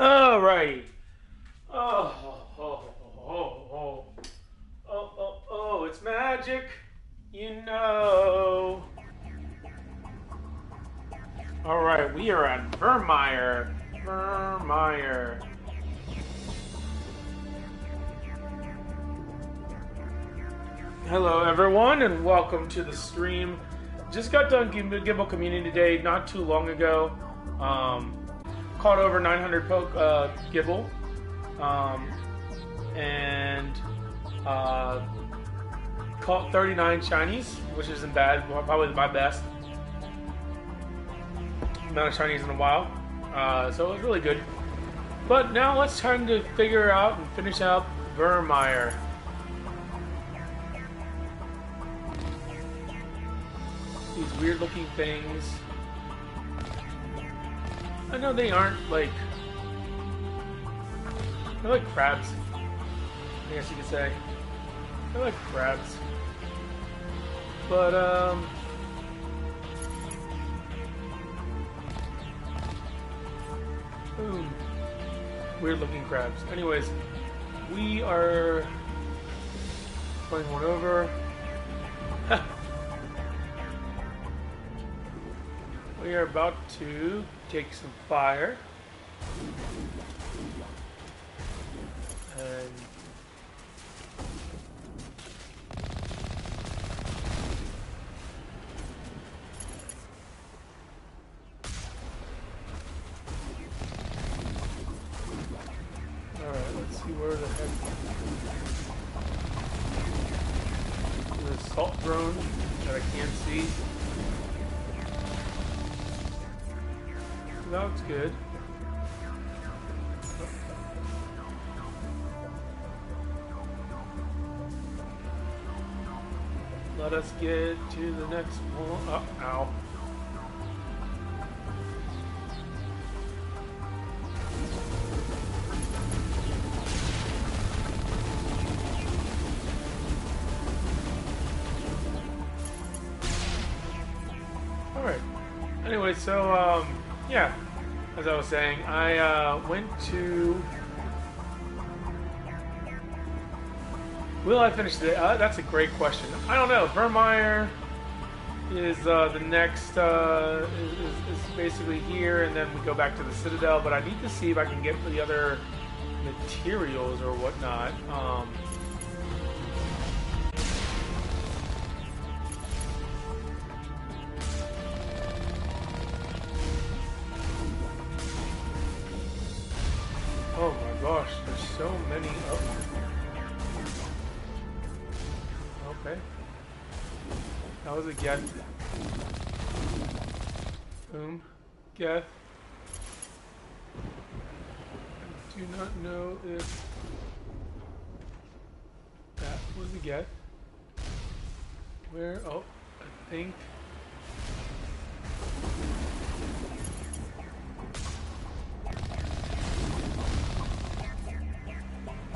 All right. Oh, oh, oh, oh, oh, it's magic, you know. All right, we are at Vermeer. Vermeer. Hello, everyone, and welcome to the stream. Just got done Gimbal Community Day not too long ago. Caught over 900 Gimbal. And caught 39 shinies, which isn't bad. Probably my best amount of shinies in a while. So it was really good. But now let's time to figure out and finish out Vermeer. These weird looking things. I know they aren't like... They're like crabs. I guess you could say. They're like crabs. But, boom. Weird looking crabs. Anyways, we are playing one over. We are about to take some fire. And alright, let's see where the heck the assault drone that I can't see. That looks good. Let us get to the next one. Oh, ow. Alright. Anyway, so, yeah. As I was saying, I went to... Will I finish the... that's a great question. I don't know. Vermeer is the next... is basically here, and then we go back to the Citadel. But I need to see if I can get the other materials or whatnot. Oh my gosh, there's so many of them. Okay. That was a get. Boom. Get. I do not know if that was a get. Where? Oh, I think.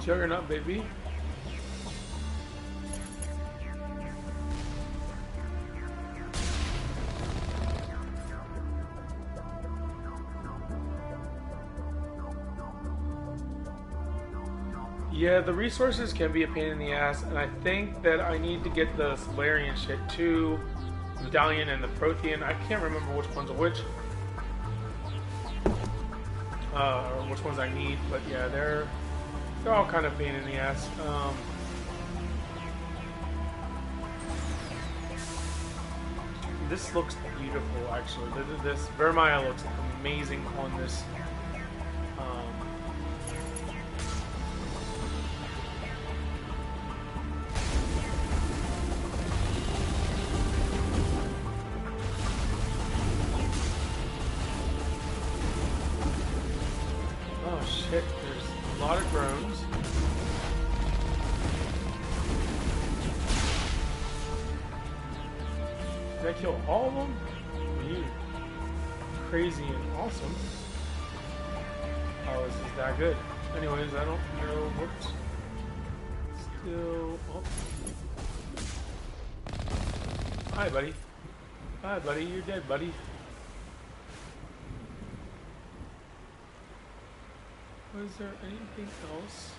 Juggernaut, baby. Yeah, the resources can be a pain in the ass, and I think that I need to get the Solarian shit too. The Medallion and the Prothean. I can't remember which ones are which. Or which ones I need, but yeah, they're all kind of pain in the ass. This looks beautiful, actually. This Vermeer looks amazing on this. Oh shit! There's a lot of drones. Did I kill all of them? Weird. Crazy and awesome. Oh, this is that good. Anyways, I don't know what. Still. Oh. Hi, buddy. Hi, buddy. You're dead, buddy. Was there anything else?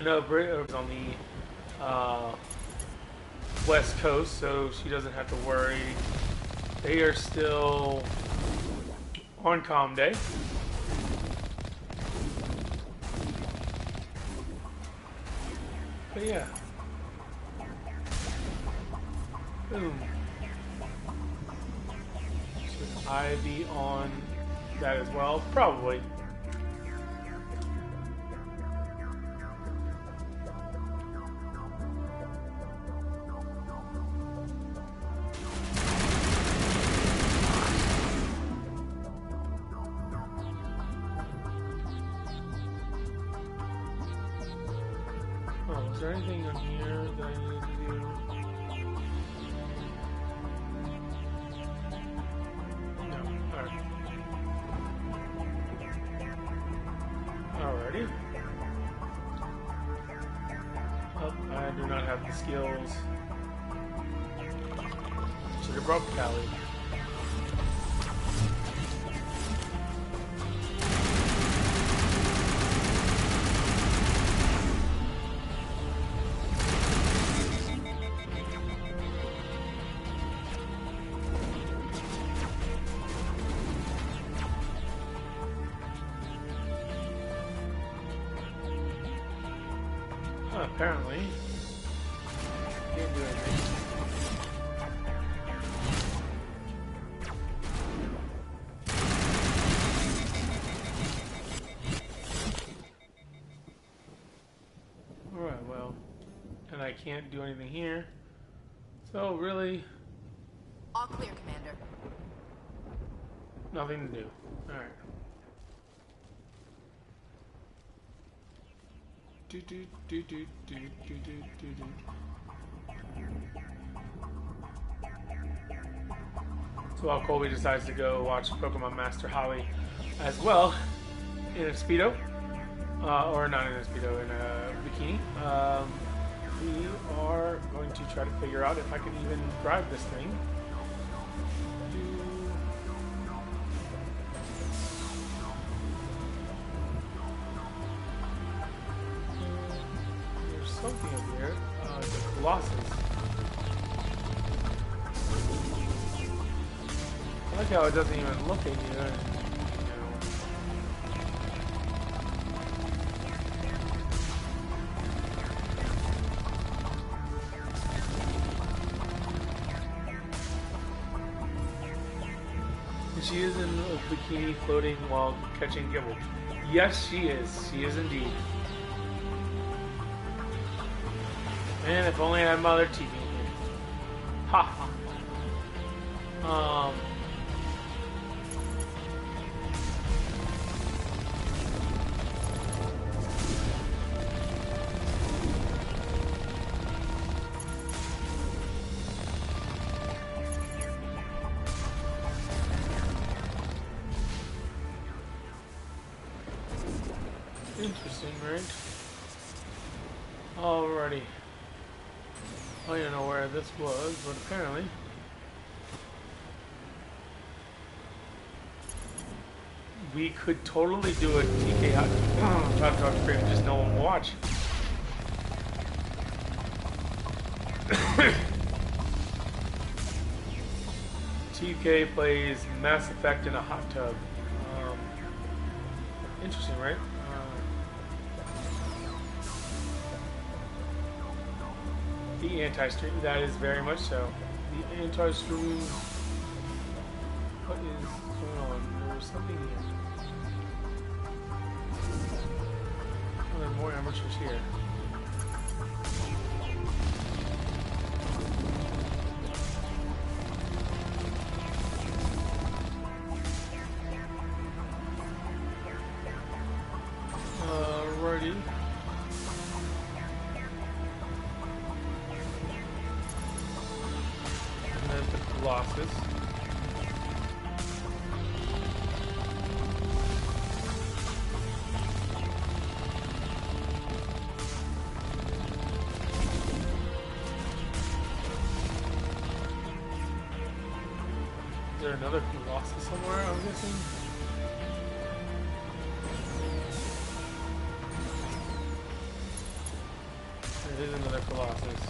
No, Brit is on the west coast, so she doesn't have to worry. They are still on calm day. But yeah. Boom. Should I be on that as well? Probably. Oh, is there anything on here that I need to do? Alrighty. Oh, I do not have the skills. Should have brought Callie. Apparently, can't do anything. Alright, well, and I can't do anything here. So really, all clear, Commander. nothing to do. Alright. So while Colby decides to go watch Pokemon Master Holly as well in a Speedo, or not in a Speedo, in a bikini, we are going to try to figure out if I can even drive this thing. Something up here. The Colossus. I like how it doesn't even look at you. And she is in a bikini floating while catching Gibble. Yes, she is. She is indeed. Man, if only I had Mother TV in here. Ha ha. Interesting, right? Alrighty. I don't know where this was, but apparently we could totally do a TK Hot Dog stream, just no one will watch. TK plays Mass Effect in a hot tub. Interesting, right? The anti-stream, that is very much so. The anti-stream. What is going on? There's something here. Oh, there are more amateurs here. Alrighty. Colossus. Is there another Colossus somewhere, I'm guessing? Colossus.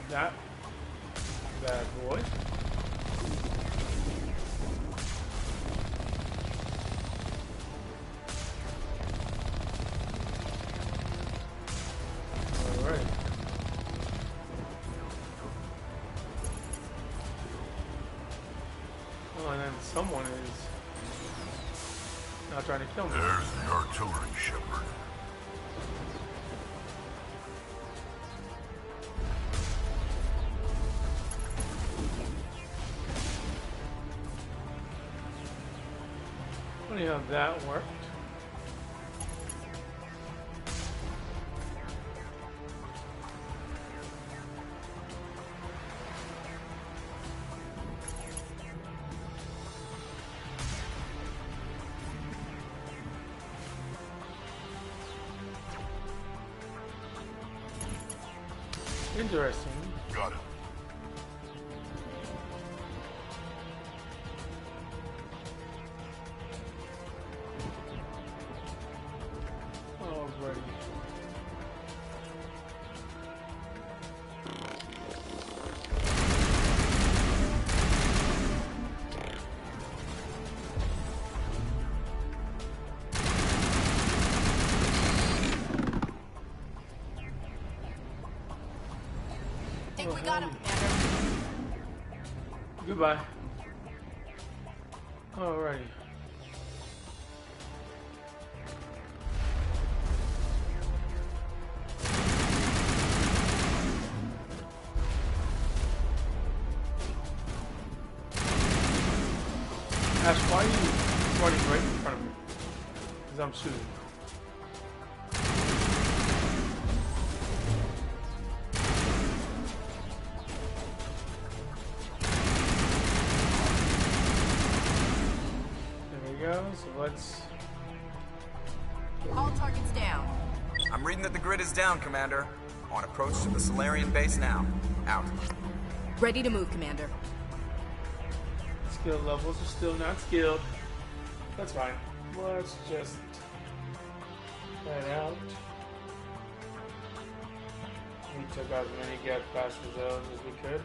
That bad boy. Alright. Oh, and then someone is not trying to kill me. There's the artillery, Shepard. Funny how that worked. Interesting. Got it. Alrighty. Think we got him, Commander. Goodbye. Alrighty. Ash, why are you running right in front of me? Because I'm shooting. There we go, so let's... All targets down. I'm reading that the grid is down, Commander. On approach to the Solarian base now. Out. Ready to move, Commander. Skill levels are still not skilled. That's fine. Let's just head out. We took out as many get faster zones as we could.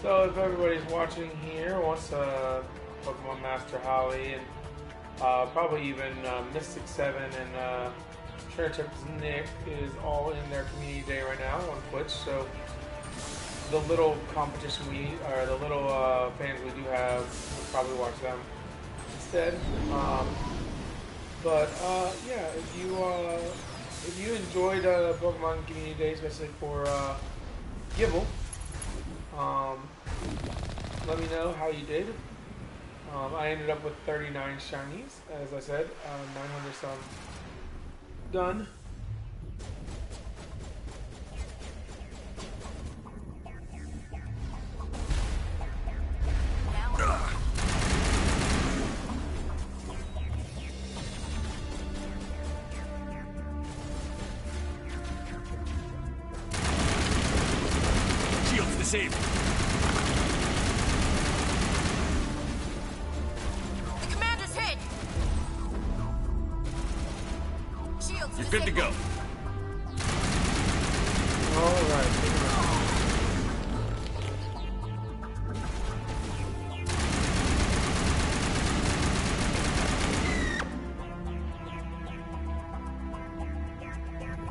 So if everybody's watching here wants Pokemon Master Holly and probably even Mystic 7 and Cherrytip's Nick is all in their community day right now on Twitch. So the little competition or the little fans we do have, we'll probably watch them instead. Yeah, if you enjoyed Pokemon Community Day, especially for Gible, let me know how you did. I ended up with 39 shinies, as I said, 900 some done. Shields disabled. The commander's hit. Shields You're good to go. Alright.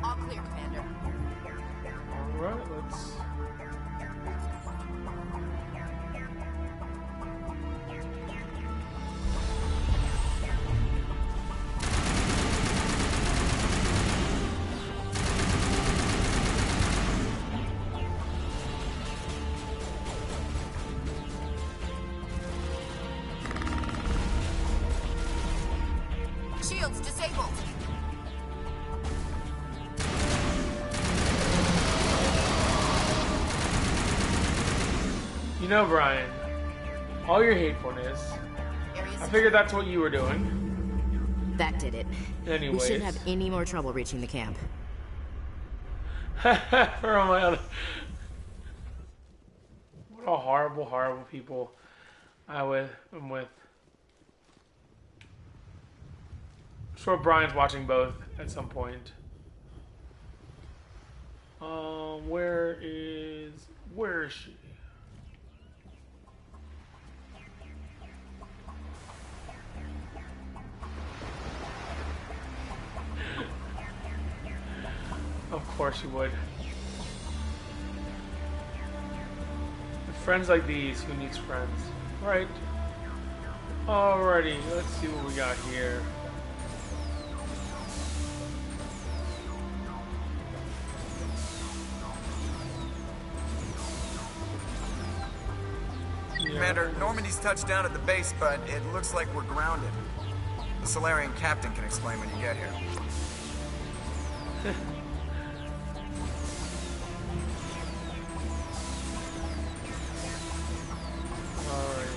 All clear, Commander. Alright, let's... Shields disabled. You know, Brian, all your hatefulness, Areas I figured that's what you were doing. that did it. Anyways. We shouldn't have any more trouble reaching the camp. For all my other... What a horrible, horrible people I'm with. sure Brian's watching both at some point. Where is she? Of course you would. With friends like these, who needs friends? Right. Alrighty, let's see what we got here. Commander, Normandy's touched down at the base, but it looks like we're grounded. The Solarian captain can explain when you get here. Alright.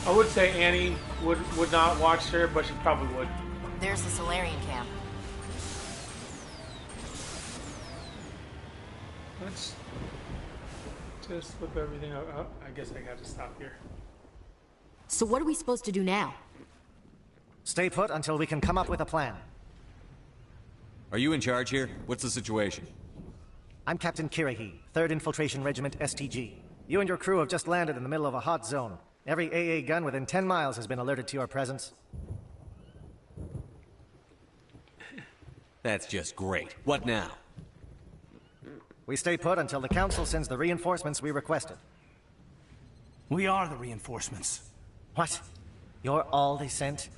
I would say Annie would not watch her, but she probably would. There's the Solarian camp. Let's just flip everything up. Oh, I guess I got to stop here. So what are we supposed to do now? Stay put until we can come up with a plan. Are you in charge here? What's the situation? I'm Captain Kirrahe, 3rd Infiltration Regiment STG. You and your crew have just landed in the middle of a hot zone. Every AA gun within 10 miles has been alerted to your presence. That's just great. What now? We stay put until the Council sends the reinforcements we requested. We are the reinforcements. What? You're all they sent?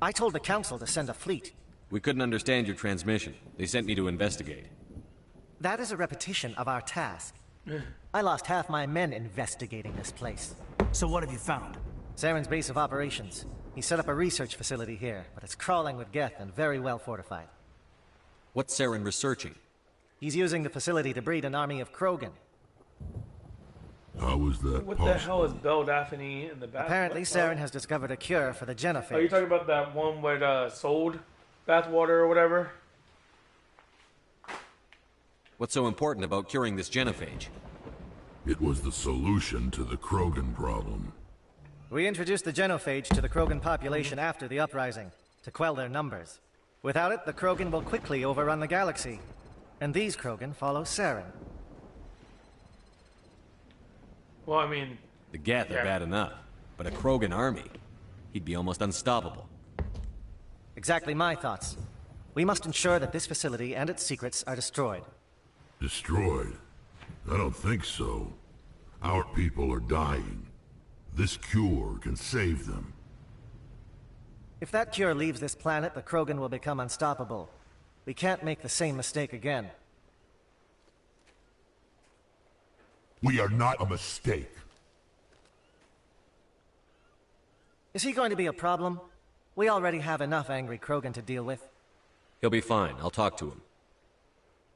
I told the Council to send a fleet. We couldn't understand your transmission. They sent me to investigate. That is a repetition of our task. I lost half my men investigating this place. So what have you found? Saren's base of operations. He set up a research facility here, but it's crawling with Geth and very well fortified. What's Saren researching? He's using the facility to breed an army of Krogan. How is that What possible? the hell is Beldaphne in the back? Apparently, what- Saren has discovered a cure for the genophage. Oh, you talking about that one with sold bathwater or whatever? What's so important about curing this genophage? It was the solution to the Krogan problem. We introduced the genophage to the Krogan population after the uprising, to quell their numbers. Without it, the Krogan will quickly overrun the galaxy. And these Krogan follow Saren. Well, I mean, The Geth Yeah. are bad enough, but a Krogan army, he'd be almost unstoppable. Exactly my thoughts. We must ensure that this facility and its secrets are destroyed. Destroyed? I don't think so. Our people are dying. This cure can save them. If that cure leaves this planet, the Krogan will become unstoppable. We can't make the same mistake again. We are not a mistake. Is he going to be a problem? We already have enough angry Krogan to deal with. He'll be fine. I'll talk to him.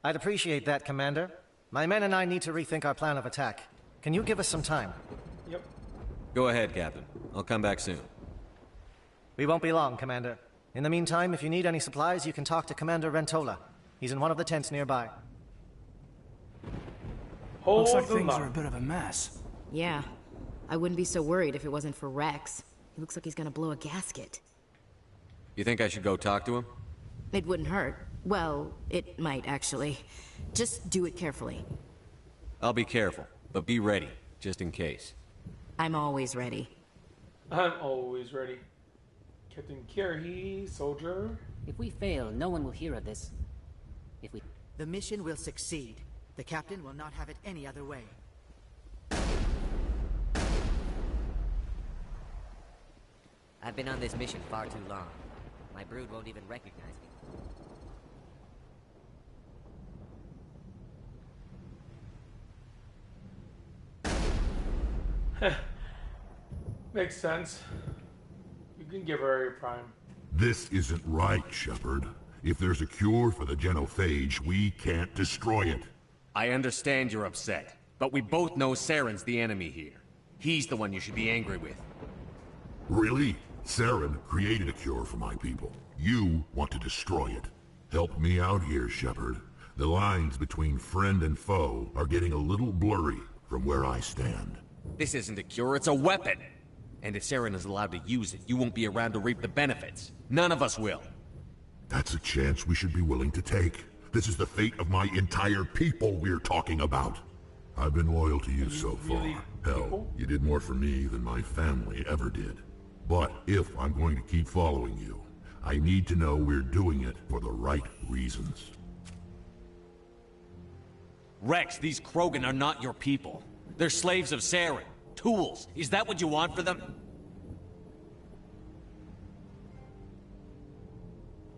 I'd appreciate that, Commander. My men and I need to rethink our plan of attack. Can you give us some time? yep. Go ahead, Captain. I'll come back soon. We won't be long, Commander. In the meantime, if you need any supplies, you can talk to Commander Rentola. He's in one of the tents nearby. Hold Looks like the things line. are a bit of a mess. Yeah. I wouldn't be so worried if it wasn't for Rex. He looks like he's gonna blow a gasket. You think I should go talk to him? It wouldn't hurt. Well, it might actually. Just do it carefully. I'll be careful, but be ready, just in case. I'm always ready. I'm always ready. Captain Kirrahe, soldier. If we fail, no one will hear of this. If we... The mission will succeed. The captain will not have it any other way. I've been on this mission far too long. My brood won't even recognize me. Makes sense. You can give her a prime. This isn't right, Shepard. If there's a cure for the genophage, we can't destroy it. I understand you're upset, but we both know Saren's the enemy here. He's the one you should be angry with. Really? Saren created a cure for my people. You want to destroy it. Help me out here, Shepard. The lines between friend and foe are getting a little blurry. from where I stand. This isn't a cure, it's a weapon! And if Saren is allowed to use it, you won't be around to reap the benefits. None of us will. That's a chance we should be willing to take. This is the fate of my entire people we're talking about. I've been loyal to you so far. Hell, you did more for me than my family ever did. But if I'm going to keep following you, I need to know we're doing it for the right reasons. Rex, these Krogan are not your people. They're slaves of Saren. Tools. Is that what you want for them?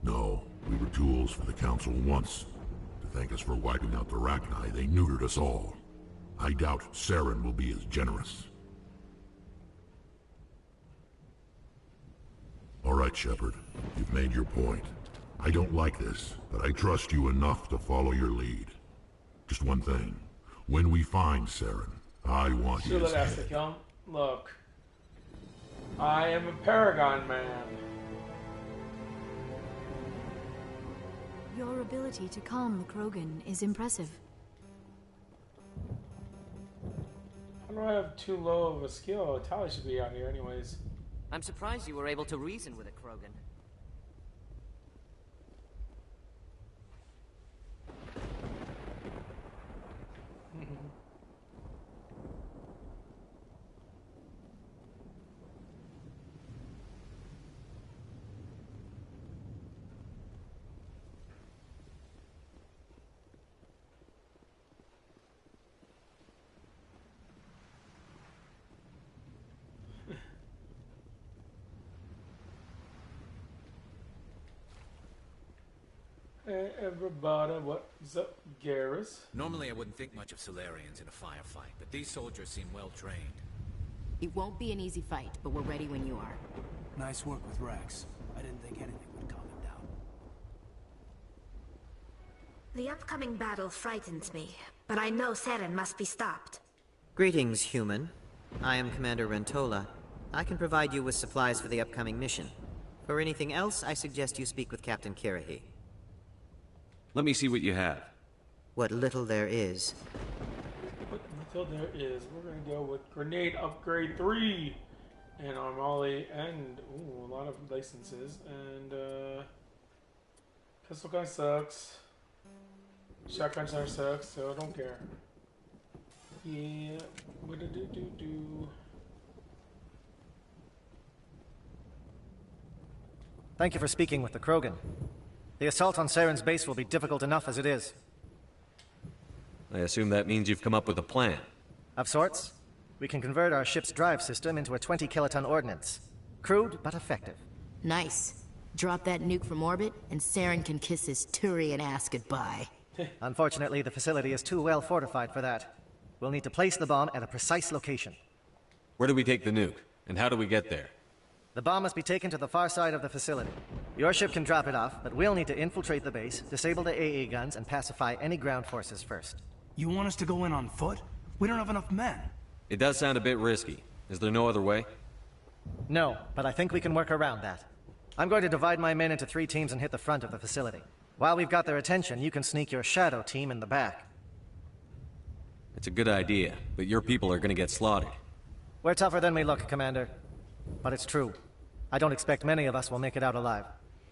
No, we were tools for the Council once. To thank us for wiping out the Rachni, they neutered us all. I doubt Saren will be as generous. All right, Shepard. You've made your point. I don't like this, but I trust you enough to follow your lead. Just one thing. When we find Saren, I want his head. Look. I am a Paragon man. Your ability to calm the Krogan is impressive. How do I have too low of a skill? Tali should be out here anyways. I'm surprised you were able to reason with a Krogan. Hey everybody, what's up, Garrus? Normally I wouldn't think much of Solarians in a firefight, but these soldiers seem well trained. It won't be an easy fight, but we're ready when you are. Nice work with Rex. I didn't think anything would calm him down. The upcoming battle frightens me, but I know Saren must be stopped. Greetings, human. I am Commander Rentola. I can provide you with supplies for the upcoming mission. For anything else, I suggest you speak with Captain Kirrahe. Let me see what you have. What little there is. What little there is. We're gonna go with Grenade Upgrade 3 and Armali and ooh, a lot of licenses and pistol gun sucks. Shotgun gun sucks, so I don't care. Yeah, what do? Thank you for speaking with the Krogan. The assault on Saren's base will be difficult enough as it is. I assume that means you've come up with a plan. Of sorts. We can convert our ship's drive system into a 20-kiloton ordnance. Crude, but effective. Nice. Drop that nuke from orbit, and Saren can kiss his Turian ass goodbye. Unfortunately, the facility is too well fortified for that. We'll need to place the bomb at a precise location. Where do we take the nuke? And how do we get there? The bomb must be taken to the far side of the facility. Your ship can drop it off, but we'll need to infiltrate the base, disable the AA guns, and pacify any ground forces first. You want us to go in on foot? We don't have enough men. It does sound a bit risky. Is there no other way? No, but I think we can work around that. I'm going to divide my men into 3 teams and hit the front of the facility. While we've got their attention, you can sneak your shadow team in the back. It's a good idea, but your people are gonna get slaughtered. We're tougher than we look, Commander. But it's true. I don't expect many of us will make it out alive.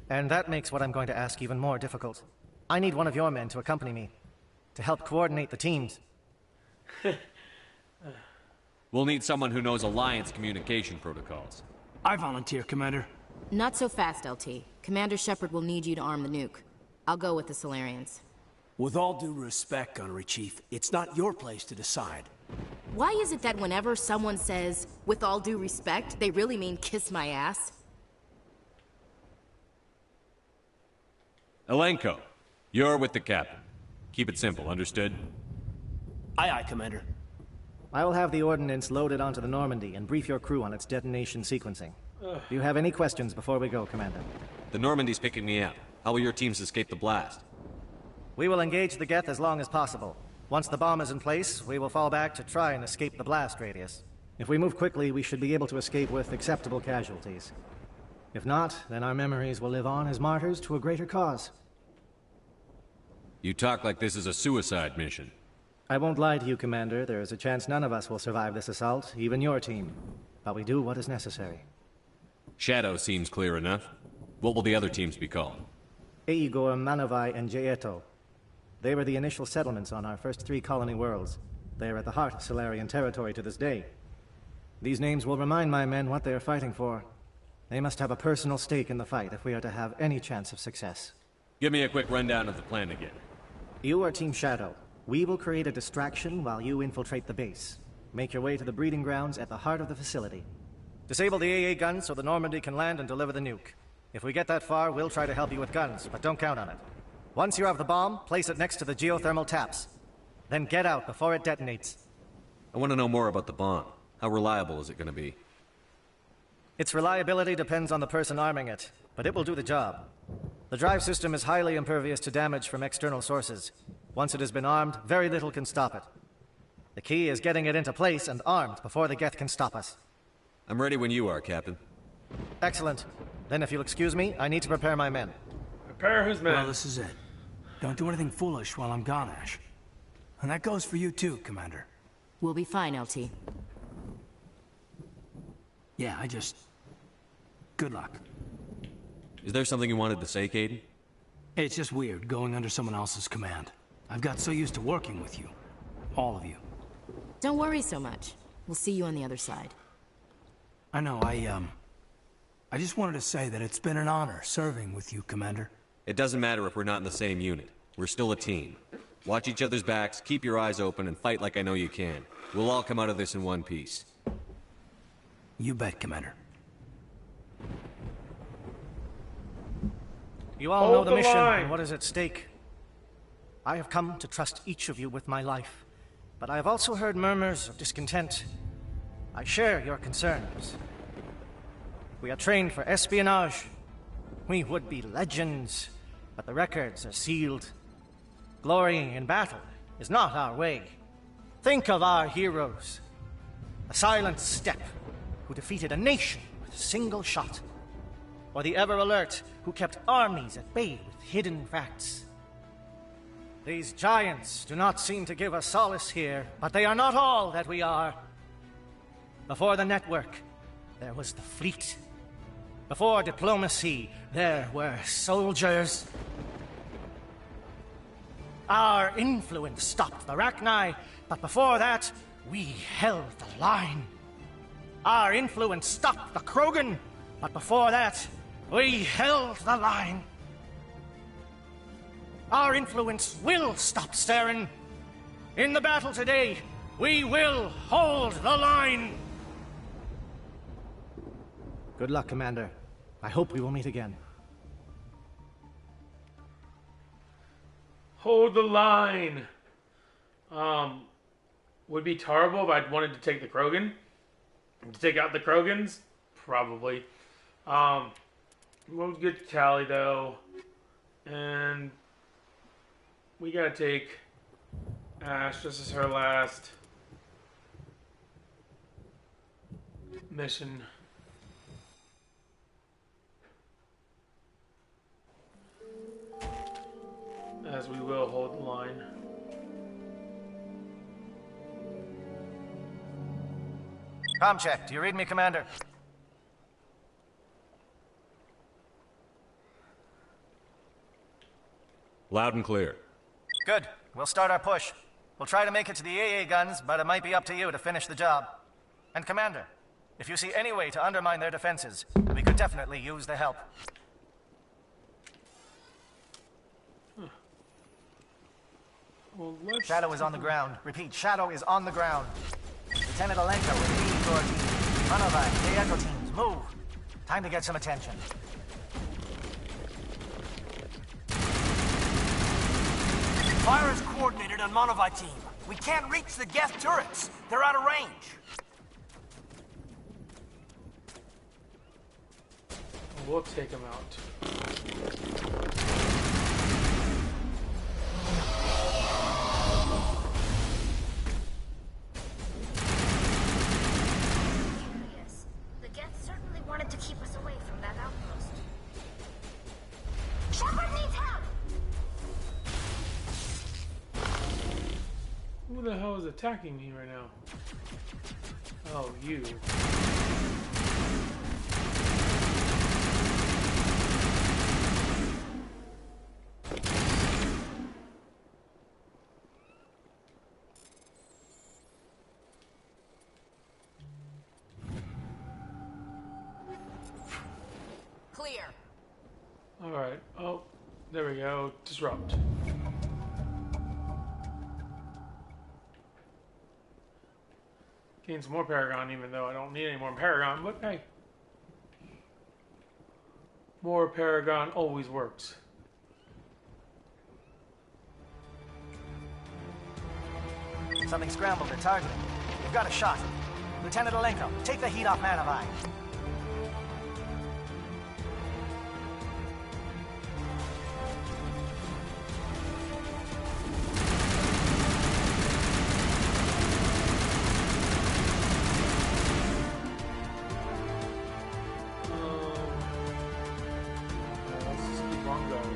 And that makes what I'm going to ask even more difficult. I need one of your men to accompany me, to help coordinate the teams. We'll need someone who knows Alliance communication protocols. I volunteer, Commander. Not so fast, LT. Commander Shepard will need you to arm the nuke. I'll go with the Solarians. With all due respect, Gunnery Chief, it's not your place to decide. Why is it that whenever someone says, with all due respect, they really mean kiss my ass? Alenko, you're with the captain. Keep it simple, understood? Aye, aye, Commander. I will have the ordnance loaded onto the Normandy and brief your crew on its detonation sequencing. Do you have any questions before we go, Commander? The Normandy's picking me up. How will your teams escape the blast? We will engage the Geth as long as possible. Once the bomb is in place, we will fall back to try and escape the blast radius. If we move quickly, we should be able to escape with acceptable casualties. If not, then our memories will live on as martyrs to a greater cause. You talk like this is a suicide mission. I won't lie to you, Commander. There is a chance none of us will survive this assault, even your team. But we do what is necessary. Shadow seems clear enough. What will the other teams be called? Igor, Manovai, and Jaeto. They were the initial settlements on our first 3 colony worlds. They are at the heart of Solarian territory to this day. These names will remind my men what they are fighting for. They must have a personal stake in the fight if we are to have any chance of success. Give me a quick rundown of the plan again. You are Team Shadow. We will create a distraction while you infiltrate the base. Make your way to the breeding grounds at the heart of the facility. Disable the AA guns so the Normandy can land and deliver the nuke. If we get that far, we'll try to help you with guns, but don't count on it. Once you have the bomb, place it next to the geothermal taps. Then get out before it detonates. I want to know more about the bomb. How reliable is it going to be? Its reliability depends on the person arming it, but it will do the job. The drive system is highly impervious to damage from external sources. Once it has been armed, very little can stop it. The key is getting it into place and armed before the Geth can stop us. I'm ready when you are, Captain. Excellent. Then if you'll excuse me, I need to prepare my men. Prepare whose men? Well, this is it. Don't do anything foolish while I'm gone, Ash. And that goes for you too, Commander. We'll be fine, LT. Yeah, good luck. Is there something you wanted to say, Caden? It's just weird going under someone else's command. I've got so used to working with you. All of you. Don't worry so much. We'll see you on the other side. I know, I just wanted to say that it's been an honor serving with you, Commander. It doesn't matter if we're not in the same unit. We're still a team. Watch each other's backs, keep your eyes open, and fight like I know you can. We'll all come out of this in one piece. You bet, Commander. You all know the mission and what is at stake. I have come to trust each of you with my life, but I have also heard murmurs of discontent. I share your concerns. We are trained for espionage. We would be legends, but the records are sealed. Glory in battle is not our way. Think of our heroes. A silent step who defeated a nation with a single shot. Or the ever-alert who kept armies at bay with hidden facts. These giants do not seem to give us solace here, but they are not all that we are. Before the network, there was the fleet. Before diplomacy, there were soldiers. Our influence stopped the Rachni, but before that, we held the line. Our influence stopped the Krogan, but before that, we held the line. Our influence will stop Saren. In the battle today, we will hold the line. Good luck, Commander. I hope we will meet again. Hold the line. Would be terrible if I'd wanted to take the Krogan. To take out the Krogans? Probably. We'll get Callie, though. And we gotta take Ash. This is her last mission. As we will hold the line. Comm check. Do you read me, Commander? Loud and clear. Good. We'll start our push. We'll try to make it to the AA guns, but it might be up to you to finish the job. And Commander, if you see any way to undermine their defenses, we could definitely use the help. Well, Shadow is on the ground. Repeat, Shadow is on the ground. Lieutenant Alenko with the Igor team. Manovai, the Echo teams, move. Time to get some attention. Fire is coordinated on Manovai team. We can't reach the Geth turrets. They're out of range. We'll take him out. The Geth certainly wanted to keep us away from that outpost. Shepard needs help! Who attacking me right now? Oh, you. Clear. Alright. Oh, there we go. Disrupt. Gain some more Paragon, even though I don't need any more Paragon, but hey. More Paragon always works. Something scrambled at targeting. We've got a shot. Lieutenant Alenko, take the heat off Manavai. Let's just keep on going.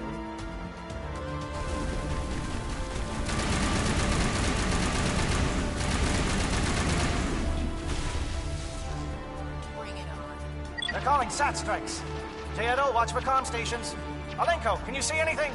Bring it on. They're calling SAT strikes. J-Edo, watch for comm stations. Alenko, can you see anything?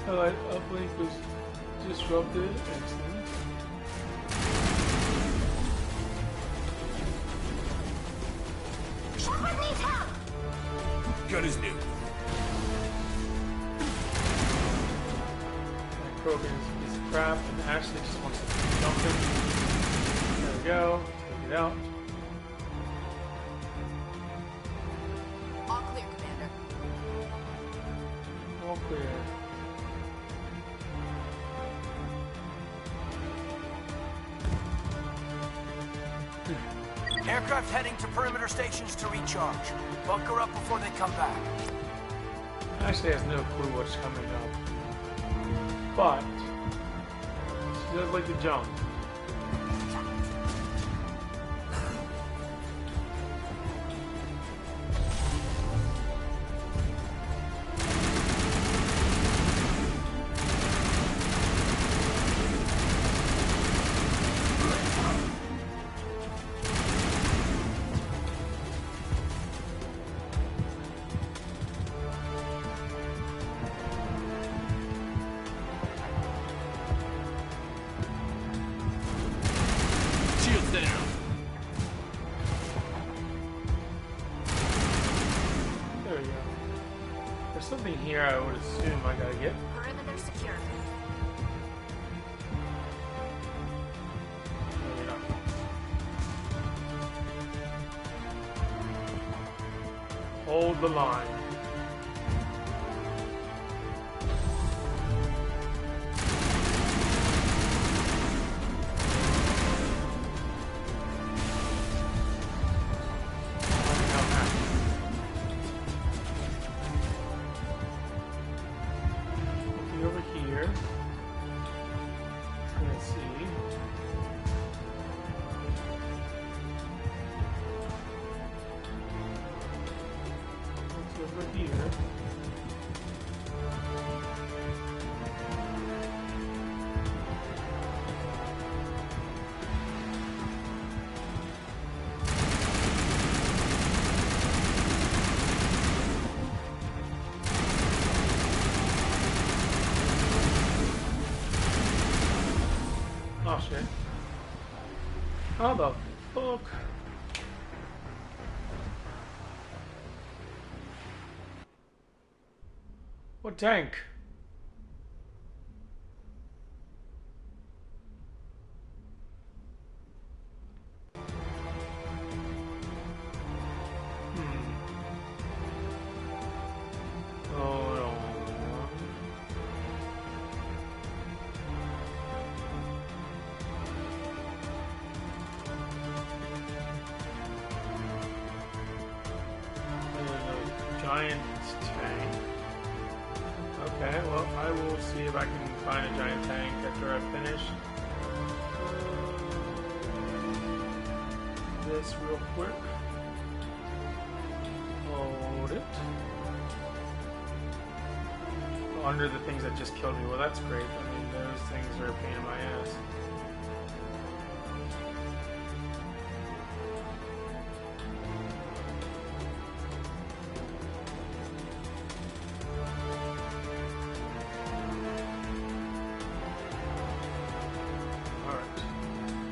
Satellite uplink was disrupted. Excellent. Shepard needs help! Gun is new. My Krogan is a piece of crap and Ashley just wants to jump in. There we go. Take it out. All clear, Commander. All clear. Aircraft heading to perimeter stations to recharge. Bunker up before they come back. Ashley has no clue what's coming up. But she does like to jump. Shields down. There we go. There's something here I would assume I gotta get. Perimeter secure. There we go. Hold the line. Looking over here. Let's see. What's over here? Oh shit. How the fuck? What tank? Oh no. Giant tank. Okay, well, I will see if I can find a giant tank after I finish this real quick. Hold it. Oh, under the things that just killed me. Well, that's great. I mean, those things are a pain in my ass.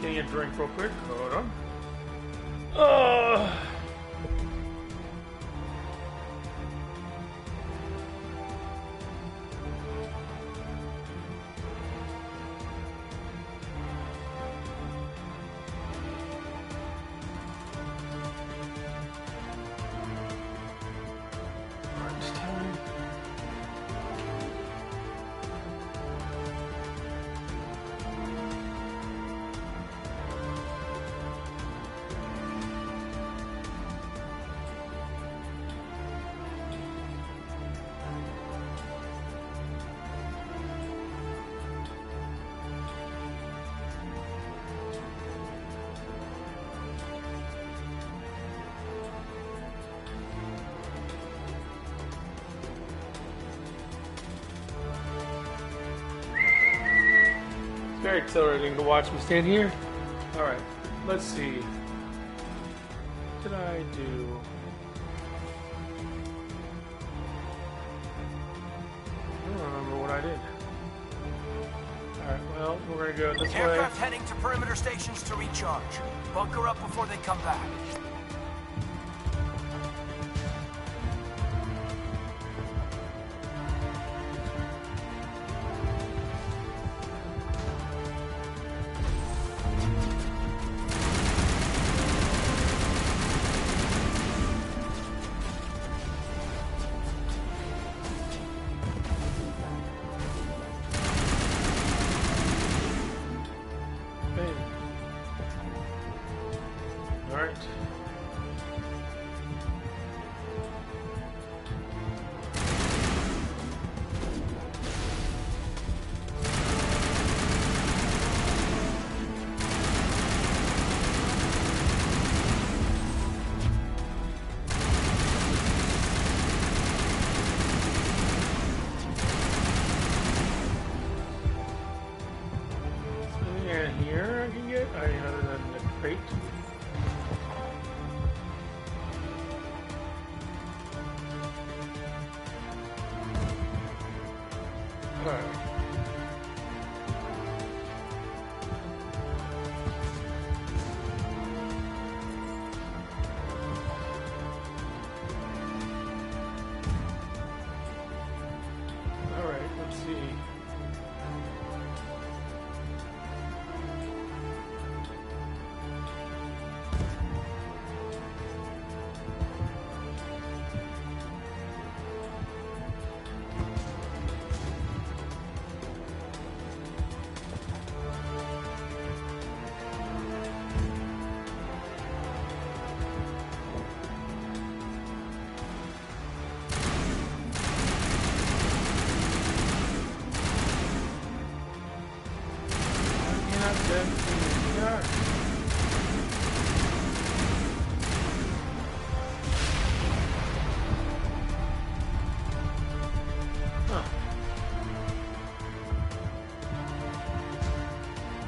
Getting a drink real quick. Hold on. Very exhilarating to watch me stand here. Alright, let's see. What did I do? I don't remember what I did. Alright, well, we're gonna go this way. Aircraft heading to perimeter stations to recharge. Bunker up before they come back. Alright. Something here I can get? Other than the crate? Alright, let's see.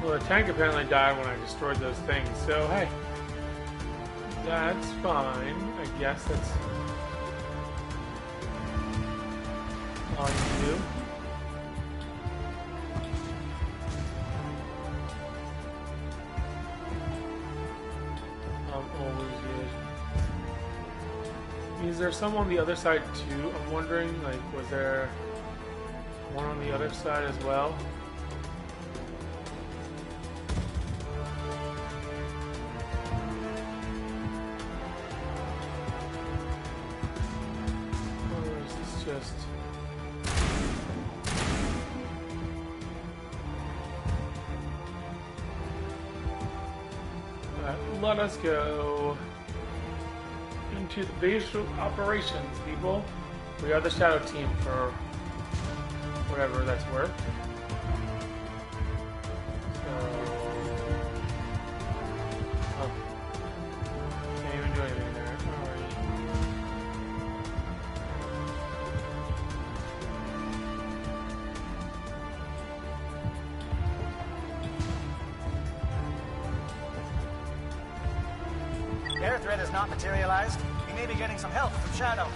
Well, the tank apparently died when I destroyed those things, so hey. That's fine. I guess that's all you do. Is there some on the other side too? I'm wondering, like, was there one on the other side as well? Or is this just... Let us go into the base of operations, people. We are the Shadow Team for whatever that's worth. So, can't even do anything there. Alright. Air threat has not materialized. We may be getting some help from Shadow.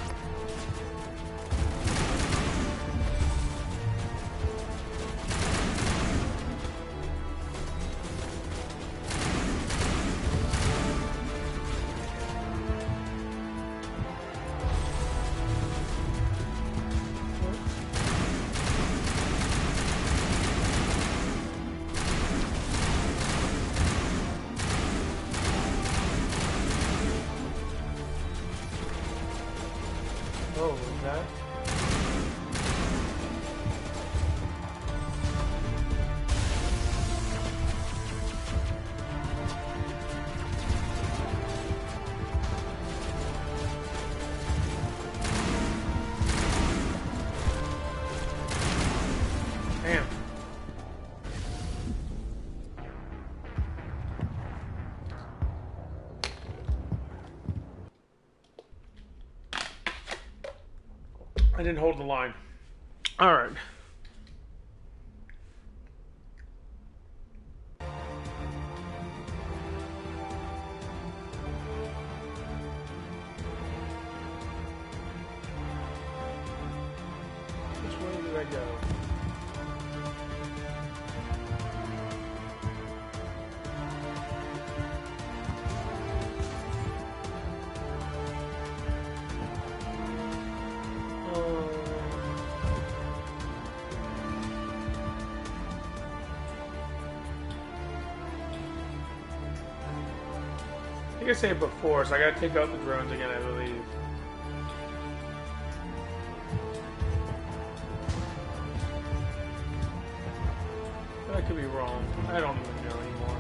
Oh, is that? Damn. I didn't hold the line. All right. Which way do I go? I think I said it before, so I gotta take out the drones again, I believe. But I could be wrong. I don't even know anymore.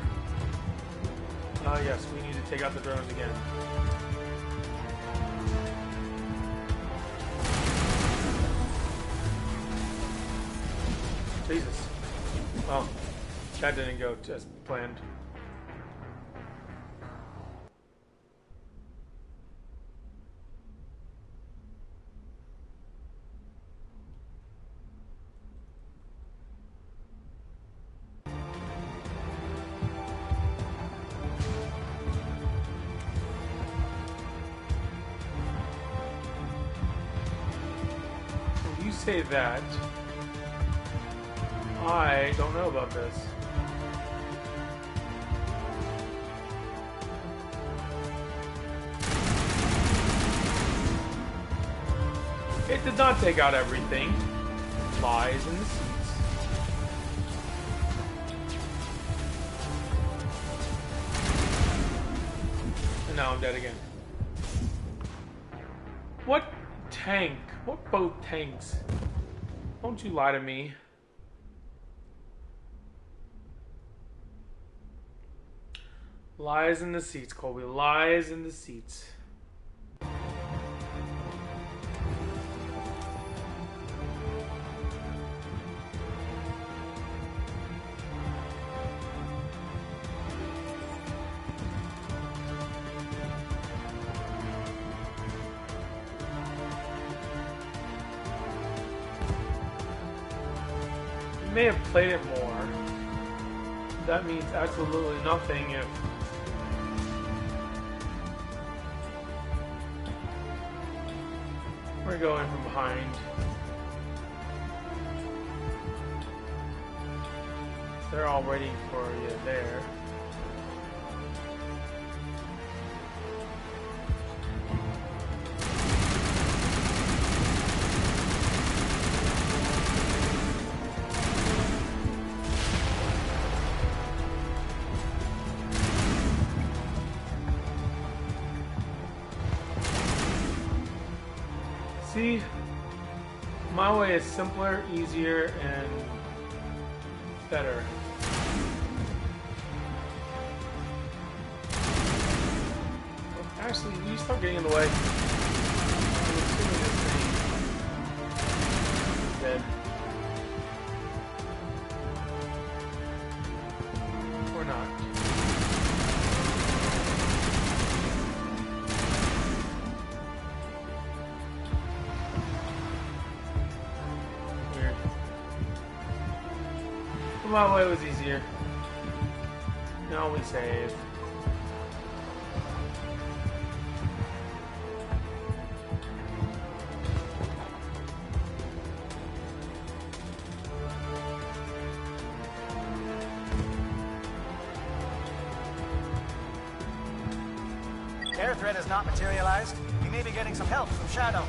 Yes, we need to take out the drones again. Jesus. Well, that didn't go as planned. Say that I don't know about this. It did not take out everything. Lies in the seats. And now I'm dead again. What tank? What both tanks? Don't you lie to me. Lies in the seats, Colby. Lies in the seats. May have played it more. That means absolutely nothing if we're going from behind. They're all waiting for you there. See? My way is simpler, easier, and better. Actually, you start getting in the way. I'm assuming this thing is dead. Or not. Weird. My way was easier. Now we save. Air threat has not materialized. We may be getting some help from Shadow.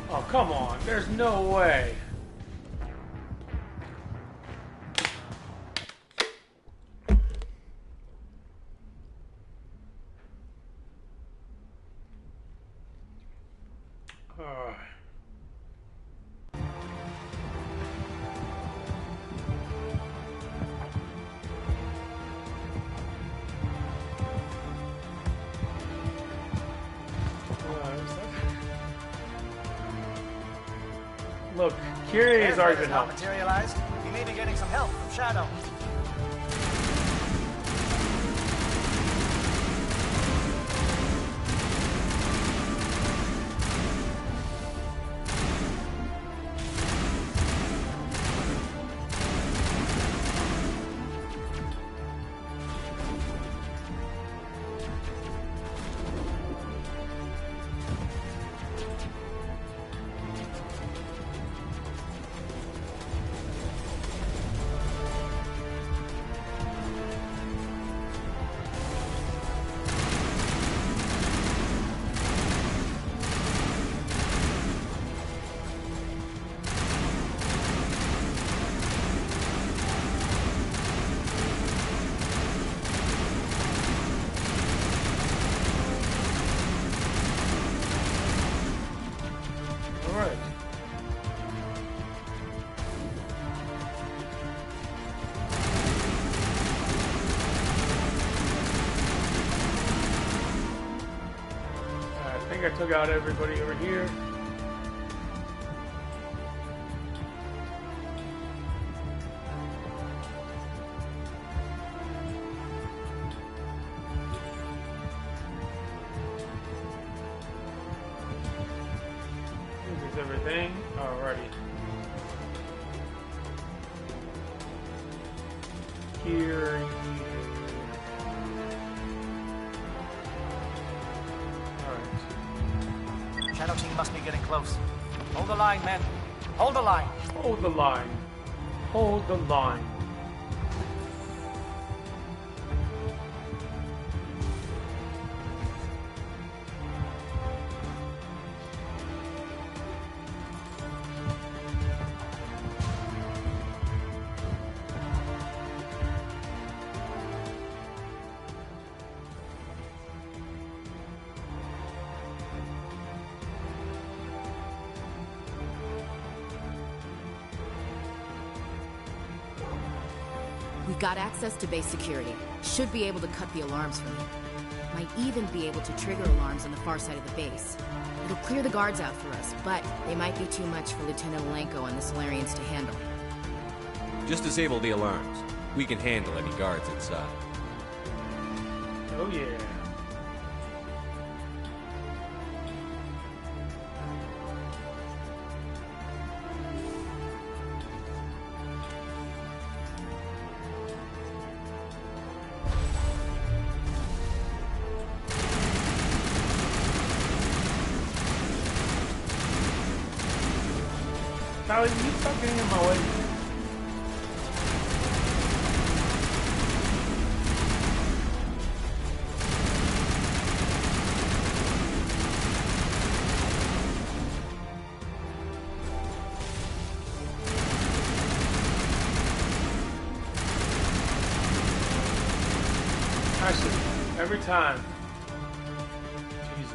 Oh, come on. There's no way. Look, Kyrie has already been helped. Materialized. We may be getting some help from Shadow. I took out everybody over here. This is everything. Alrighty. Here. Shadow team must be getting close. Hold the line, men. Hold the line. Hold the line. Hold the line. We've got access to base security. Should be able to cut the alarms from it. Might even be able to trigger alarms on the far side of the base. It'll clear the guards out for us, but they might be too much for Lieutenant Alenko and the Solarians to handle. Just disable the alarms. We can handle any guards inside. Oh yeah. Tyler, you stop getting in my way. Actually, every time. Jesus.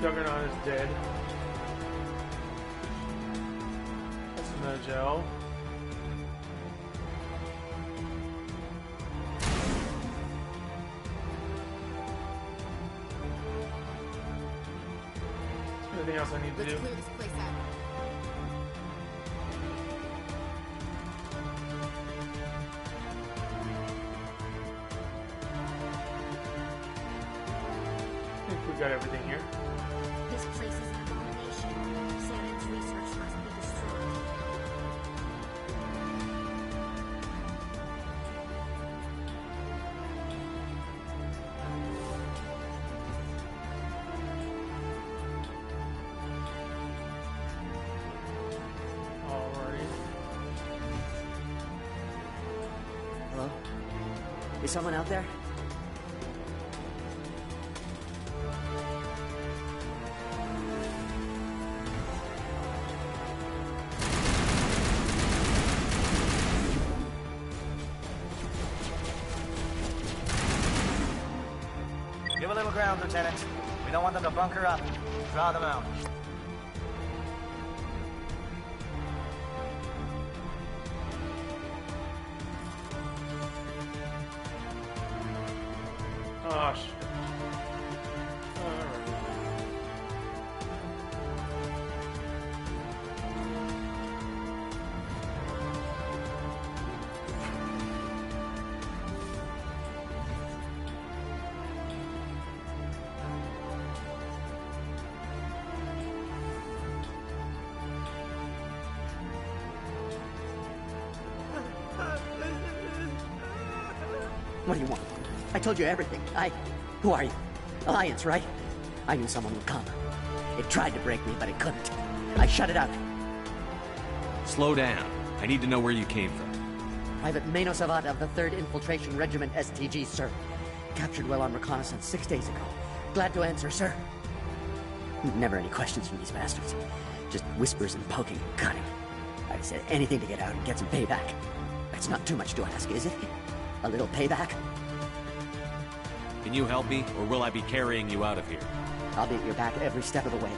Juggernaut is dead. That's another gel. Anything else I need to do? Let's clear this place out. I think we got everything here. This place is an abomination. Saren's research must be destroyed. Alrighty. Hello? Is someone out there? Give a little ground, Lieutenant. We don't want them to bunker up. Draw them out. Oh, shit. Alright. What do you want? I told you everything. Who are you? Alliance, right? I knew someone would come. It tried to break me, but it couldn't. I shut it out. Slow down. I need to know where you came from. Private Mano Savat of the 3rd Infiltration Regiment STG, sir. Captured while on reconnaissance 6 days ago. Glad to answer, sir. Never any questions from these bastards. Just whispers and poking and cutting. I said anything to get out and get some payback. That's not too much to ask, is it? A little payback? Can you help me, or will I be carrying you out of here? I'll be at your back every step of the way.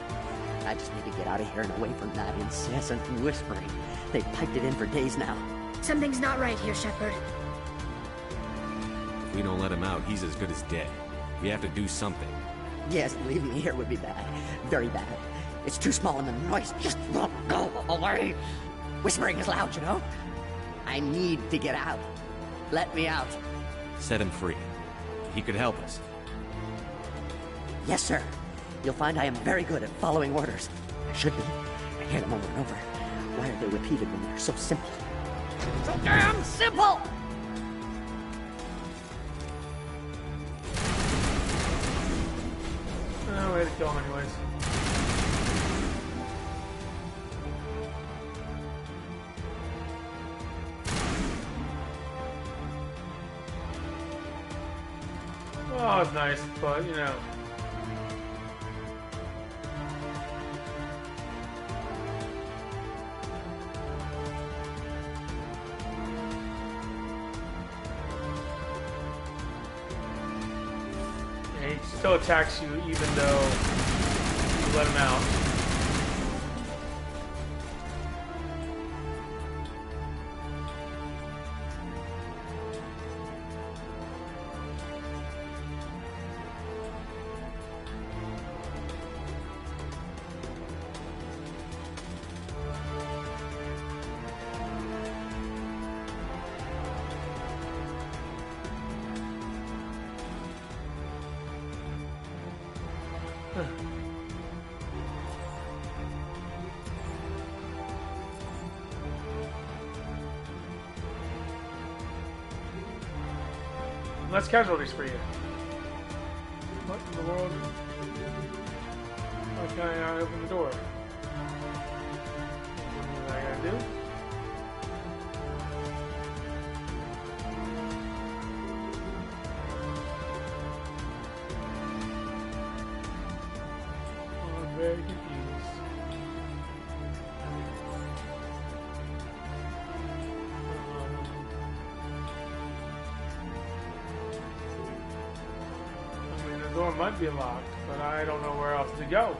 I just need to get out of here and away from that incessant whispering. They've piped it in for days now. Something's not right here, Shepard. If we don't let him out, he's as good as dead. We have to do something. Yes, leaving me here would be bad. Very bad. It's too small and the noise just won't go away. Whispering is loud, you know? I need to get out. Let me out. Set him free. He could help us. Yes, sir. You'll find I am very good at following orders. I should be. I hear them over and over. Why are they repeated when they're so simple? So damn simple! We had to kill him anyways. Oh, it's nice, but you know. Yeah, he still attacks you even though you let him out. Less casualties for you. What in the world? Why can't I open the door? What am I gonna do? I'm very confused. The door might be locked, but I don't know where else to go.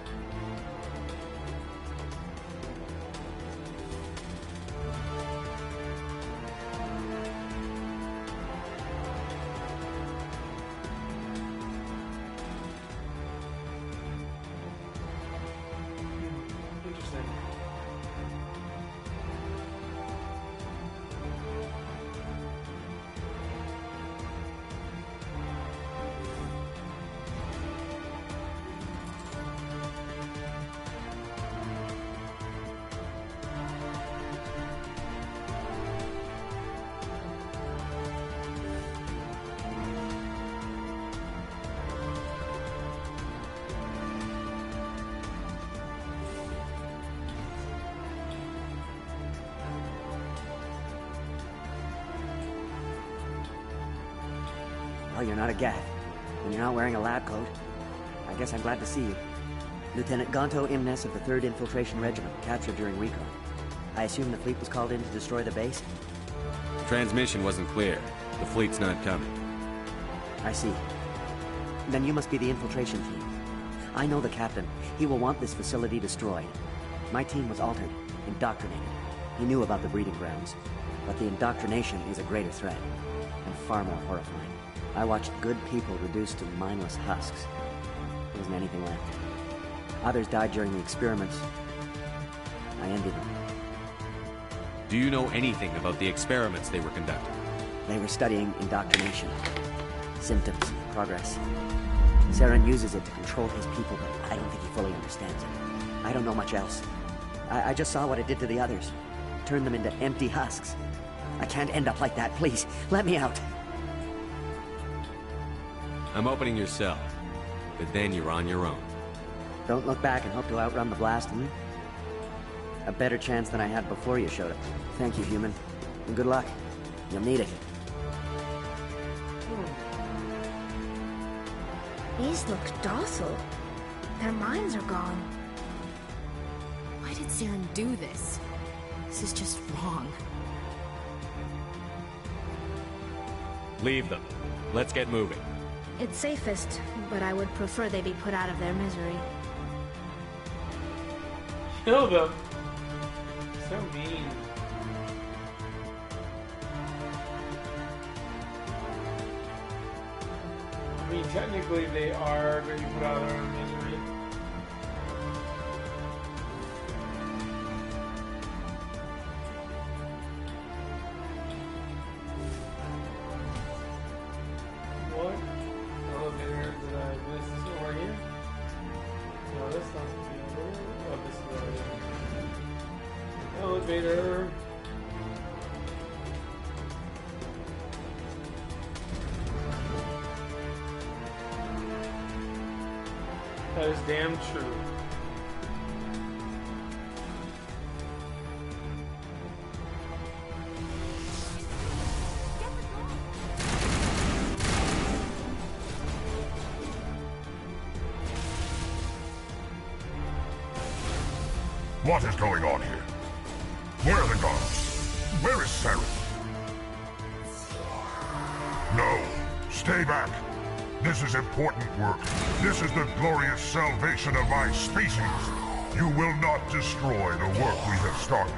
Interesting. Well, you're not a Gath, and you're not wearing a lab coat. I guess I'm glad to see you. Lieutenant Gonto Imnes of the 3rd Infiltration Regiment, captured during recon. I assume the fleet was called in to destroy the base? Transmission wasn't clear. The fleet's not coming. I see. Then you must be the infiltration team. I know the captain. He will want this facility destroyed. My team was altered, indoctrinated. He knew about the breeding grounds. But the indoctrination is a greater threat, and far more horrifying. I watched good people reduced to mindless husks. There wasn't anything left. Others died during the experiments. I ended them. Do you know anything about the experiments they were conducting? They were studying indoctrination. Symptoms, progress. Saren uses it to control his people, but I don't think he fully understands it. I don't know much else. I just saw what it did to the others. Turned them into empty husks. I can't end up like that, please. Let me out. I'm opening your cell, but then you're on your own. Don't look back and hope to outrun the blast, A better chance than I had before you showed up. Thank you, human. And good luck. You'll need it. These look docile. Their minds are gone. Why did Saren do this? This is just wrong. Leave them. Let's get moving. It's safest, but I would prefer they be put out of their misery. Kill them. So mean. I mean, technically they are going to be put out of their own misery. What? Elevator, did I miss this one right here? No, that's not the elevator. Oh, this is the elevator. Elevator. That is damn true. What is going on here? Where are the guards? Where is Saren? No, stay back. This is important work. This is the glorious salvation of my species. You will not destroy the work we have started.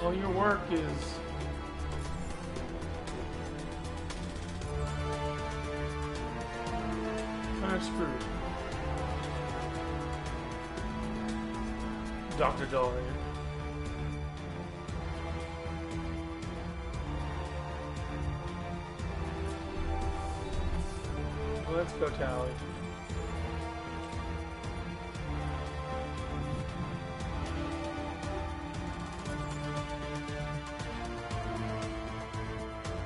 All your work is... of screwed. Dr. Dorian. Let's go, Tally.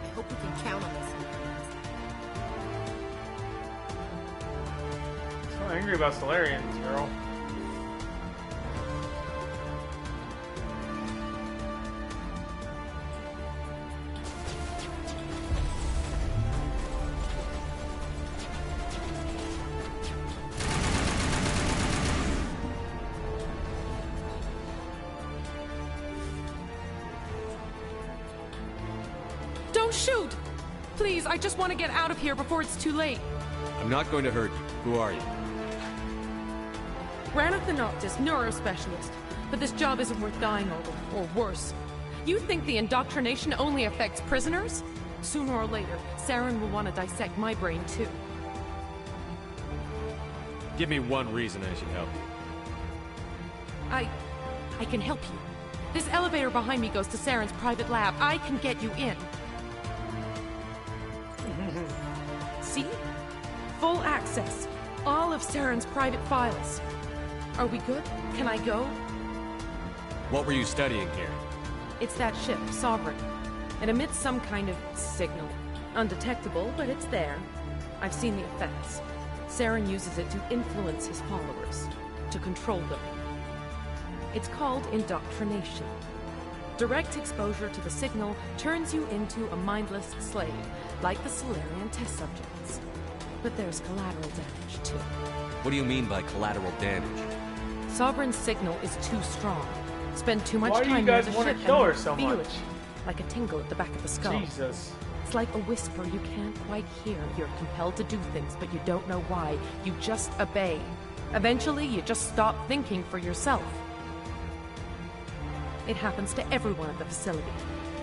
I hope we can count on this. So angry about Solarians, girl. Don't shoot! Please, I just want to get out of here before it's too late. I'm not going to hurt you. Who are you? Rannoch the Noctis, neurospecialist. But this job isn't worth dying over, or worse. You think the indoctrination only affects prisoners? Sooner or later, Saren will want to dissect my brain too. Give me one reason I should help you. I can help you. This elevator behind me goes to Saren's private lab. I can get you in. See? Full access. All of Saren's private files. Are we good? Can I go? What were you studying here? It's that ship, Sovereign. It emits some kind of signal. Undetectable, but it's there. I've seen the effects. Saren uses it to influence his followers, to control them. It's called indoctrination. Direct exposure to the signal turns you into a mindless slave, like the Solarian test subjects. But there's collateral damage, too. What do you mean by collateral damage? Sovereign's signal is too strong. Spend too much Why do you time guys near the want to ship kill and her you so feel much? it, like a tingle at the back of the skull. Jesus. It's like a whisper you can't quite hear. You're compelled to do things, but you don't know why. You just obey. Eventually, you just stop thinking for yourself. It happens to everyone at the facility.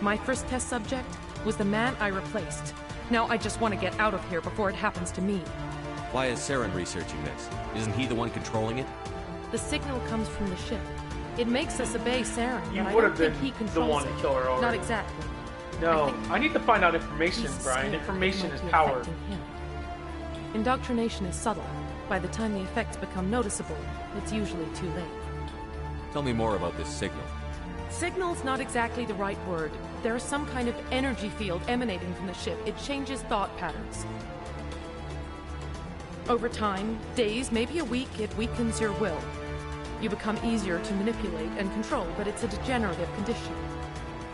My first test subject was the man I replaced. Now I just want to get out of here before it happens to me. Why is Saren researching this? Isn't he the one controlling it? The signal comes from the ship. It makes us obey Saren, You but I would don't have think been he the controls one to it. kill her already. Not exactly. No, I need to find out information, He's Brian. scared Information it is might be power. affecting him. Indoctrination is subtle. By the time the effects become noticeable, it's usually too late. Tell me more about this signal. Signal's not exactly the right word. There's some kind of energy field emanating from the ship. It changes thought patterns. Over time, days, maybe a week, it weakens your will. You become easier to manipulate and control, but it's a degenerative condition.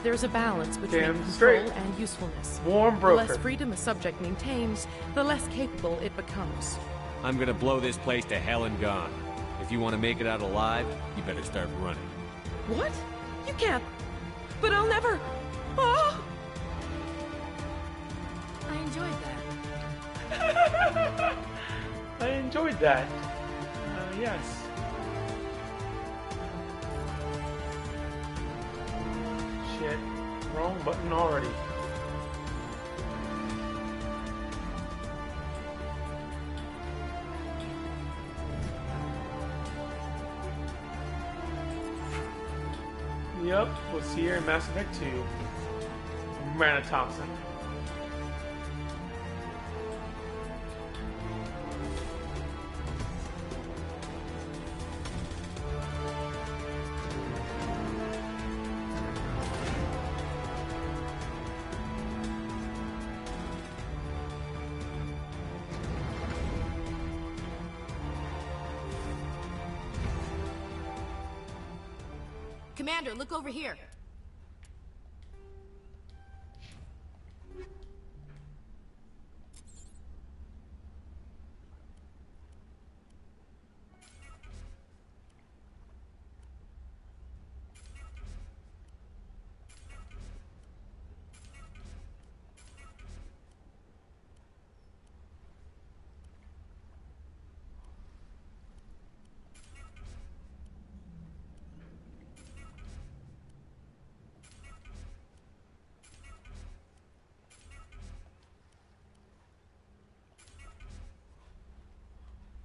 There's a balance between Damn control straight. and usefulness. Warm The broker. less freedom a subject maintains, the less capable it becomes. I'm gonna blow this place to hell and gone. If you want to make it out alive, you better start running. What? You can't. But I'll never. Oh! I enjoyed that. I enjoyed that. Yes. Shit. Wrong button already. Yep, we'll see her in Mass Effect 2. Miranda Thompson. Commander, look over here.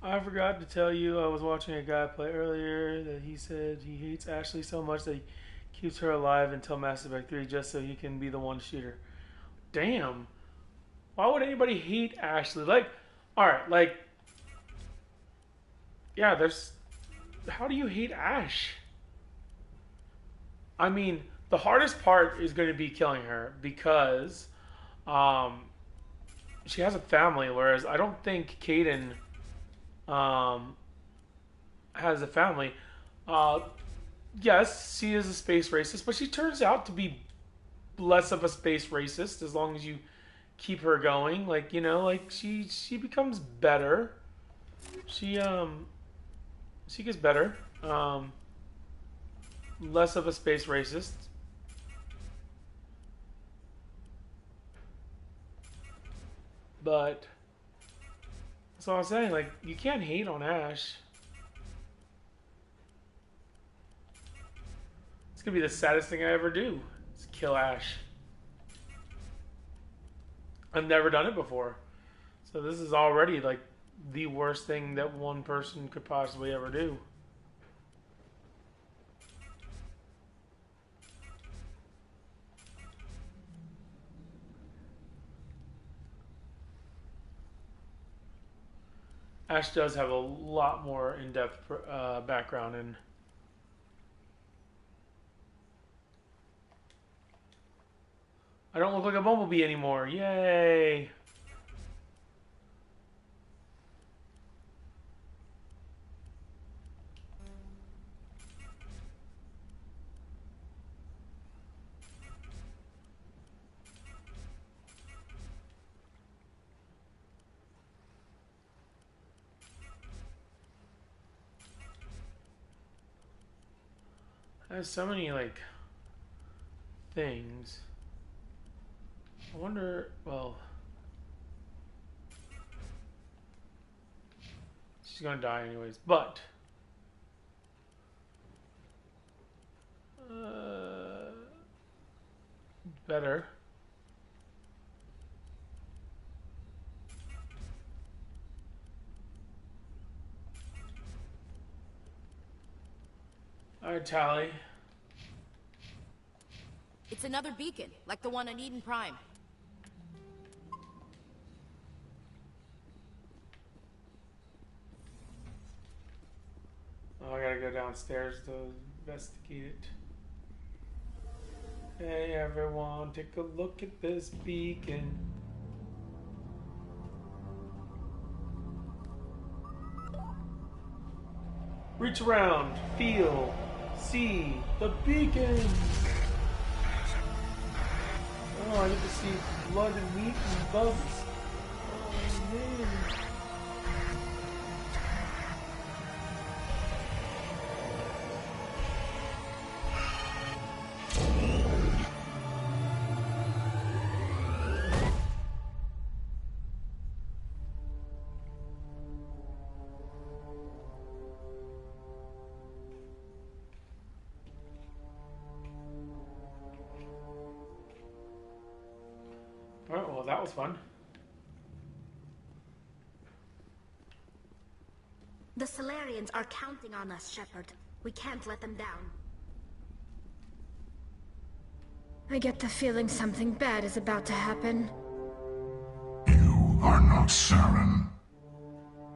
I forgot to tell you, I was watching a guy play earlier that he said he hates Ashley so much that he keeps her alive until Mass Effect 3 just so he can be the one to shoot her. Damn. Why would anybody hate Ashley? Like, alright, like, yeah, there's, how do you hate Ash? I mean, the hardest part is going to be killing her because she has a family, whereas I don't think Kaidan has a family. Yes, she is a space racist, but she turns out to be less of a space racist as long as you keep her going. Like, you know, like she becomes better. She gets better. Less of a space racist. But that's all I'm saying. Like, you can't hate on Ash. It's gonna be the saddest thing I ever do. Is kill Ash. I've never done it before. So this is already like the worst thing that one person could possibly ever do. Ash does have a lot more in-depth background in. I don't look like a bumblebee anymore. Yay! There's so many, like, things. I wonder, well... She's gonna die anyways, but... better. Alright, Tali. It's another beacon, like the one on Eden Prime. Oh, I gotta go downstairs to investigate it. Hey everyone, take a look at this beacon. Reach around, feel, see the beacon. Oh, I get to see blood and meat and bugs. Oh man. Alright, well that was fun. The Salarians are counting on us, Shepard. We can't let them down. I get the feeling something bad is about to happen. You are not Saren.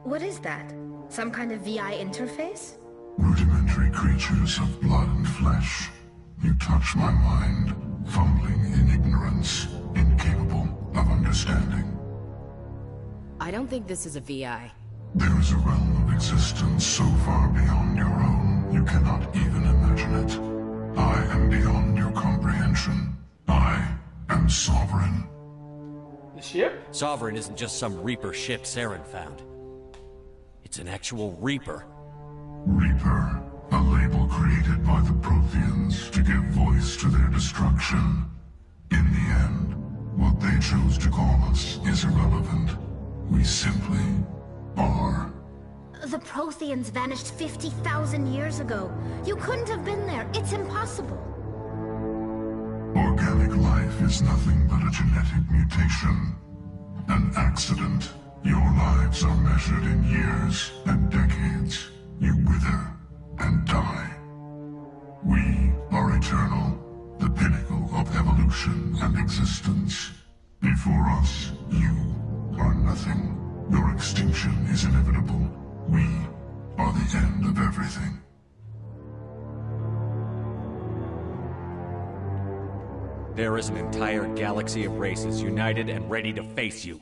What is that? Some kind of VI interface? Rudimentary creatures of blood and flesh. You touch my mind, fumbling in ignorance, incapable of understanding. I don't think this is a VI. There is a realm of existence so far beyond your own, you cannot even imagine it. I am beyond your comprehension. I am Sovereign. The ship? Sovereign isn't just some Reaper ship Saren found. It's an actual Reaper. Reaper, a label created by the Protheans to give voice to their destruction. In the end, what they chose to call us is irrelevant. We simply are. The Protheans vanished 50,000 years ago. You couldn't have been there. It's impossible. Organic life is nothing but a genetic mutation. An accident Your lives are measured in years and decades. You wither and die. We are eternal, the pinnacle of evolution and existence. Before us, you are nothing. Your extinction is inevitable. We are the end of everything. There is an entire galaxy of races united and ready to face you.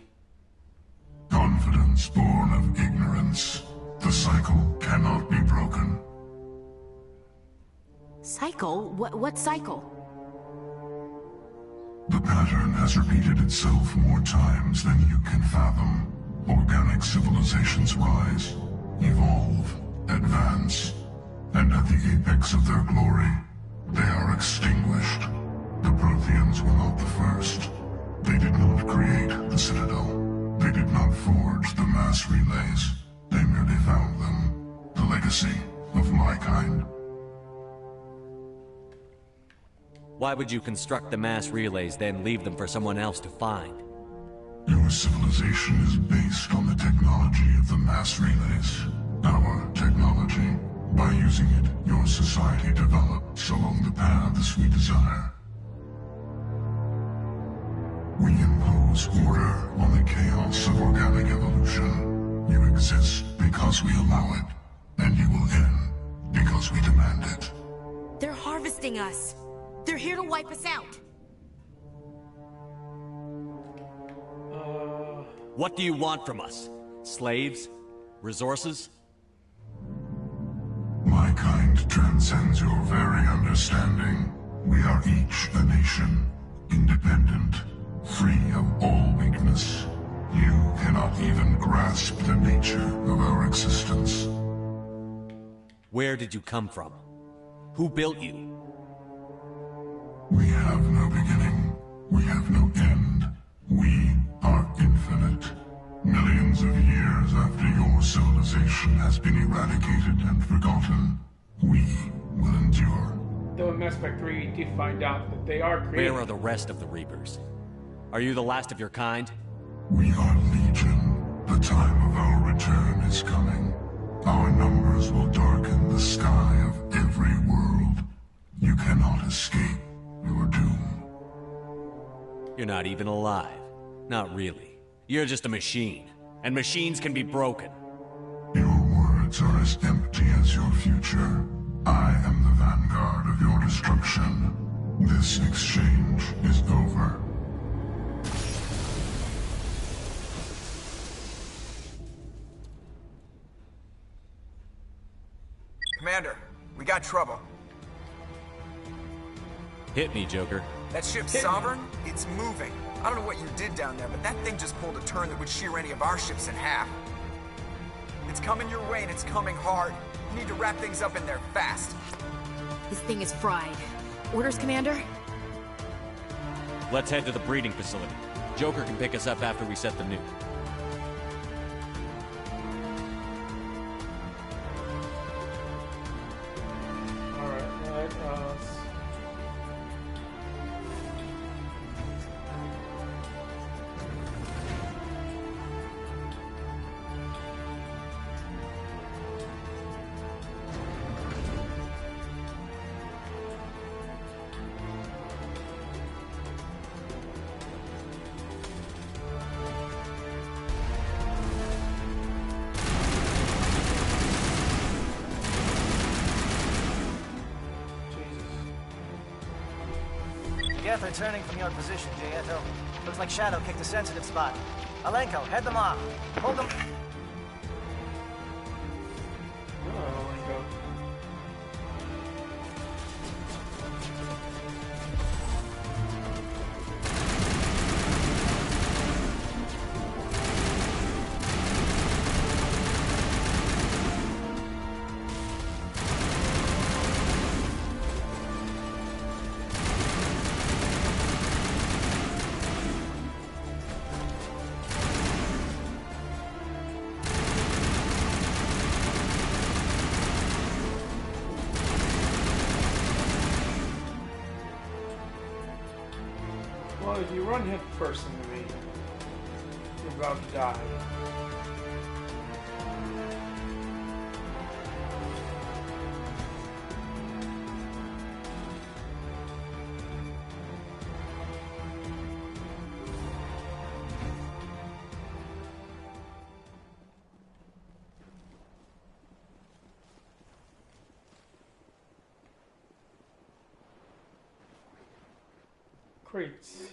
Confidence born of ignorance. The cycle cannot be broken. Cycle? What cycle? The pattern has repeated itself more times than you can fathom. Organic civilizations rise, evolve, advance, and at the apex of their glory, they are extinguished. The Protheans were not the first. They did not create the Citadel. They did not forge the mass relays. They merely found them. The legacy of my kind. Why would you construct the mass relays, then leave them for someone else to find? Your civilization is based on the technology of the mass relays. Our technology. By using it, your society develops along the paths we desire. We impose order on the chaos of organic evolution. You exist because we allow it, and you will end because we demand it. They're harvesting us. They're here to wipe us out. What do you want from us? Slaves? Resources? My kind transcends your very understanding. We are each a nation, independent, free of all weakness. You cannot even grasp the nature of our existence. Where did you come from? Who built you? We have no beginning. We have no end. We are infinite. Millions of years after your civilization has been eradicated and forgotten, we will endure. Though in Mass Effect 3, you did find out that they are created. Where are the rest of the Reapers? Are you the last of your kind? We are Legion. The time of our return is coming. Our numbers will darken the sky of every world. You cannot escape your doom. You're not even alive. Not really. You're just a machine. And machines can be broken. Your words are as empty as your future. I am the vanguard of your destruction. This exchange is over. Commander, we got trouble. Hit me, Joker. That ship Sovereign? It's moving. I don't know what you did down there, but that thing just pulled a turn that would shear any of our ships in half. It's coming your way, and it's coming hard. You need to wrap things up in there fast. This thing is fried. Orders, Commander? Let's head to the breeding facility. Joker can pick us up after we set the nuke. They're turning from your position, Jaeto. Looks like Shadow kicked a sensitive spot. Alenko, head them off. Hold them. Well, if you run head first into me, You're about to die. Crates.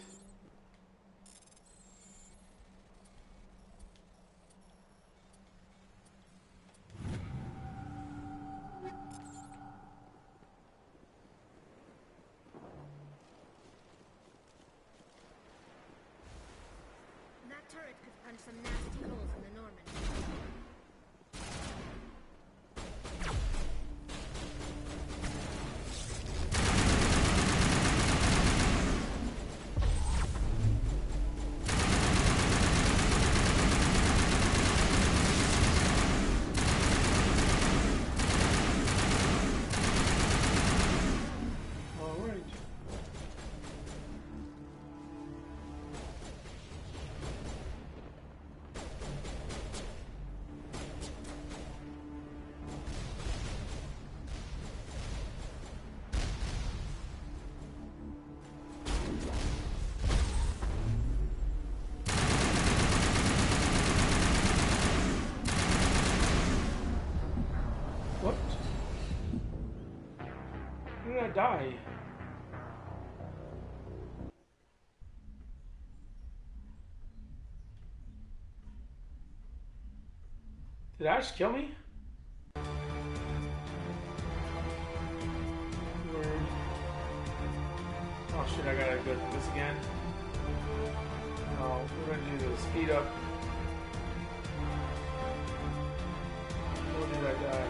That turret could punch some nasty holes in the Normandy. What? When did I die? Did Ash kill me? Oh shit, I gotta go through this again. No, we're gonna do the speed up. Or did I die?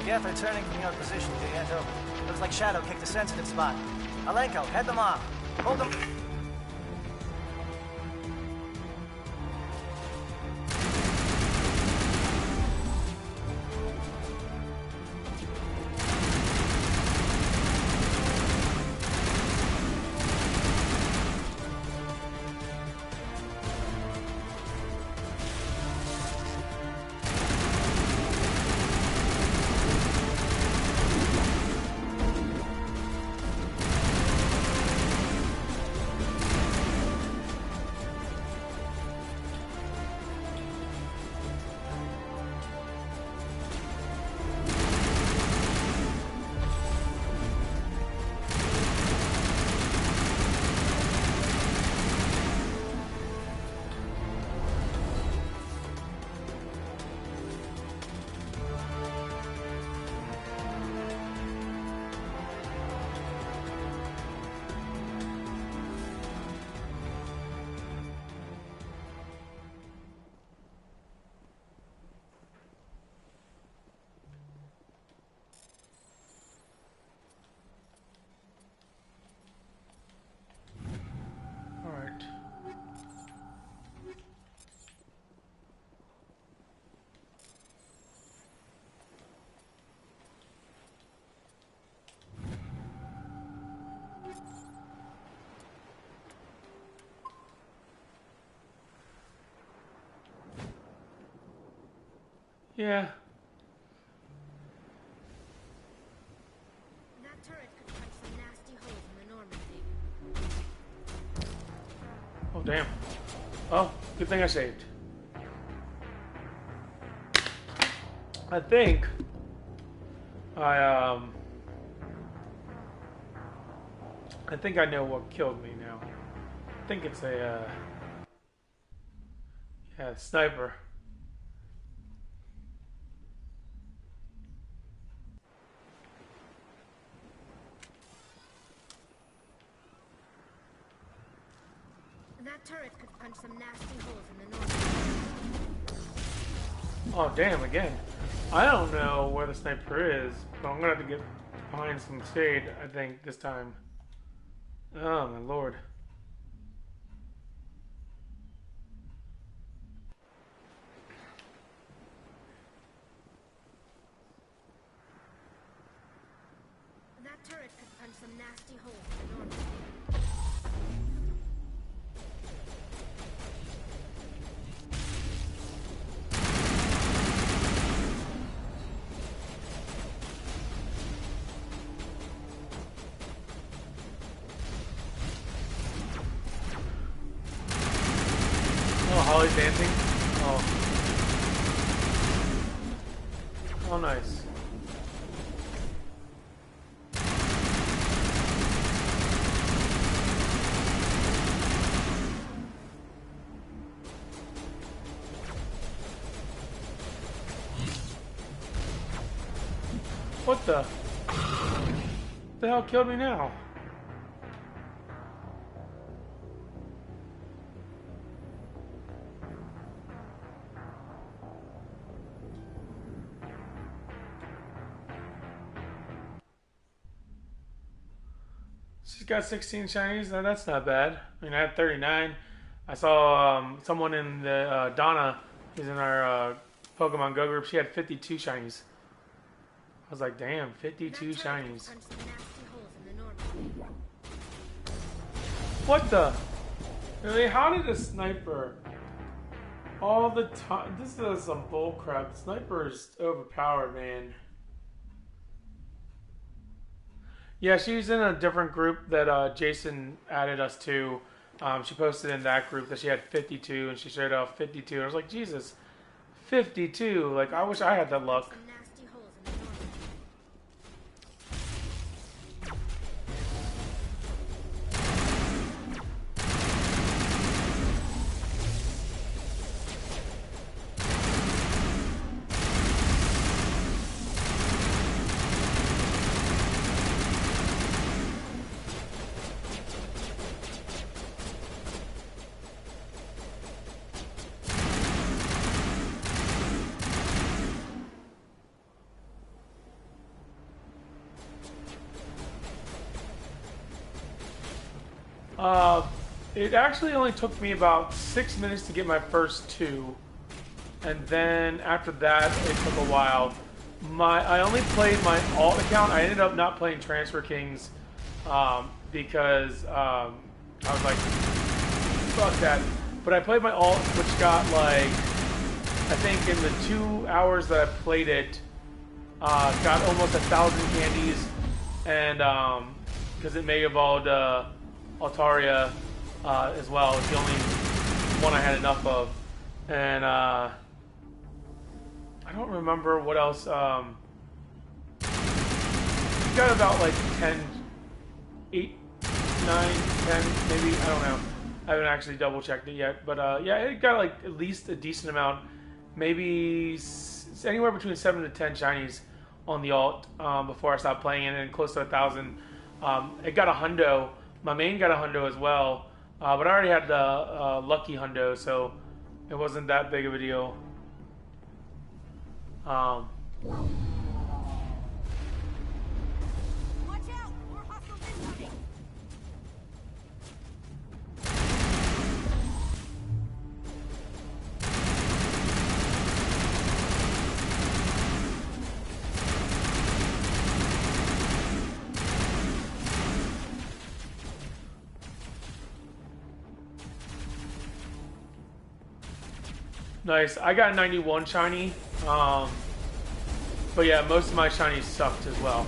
Geth are turning from your position, Viento. Looks like Shadow kicked a sensitive spot. Alenko, head them off. Hold them. Yeah. That turret could punch some nasty holes in the Normandy. Oh, damn. Oh, good thing I saved. I think I think I know what killed me now. I think it's a sniper. That turret could punch some nasty holes in the north. Oh, damn, again. I don't know where the sniper is, but I'm gonna have to get behind some shade, I think, this time. Oh, my lord. That turret could punch some nasty holes in the north. Holly's dancing? Oh. Oh, nice. What the? What the hell killed me now? She's got 16 shinies. No, that's not bad. I mean, I had 39. I saw someone in the Donna, who's in our Pokemon Go group. She had 52 shinies. I was like, damn, 52 shinies. What the? Really? How did a sniper all the time? This is some bullcrap. The sniper is overpowered, man. Yeah, she's in a different group that Jason added us to. She posted in that group that she had 52, and she showed off 52. And I was like, Jesus, 52. Like, I wish I had that luck. It actually only took me about 6 minutes to get my first 2, and then after that it took a while. I only played my alt account. I ended up not playing Transfer Kings because I was like, fuck that. But I played my alt, which got like, I think in the 2 hours that I played it, got almost 1,000 candies, and because it Mega Evolved Altaria as well. It's the only one I had enough of. And I don't remember what else. Got about like 10, 8, 9, 10 maybe. I don't know. I haven't actually double checked it yet. But yeah, it got like at least a decent amount. Maybe anywhere between 7 to 10 shinies on the alt before I stopped playing it, and close to 1,000. It got a hundo. My main got a hundo as well, but I already had the lucky hundo, so it wasn't that big of a deal. Nice. I got a 91 shiny. But yeah, most of my shinies sucked as well.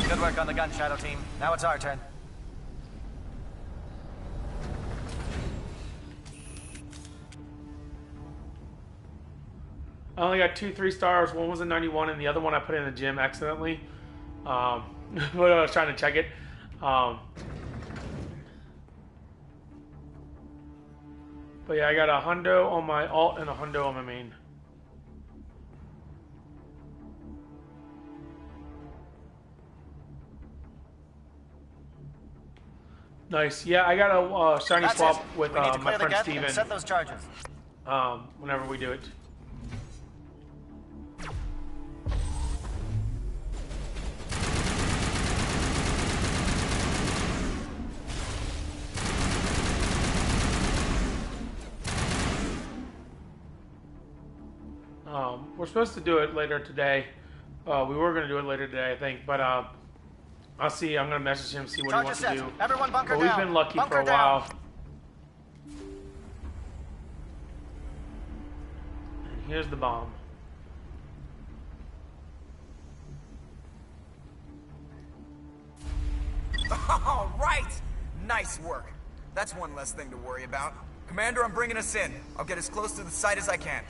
Good work on the gun, Shadow Team. Now it's our turn. I only got 2 3-stars. One was a 91, and the other one I put in the gym accidentally. When I was trying to check it. But yeah, I got a hundo on my alt and a hundo on my main. Nice. Yeah, I got a shiny That's swap it. with We need to my clear the friend geth Steven. and set those charges. Whenever we do it. We're supposed to do it later today. We were going to do it later today, I think, but I'll see. I'm going to message him, see what he wants to do. Everyone bunker But we've down. been lucky Bunker for a down. while. And here's the bomb. All right! Nice work. That's one less thing to worry about. Commander, I'm bringing us in. I'll get as close to the site as I can.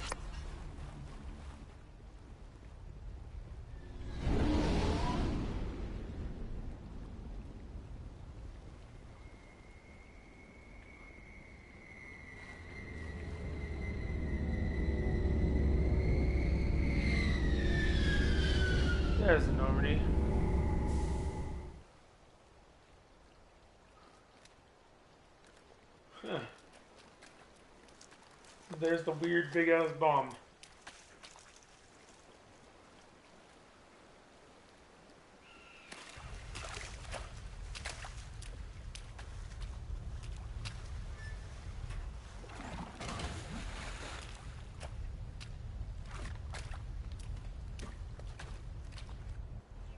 There's the Normandy. Huh. There's the weird big ass bomb.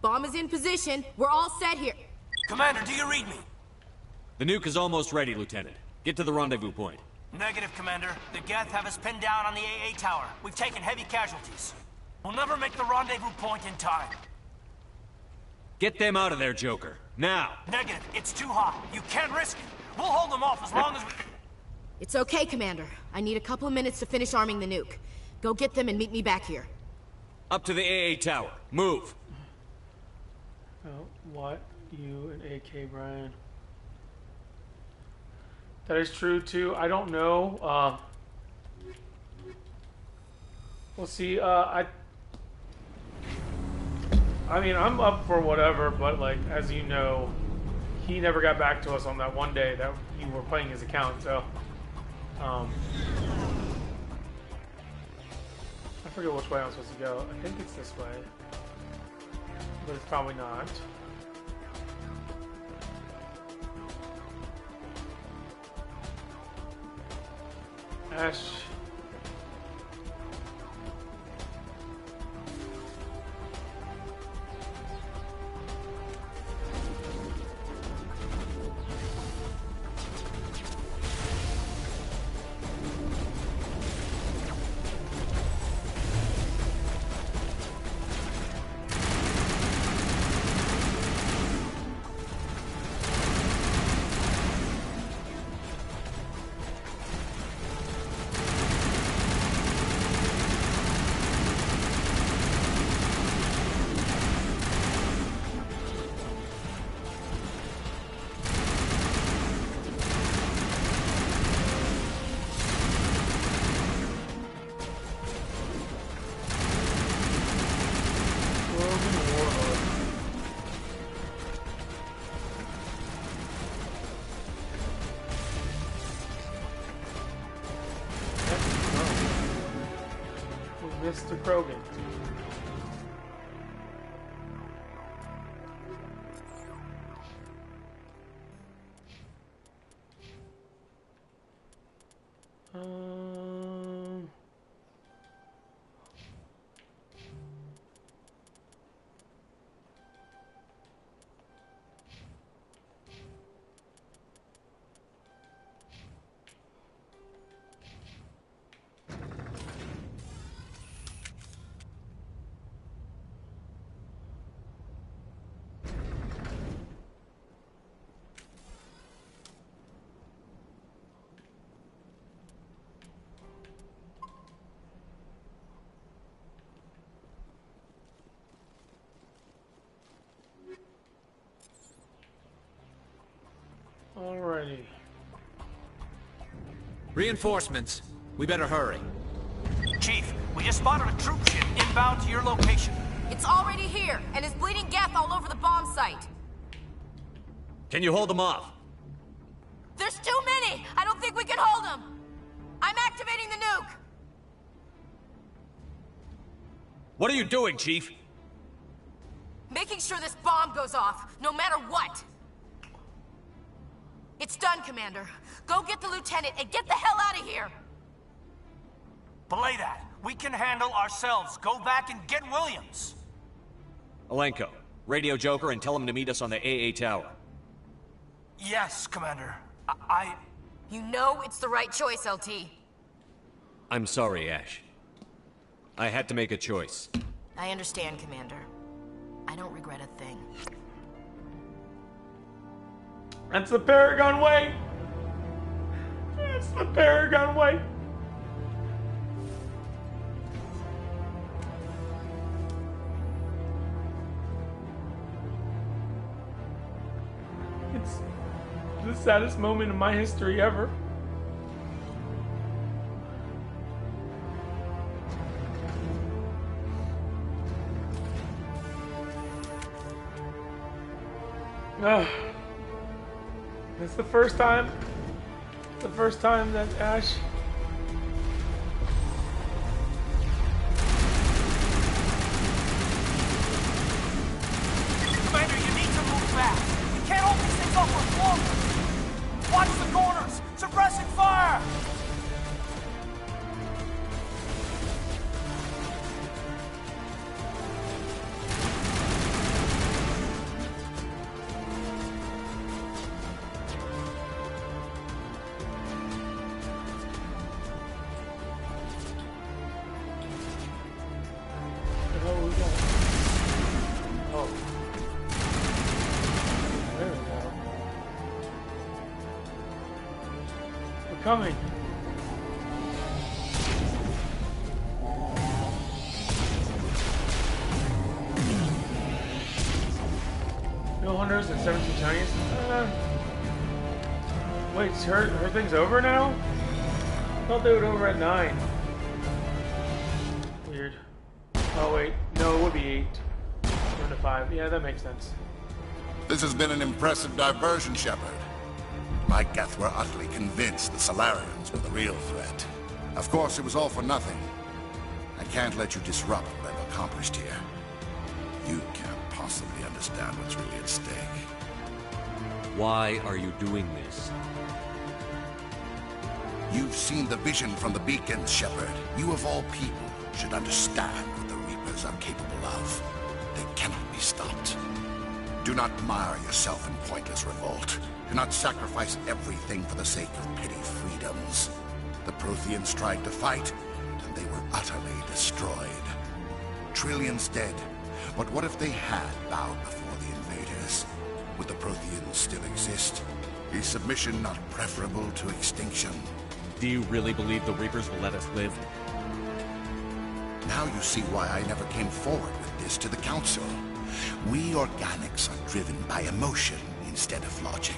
Bomb is in position. We're all set here. Commander, do you read me? The nuke is almost ready, Lieutenant. Get to the rendezvous point. Negative, Commander. The Geth have us pinned down on the AA tower. We've taken heavy casualties. We'll never make the rendezvous point in time. Get them out of there, Joker. Now! Negative. It's too hot. You can't risk it. We'll hold them off as long as we... It's okay, Commander. I need a couple of minutes to finish arming the nuke. Go get them and meet me back here. Up to the AA tower. Move! Oh, what? You and AK, Brian. That is true, too. I don't know. We'll see. I mean, I'm up for whatever, but, like, as you know, he never got back to us on that one day that you were playing his account, so... I forget which way I'm supposed to go. I think it's this way. But it's probably not. Ash. Mr. Krogan. Alrighty. Reinforcements. We better hurry. Chief, we just spotted a troop ship inbound to your location. It's already here, and is bleeding Geth all over the bomb site. Can you hold them off? There's too many! I don't think we can hold them! I'm activating the nuke! What are you doing, Chief? Making sure this bomb goes off, no matter what! It's done, Commander. Go get the lieutenant and get the hell out of here! Belay that. We can handle ourselves. Go back and get Williams. Alenko, radio Joker and tell him to meet us on the AA tower. Yes, Commander. You know it's the right choice, LT. I'm sorry, Ash. I had to make a choice. I understand, Commander. I don't regret a thing. That's the Paragon way! That's the Paragon way! It's the saddest moment in my history ever. It's the first time that Ash Commander, you need to move fast. We can't hold these things off for longer. Watch the corners. Suppressing fire. coming. No hunters and 17 Chinese. Wait, her thing's over now? I thought they would over at 9. Weird. Oh wait, no, it would be 8. 7 to 5. Yeah, that makes sense. This has been an impressive diversion, Shepard. My Geth were utterly convinced the Salarians were the real threat. Of course, it was all for nothing. I can't let you disrupt what I've accomplished here. You can't possibly understand what's really at stake. Why are you doing this? You've seen the vision from the beacons, Shepard. You of all people should understand what the Reapers are capable of. They cannot be stopped. Do not mire yourself in pointless revolt. Do not sacrifice everything for the sake of petty freedoms. The Protheans tried to fight, and they were utterly destroyed. Trillions dead. But what if they had bowed before the invaders? Would the Protheans still exist? Is submission not preferable to extinction? Do you really believe the Reapers will let us live? Now you see why I never came forward with this to the Council. We organics are driven by emotion instead of logic.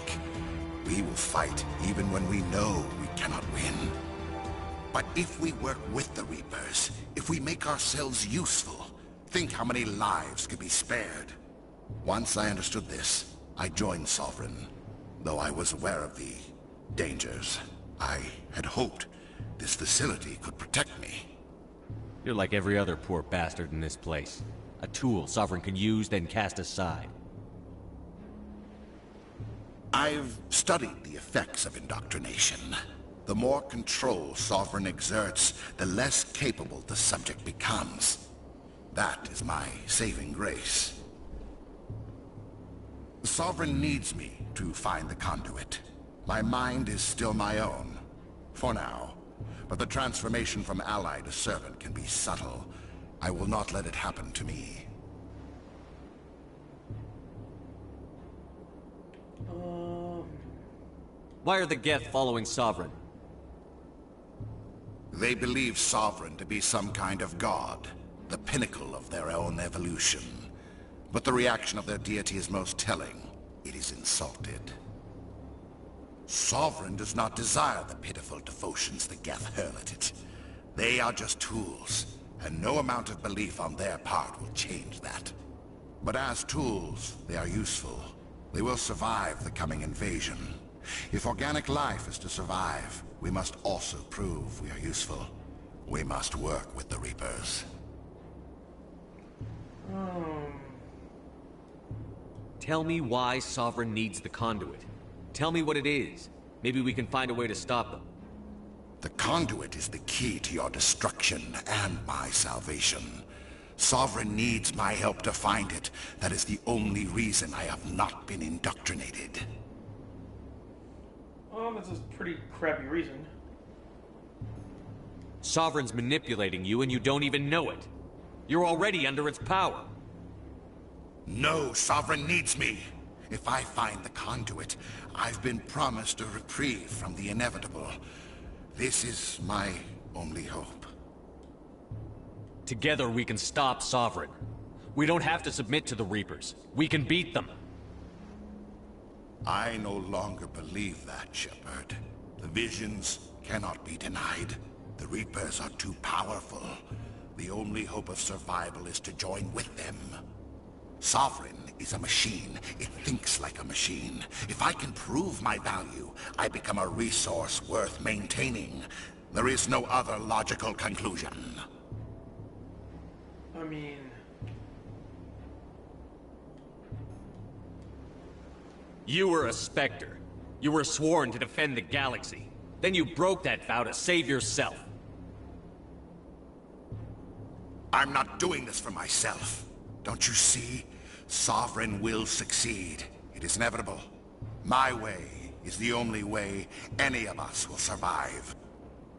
We will fight even when we know we cannot win. But if we work with the Reapers, if we make ourselves useful, think how many lives could be spared. Once I understood this, I joined Sovereign, though I was aware of the dangers. I had hoped this facility could protect me. You're like every other poor bastard in this place. A tool Sovereign can use, then cast aside. I've studied the effects of indoctrination. The more control Sovereign exerts, the less capable the subject becomes. That is my saving grace. Sovereign needs me to find the conduit. My mind is still my own, for now. But the transformation from ally to servant can be subtle. I will not let it happen to me. Why are the Geth following Sovereign? They believe Sovereign to be some kind of god, the pinnacle of their own evolution. But the reaction of their deity is most telling. It is insulted. Sovereign does not desire the pitiful devotions the Geth hurl at it. They are just tools, and no amount of belief on their part will change that. But as tools, they are useful. They will survive the coming invasion. If organic life is to survive, we must also prove we are useful. We must work with the Reapers. Tell me why Sovereign needs the conduit. Tell me what it is. Maybe we can find a way to stop them. The conduit is the key to your destruction and my salvation. Sovereign needs my help to find it. That is the only reason I have not been indoctrinated. That's a pretty crappy reason. Sovereign's manipulating you and you don't even know it. You're already under its power. No, Sovereign needs me. If I find the conduit, I've been promised a reprieve from the inevitable. This is my only hope. Together we can stop Sovereign. We don't have to submit to the Reapers. We can beat them. I no longer believe that, Shepard. The visions cannot be denied. The Reapers are too powerful. The only hope of survival is to join with them. Sovereign is a machine. It thinks like a machine. If I can prove my value, I become a resource worth maintaining. There is no other logical conclusion. I mean... You were a Spectre. You were sworn to defend the galaxy. Then you broke that vow to save yourself. I'm not doing this for myself. Don't you see? Sovereign will succeed. It is inevitable. My way is the only way any of us will survive.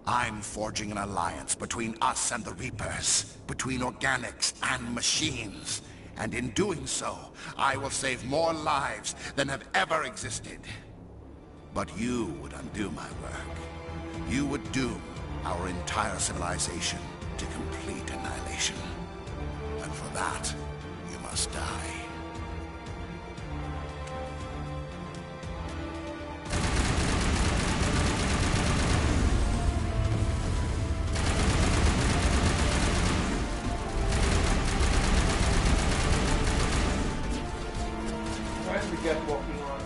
I'm forging an alliance between us and the Reapers, between organics and machines. And in doing so, I will save more lives than have ever existed. But you would undo my work. You would doom our entire civilization to complete annihilation. And for that, you must die. Why is the Geth walking on?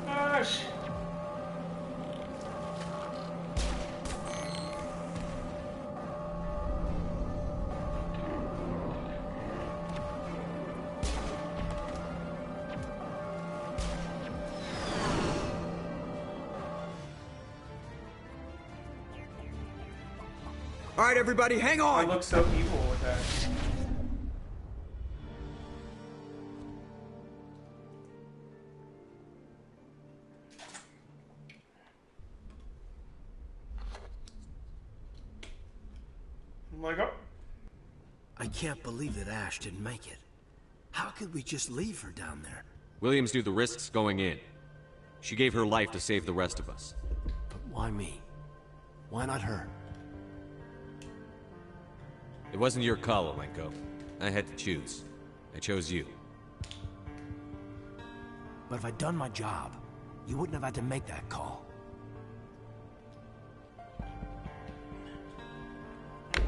Gosh. All right, everybody, hang on. I look so evil with that. Like, oh. I can't believe that Ash didn't make it. How could we just leave her down there? Williams knew the risks going in. She gave her life to save the rest of us. But why me? Why not her? It wasn't your call, Alenko. I had to choose. I chose you. But if I'd done my job, you wouldn't have had to make that call.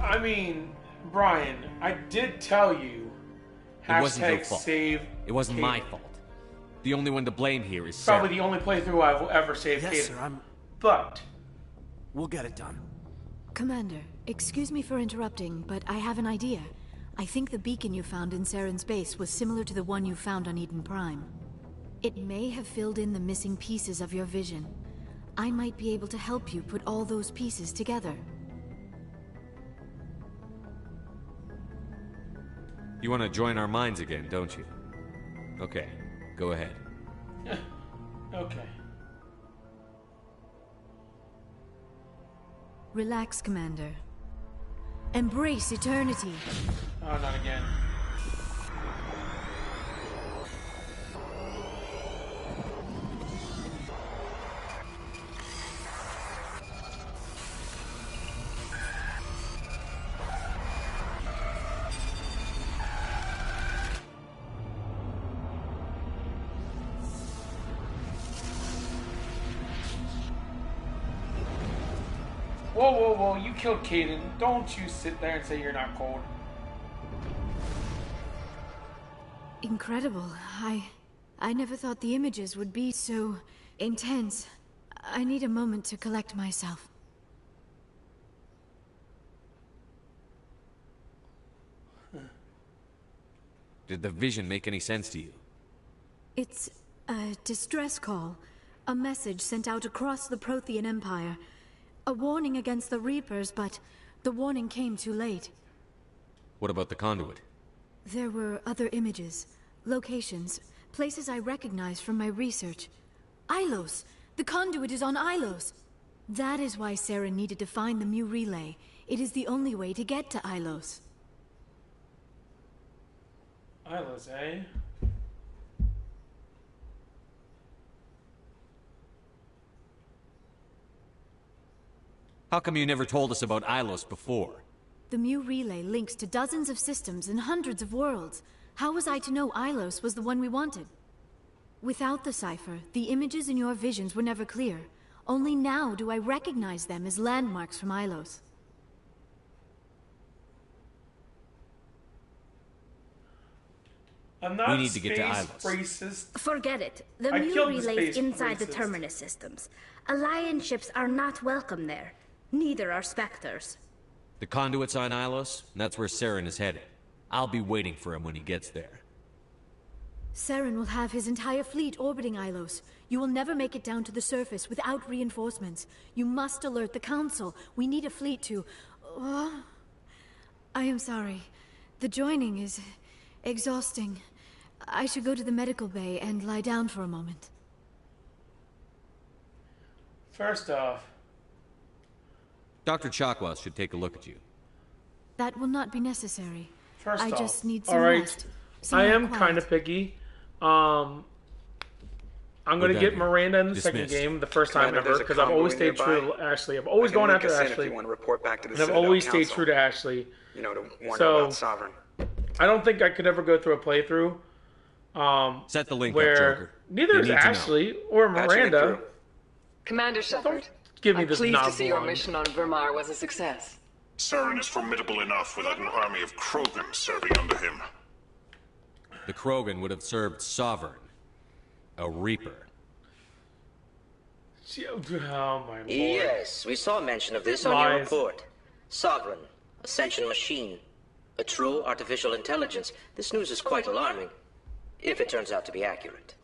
I mean, Brian, I did tell you. It wasn't your Hashtag fault. save. It wasn't Kaden. my fault. The only one to blame here is Sarah. Probably the only playthrough I will ever save Yes, Kaden. sir, But we'll get it done. Commander, excuse me for interrupting, but I have an idea. I think the beacon you found in Saren's base was similar to the one you found on Eden Prime. It may have filled in the missing pieces of your vision. I might be able to help you put all those pieces together. You want to join our minds again, don't you? Okay, go ahead. Okay. Relax, Commander. Embrace eternity. Oh, not again. Whoa, whoa, whoa, you killed Kaidan. Don't you sit there and say you're not cold. Incredible. I never thought the images would be so intense. I need a moment to collect myself. Did the vision make any sense to you? It's a distress call. A message sent out across the Prothean Empire. A warning against the Reapers, but the warning came too late. What about the conduit? There were other images, locations, places I recognized from my research. Ilos! The conduit is on Ilos! That is why Saren needed to find the Mu Relay. It is the only way to get to Ilos. Ilos, eh? How come you never told us about Ilos before? The Mu Relay links to dozens of systems and hundreds of worlds. How was I to know Ilos was the one we wanted? Without the cipher, the images in your visions were never clear. Only now do I recognize them as landmarks from Ilos. I'm not we need to get to space Ilos. racist. Forget it. The I Mu killed the Relay's space inside the racist. Terminus systems. Alliance ships are not welcome there. Neither are Spectres. The conduit's on Ilos, and that's where Saren is headed. I'll be waiting for him when he gets there. Saren will have his entire fleet orbiting Ilos. You will never make it down to the surface without reinforcements. You must alert the Council. We need a fleet to... I am sorry. The joining is exhausting. I should go to the medical bay and lie down for a moment. First off, Dr. Chakwas should take a look at you. That will not be necessary. First I off, just need some all right. rest. I Somewhere am quiet. kind of picky. I'm going to get Miranda in the second Dismissed. game the first time Commander, ever there's a because I've always convoy stayed true nearby. to Ashley. I've always I can gone link after us in Ashley. if you want to report back to the And I've Citadel always stayed Council. true to Ashley. You know, to warn So- her about Sovereign. I don't think I could ever go through a playthrough. Set the link where up, Joker. neither You is need to know. Ashley or Miranda. Commander Shepard, Give me I'm this pleased to knob see your wand. mission on Vermar was a success. Saren is formidable enough without an army of Krogan serving under him. The Krogan would have served Sovereign, a Reaper. Oh my lord. Yes, we saw mention of this on your Lies. report. Sovereign, Ascension machine, a true artificial intelligence. This news is quite alarming, if it turns out to be accurate.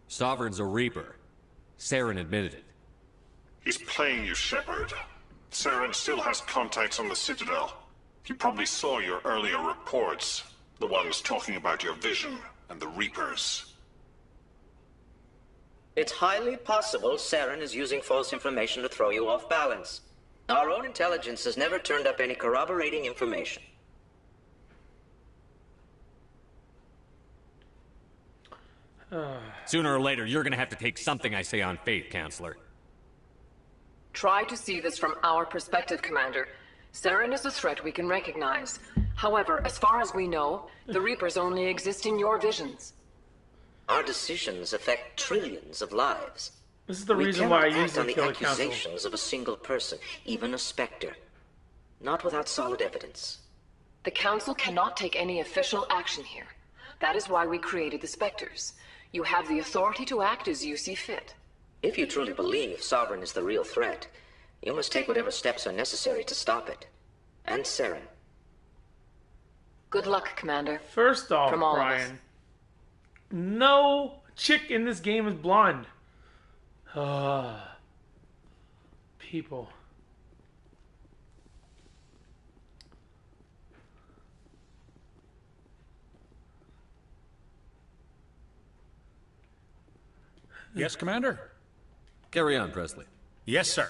Sovereign's a Reaper. Saren admitted it. He's playing you, Shepard. Saren still has contacts on the Citadel. He probably saw your earlier reports. The ones talking about your vision and the Reapers. It's highly possible Saren is using false information to throw you off balance. Our own intelligence has never turned up any corroborating information. Sooner or later, you're gonna have to take something I say on faith, Counselor. Try to see this from our perspective, Commander. Saren is a threat we can recognize. However, as far as we know, the Reapers only exist in your visions. Our decisions affect trillions of lives. This is the We reason why I cannot act usually on the kill the council. accusations of a single person, even a Spectre. Not without solid evidence. The Council cannot take any official action here. That is why we created the Spectres. You have the authority to act as you see fit. If you truly believe Sovereign is the real threat, you must take whatever steps are necessary to stop it. And Saren. Good luck, Commander. First off, From all of us. Brian, No chick in this game is blonde. People. Yes, Commander? Carry on, Presley. Yes, sir.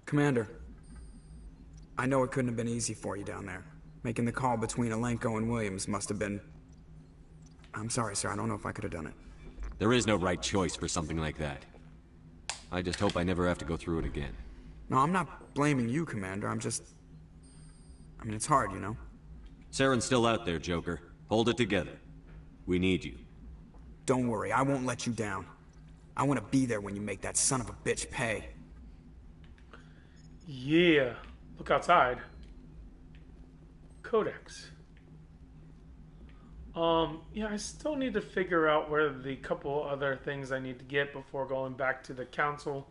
Commander, I know it couldn't have been easy for you down there. Making the call between Alenko and Williams must have been... I'm sorry, sir. I don't know if I could have done it. There is no right choice for something like that. I just hope I never have to go through it again. No, I'm not blaming you, Commander. I'm just... I mean, it's hard, you know? Saren's still out there, Joker. Hold it together. We need you. Don't worry, I won't let you down. I want to be there when you make that son of a bitch pay. Yeah. Look outside. Codex. Yeah, I still need to figure out where the couple other things I need to get before going back to the council.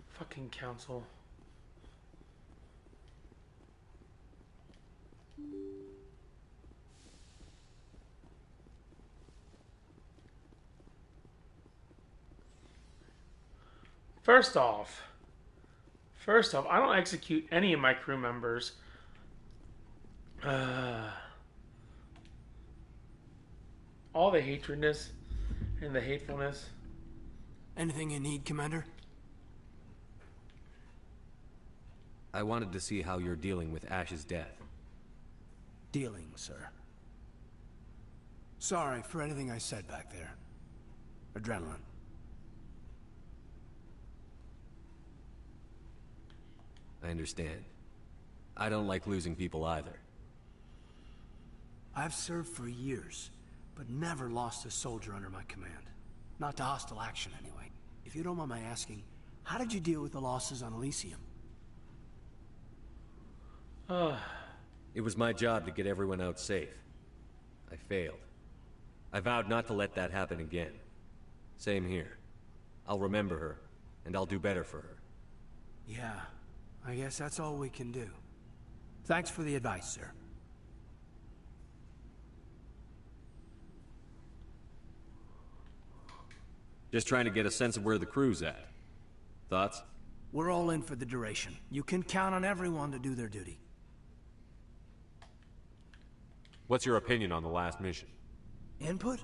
Fucking council. First off, I don't execute any of my crew members. All the hatredness and the hatefulness. Anything you need, Commander? I wanted to see how you're dealing with Ash's death. Dealing, sir. Sorry for anything I said back there. Adrenaline. I understand. I don't like losing people either. I've served for years, but never lost a soldier under my command. Not to hostile action, anyway. If you don't mind my asking, how did you deal with the losses on Elysium? It was my job to get everyone out safe. I failed. I vowed not to let that happen again. Same here. I'll remember her, and I'll do better for her. Yeah, I guess that's all we can do. Thanks for the advice, sir. Just trying to get a sense of where the crew's at. Thoughts? We're all in for the duration. You can count on everyone to do their duty. What's your opinion on the last mission? Input?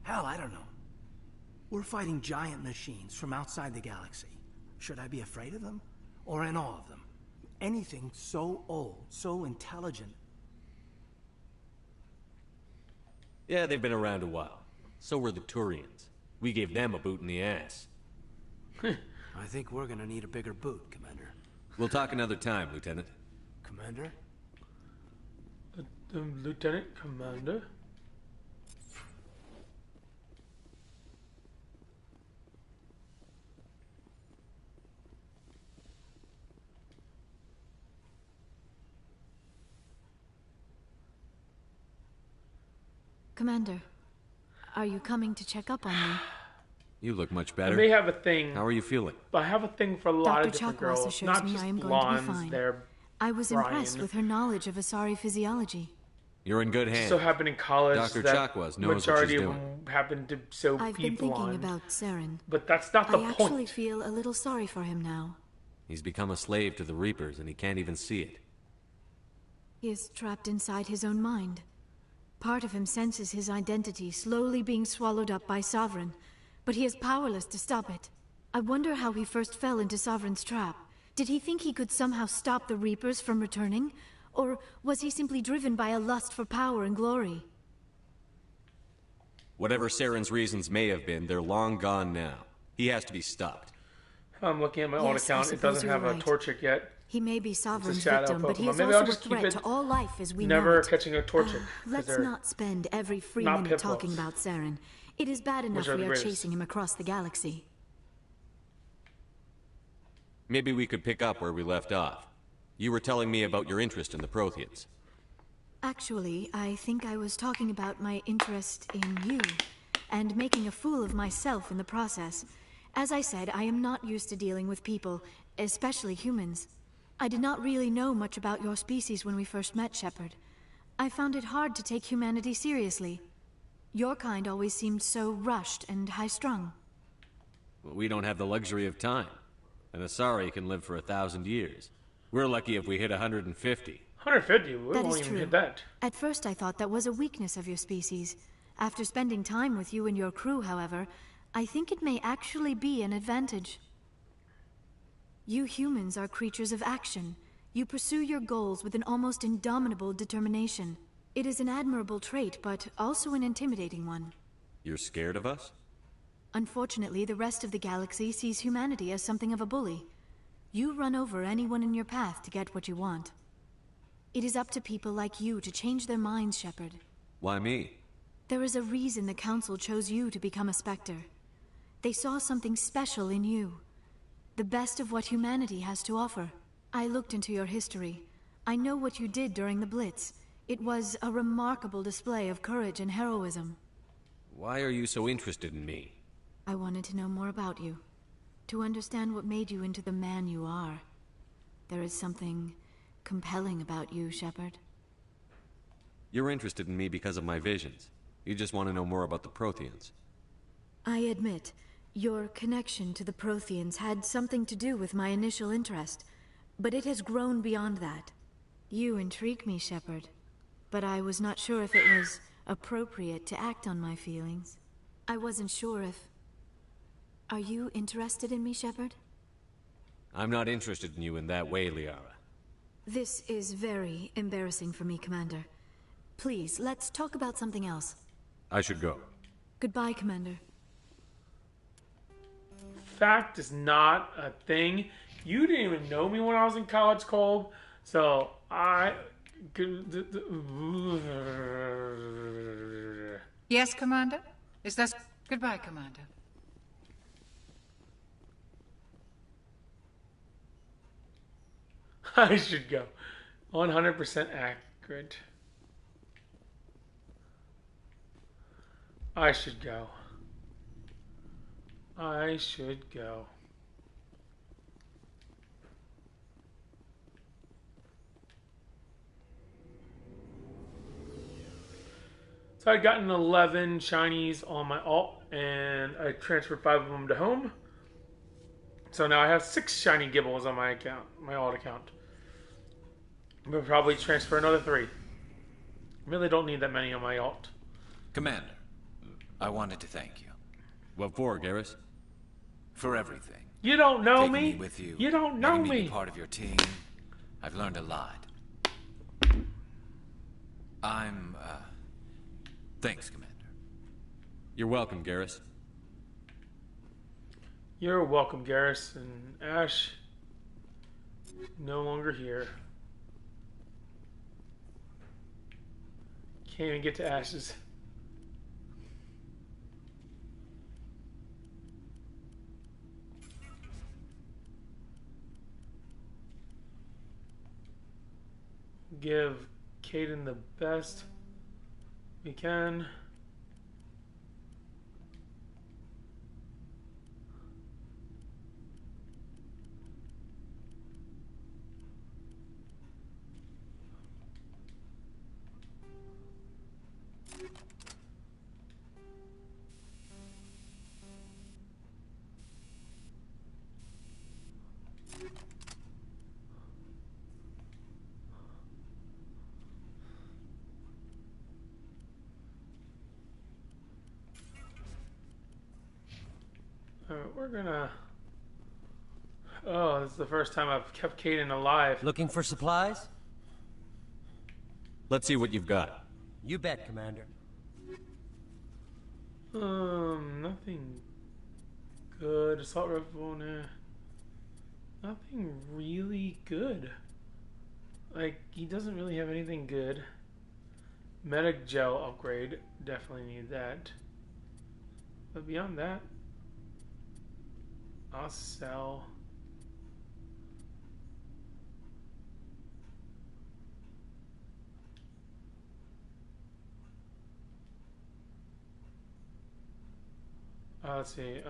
Hell, I don't know. We're fighting giant machines from outside the galaxy. Should I be afraid of them? Or in awe of them? Anything so old, so intelligent. Yeah, they've been around a while. So were the Turians. We gave them a boot in the ass. I think we're gonna need a bigger boot, Commander. We'll talk another time, Lieutenant. Commander? Lieutenant Commander? Commander, are you coming to check up on me? You look much better. I may have a thing. How are you feeling? But I have a thing for a lot of Dr. different Chakwas girls, assures not me just I am going blondes. to be fine. They're I was Brian. impressed with her knowledge of Asari physiology. You're in good hands. It so happened in college Dr. that Chakwas knows majority what she's of doing. them happened to so I've be been thinking blonde. about Saren. But that's not the I point. actually feel a little sorry for him now. He's become a slave to the Reapers, and he can't even see it. He is trapped inside his own mind. Part of him senses his identity slowly being swallowed up by Sovereign, but he is powerless to stop it. I wonder how he first fell into Sovereign's trap. Did he think he could somehow stop the Reapers from returning? Or was he simply driven by a lust for power and glory? Whatever Saren's reasons may have been, they're long gone now. He has to be stopped. I'm looking at my own Yes, I account. It suppose doesn't you're have a right. Torchic yet. He may be Sovereign's shadow victim, but he Pokemon. is Maybe I'll also a just keep threat it to all life as we never know it. catching a Torchic. 'cause Let's they're not spend every free not minute Piplups. talking about Saren. It is bad enough are the we are greatest. chasing him across the galaxy. Maybe we could pick up where we left off. You were telling me about your interest in the Protheans. Actually, I think I was talking about my interest in you, and making a fool of myself in the process. As I said, I am not used to dealing with people, especially humans. I did not really know much about your species when we first met, Shepard. I found it hard to take humanity seriously. Your kind always seemed so rushed and high-strung. Well, we don't have the luxury of time. An Asari can live for 1,000 years. We're lucky if we hit 150. 150? We That won't is even true. hit that. At first I thought that was a weakness of your species. After spending time with you and your crew, however, I think it may actually be an advantage. You humans are creatures of action. You pursue your goals with an almost indomitable determination. It is an admirable trait, but also an intimidating one. You're scared of us? Unfortunately, the rest of the galaxy sees humanity as something of a bully. You run over anyone in your path to get what you want. It is up to people like you to change their minds, Shepard. Why me? There is a reason the Council chose you to become a Spectre. They saw something special in you. The best of what humanity has to offer. I looked into your history. I know what you did during the Blitz. It was a remarkable display of courage and heroism. Why are you so interested in me? I wanted to know more about you. To understand what made you into the man you are. There is something compelling about you, Shepard. You're interested in me because of my visions. You just want to know more about the Protheans. I admit, your connection to the Protheans had something to do with my initial interest, but it has grown beyond that. You intrigue me, Shepard, but I was not sure if it was appropriate to act on my feelings. I wasn't sure if... Are you interested in me, Shepard? I'm not interested in you in that way, Liara. This is very embarrassing for me, Commander. Please, let's talk about something else. I should go. Goodbye, Commander. Fact is not a thing. You didn't even know me when I was in college, Cole. So Yes, Commander? Is that... Goodbye, Commander. I should go. 100% accurate. I should go. I should go. So I'd gotten 11 shinies on my alt, and I transferred 5 of them to home. So now I have 6 shiny Gibbles on my account, my alt account. I'm gonna probably transfer another 3. Really don't need that many on my alt. Commander, I wanted to thank you. What for, Garrus? For everything. You don't know Taking me. me with you. You don't know letting me. Be part of your team. I've learned a lot. Thanks, Commander. You're welcome, Garrus. You're welcome, Garrus. And Ash, no longer here. Can't even get to Ash's. Give Kaidan the best we can. We're gonna... Oh, this is the first time I've kept Kaidan alive. Looking for supplies? Let's see what you've got. You bet, Commander. Nothing good. Assault rifle, nah. Nothing really good. Like, he doesn't really have anything good. Medic gel upgrade. Definitely need that. But beyond that, I'll sell. Let's see.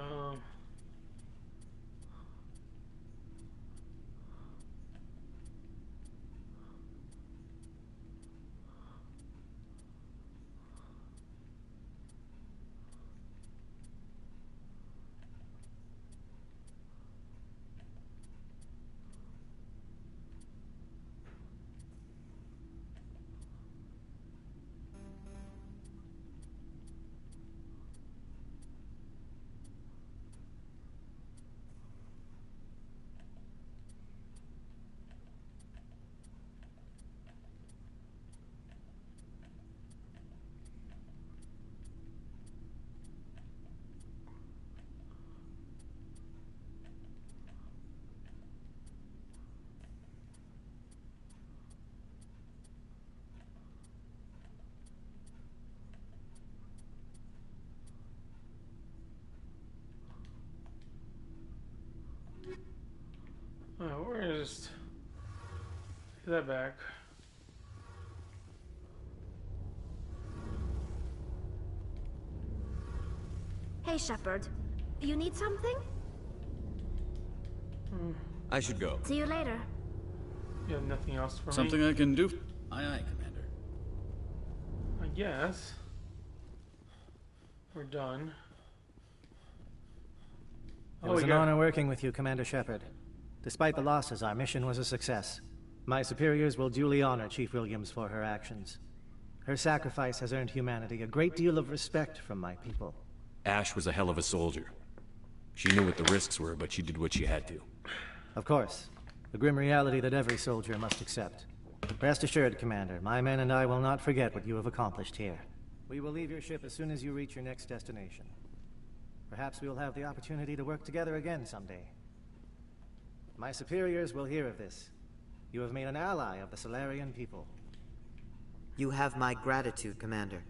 just get that back. Hey, Shepard. You need something? I should go. See you later. You have nothing else for Something me? I can do? Aye, aye, Commander. I guess. We're done. It was an honor working with you, Commander Shepard. Despite the losses, our mission was a success. My superiors will duly honor Chief Williams for her actions. Her sacrifice has earned humanity a great deal of respect from my people. Ash was a hell of a soldier. She knew what the risks were, but she did what she had to. Of course. The grim reality that every soldier must accept. Rest assured, Commander, my men and I will not forget what you have accomplished here. We will leave your ship as soon as you reach your next destination. Perhaps we will have the opportunity to work together again someday. My superiors will hear of this. You have made an ally of the Solarian people. You have my gratitude, Commander.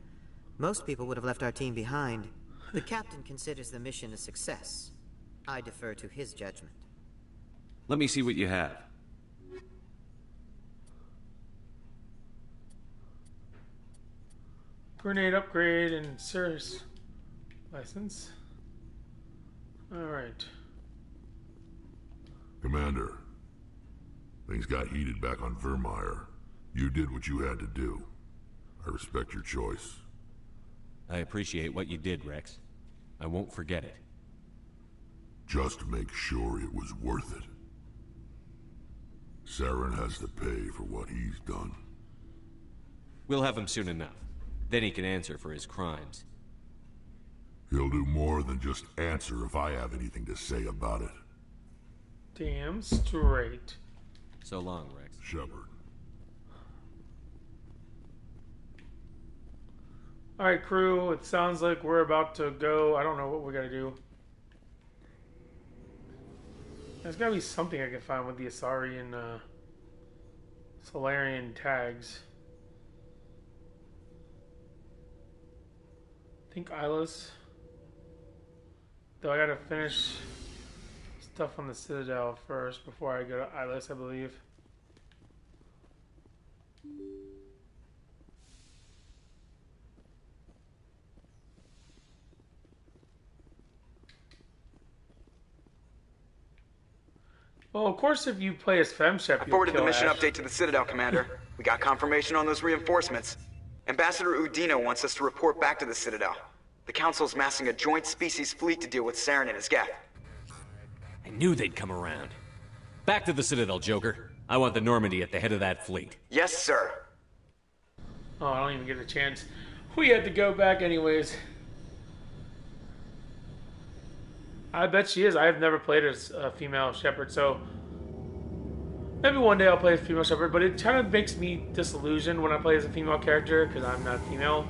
Most people would have left our team behind. The captain considers the mission a success. I defer to his judgment. Let me see what you have. Grenade upgrade and Cirrus license. Alright. Commander, things got heated back on Vermeer. You did what you had to do. I respect your choice. I appreciate what you did, Rex. I won't forget it. Just make sure it was worth it. Saren has to pay for what he's done. We'll have him soon enough. Then he can answer for his crimes. He'll do more than just answer if I have anything to say about it. Damn straight. So long, Rex. Shepard. Alright, crew, it sounds like we're about to go. I don't know what we gotta do. There's gotta be something I can find with the Asari and Solarian tags. I think Ilos. Though I gotta finish stuff on the Citadel first before I go to Ilos, I believe. Well, of course, if you play as FemShep, I forwarded the mission update to the Citadel, Commander. We got confirmation on those reinforcements. Ambassador Udina wants us to report back to the Citadel. The Council's massing a joint species fleet to deal with Saren and his Geth. I knew they'd come around. Back to the Citadel, Joker. I want the Normandy at the head of that fleet. Yes, sir. Oh, I don't even get a chance. We had to go back anyways. I bet she is. I have never played as a female Shepard, so maybe one day I'll play as a female Shepard, but it kind of makes me disillusioned when I play as a female character because I'm not female.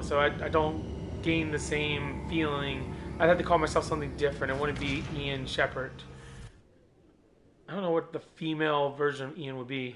So I don't gain the same feeling. I'd have to call myself something different. It wouldn't be Ian Shepard. I don't know what the female version of Ian would be.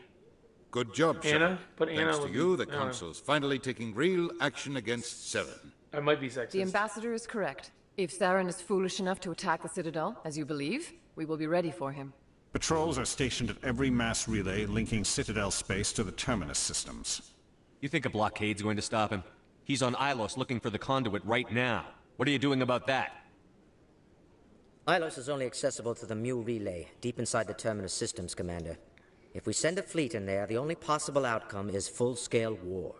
Good job, Anna? Shepard. But Anna Thanks to would you, be, the Council's finally taking real action against Saren. I might be sexist. The Ambassador is correct. If Saren is foolish enough to attack the Citadel, as you believe, we will be ready for him. Patrols are stationed at every mass relay linking Citadel space to the Terminus systems. You think a blockade's going to stop him? He's on Ilos looking for the conduit right now. What are you doing about that? Ilos is only accessible to the Mu relay, deep inside the Terminus systems, Commander. If we send a fleet in there, the only possible outcome is full-scale war.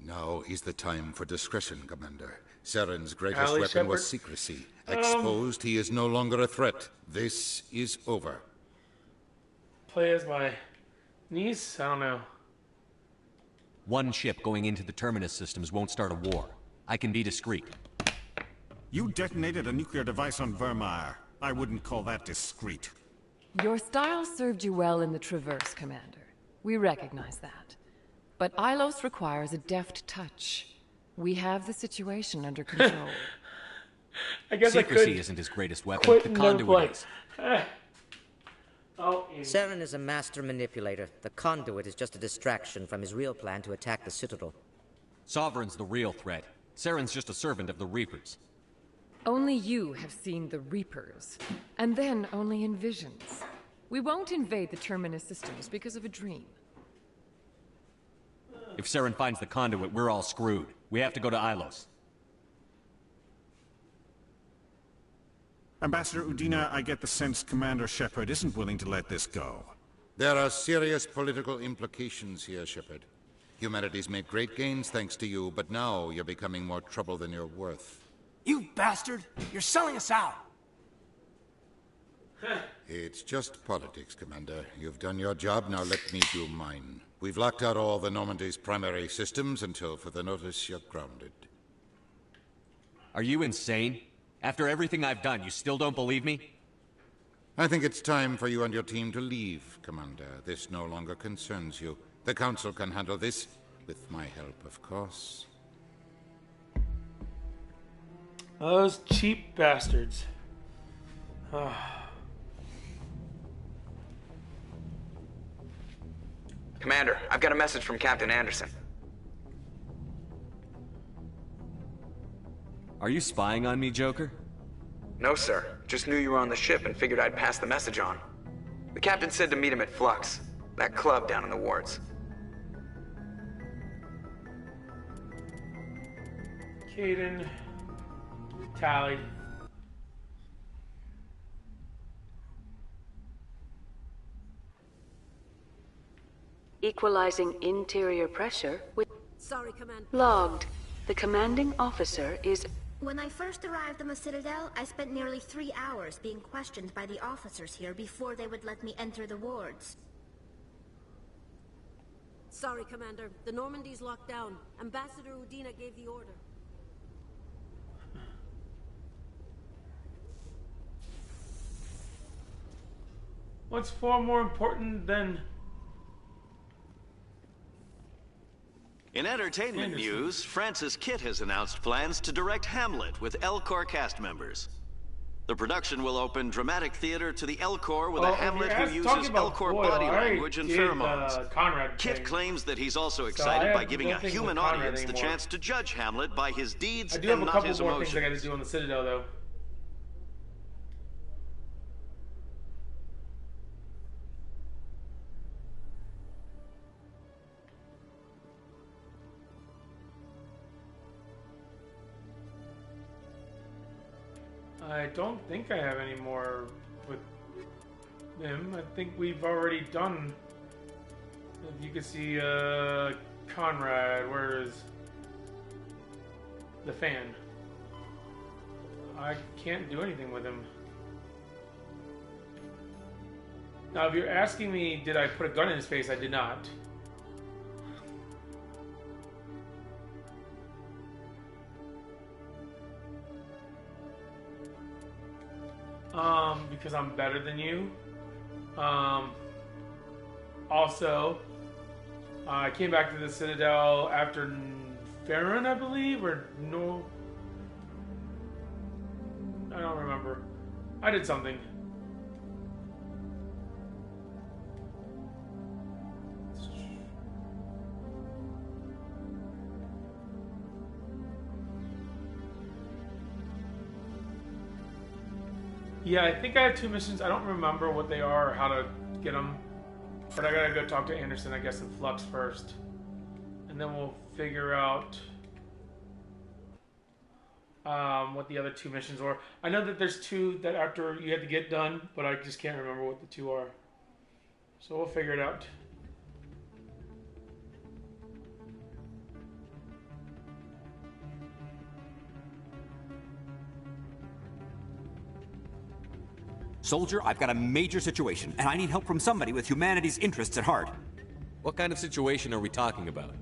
Now is the time for discretion, Commander. Saren's greatest Ally weapon Shepard? was secrecy. Exposed, he is no longer a threat. This is over. Play as my niece? I don't know. One ship going into the Terminus systems won't start a war. I can be discreet. You detonated a nuclear device on Vermeer. I wouldn't call that discreet. Your style served you well in the Traverse, Commander. We recognize that. But Ilos requires a deft touch. We have the situation under control. I guess Secrecy I could isn't his greatest weapon. quit The and never play. conduit is. Saren is a master manipulator. The conduit is just a distraction from his real plan to attack the Citadel. Sovereign's the real threat. Saren's just a servant of the Reapers. Only you have seen the Reapers, and then only in visions. We won't invade the Terminus systems because of a dream. If Saren finds the conduit, we're all screwed. We have to go to Ilos. Ambassador Udina, I get the sense Commander Shepard isn't willing to let this go. There are serious political implications here, Shepard. Humanity's made great gains thanks to you, but now you're becoming more trouble than you're worth. You bastard! You're selling us out! It's just politics, Commander. You've done your job, now let me do mine. We've locked out all the Normandy's primary systems until further notice you're grounded. Are you insane? After everything I've done, you still don't believe me? I think it's time for you and your team to leave, Commander. This no longer concerns you. The Council can handle this, with my help, of course. Those cheap bastards. Commander, I've got a message from Captain Anderson. Are you spying on me, Joker? No, sir. Just knew you were on the ship and figured I'd pass the message on. The captain said to meet him at Flux, that club down in the wards. Kaidan, Tali. Equalizing interior pressure with... Sorry, Commander. Logged. The commanding officer is... When I first arrived on the Citadel, I spent nearly 3 hours being questioned by the officers here before they would let me enter the wards. Sorry, Commander. The Normandy's locked down. Ambassador Udina gave the order. What's far more important than... In entertainment news, Francis Kitt has announced plans to direct Hamlet with Elcor cast members. The production will open dramatic theater to the Elcor with a Hamlet who uses Elcor body language and pheromones. Kitt claims that he's also excited by giving a human audience the chance to judge Hamlet by his deeds and not his emotions. I do have a couple more things I got to do on the Citadel, though. I don't think I have any more with him. I think we've already done. If you can see Conrad, where is the fan? I can't do anything with him. Now, if you're asking me, did I put a gun in his face? I did not. Because I'm better than you. Also, I came back to the Citadel after Farron, I believe, or no. I don't remember. I did something. Yeah, I think I have 2 missions. I don't remember what they are or how to get them. But I gotta go talk to Anderson, I guess, in Flux first. And then we'll figure out what the other 2 missions were. I know that there's 2 that after you had to get done, but I just can't remember what the 2 are. So we'll figure it out. Soldier, I've got a major situation, and I need help from somebody with humanity's interests at heart. What kind of situation are we talking about?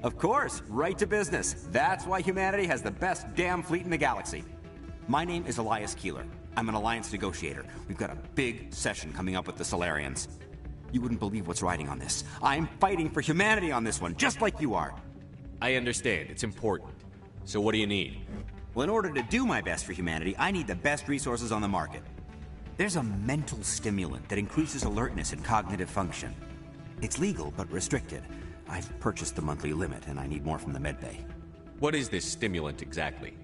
Of course, right to business. That's why humanity has the best damn fleet in the galaxy. My name is Elias Keeler. I'm an alliance negotiator. We've got a big session coming up with the Solarians. You wouldn't believe what's riding on this. I'm fighting for humanity on this one, just like you are. I understand. It's important. So what do you need? Well, in order to do my best for humanity, I need the best resources on the market. There's a mental stimulant that increases alertness and cognitive function. It's legal, but restricted. I've purchased the monthly limit, and I need more from the medbay. What is this stimulant exactly?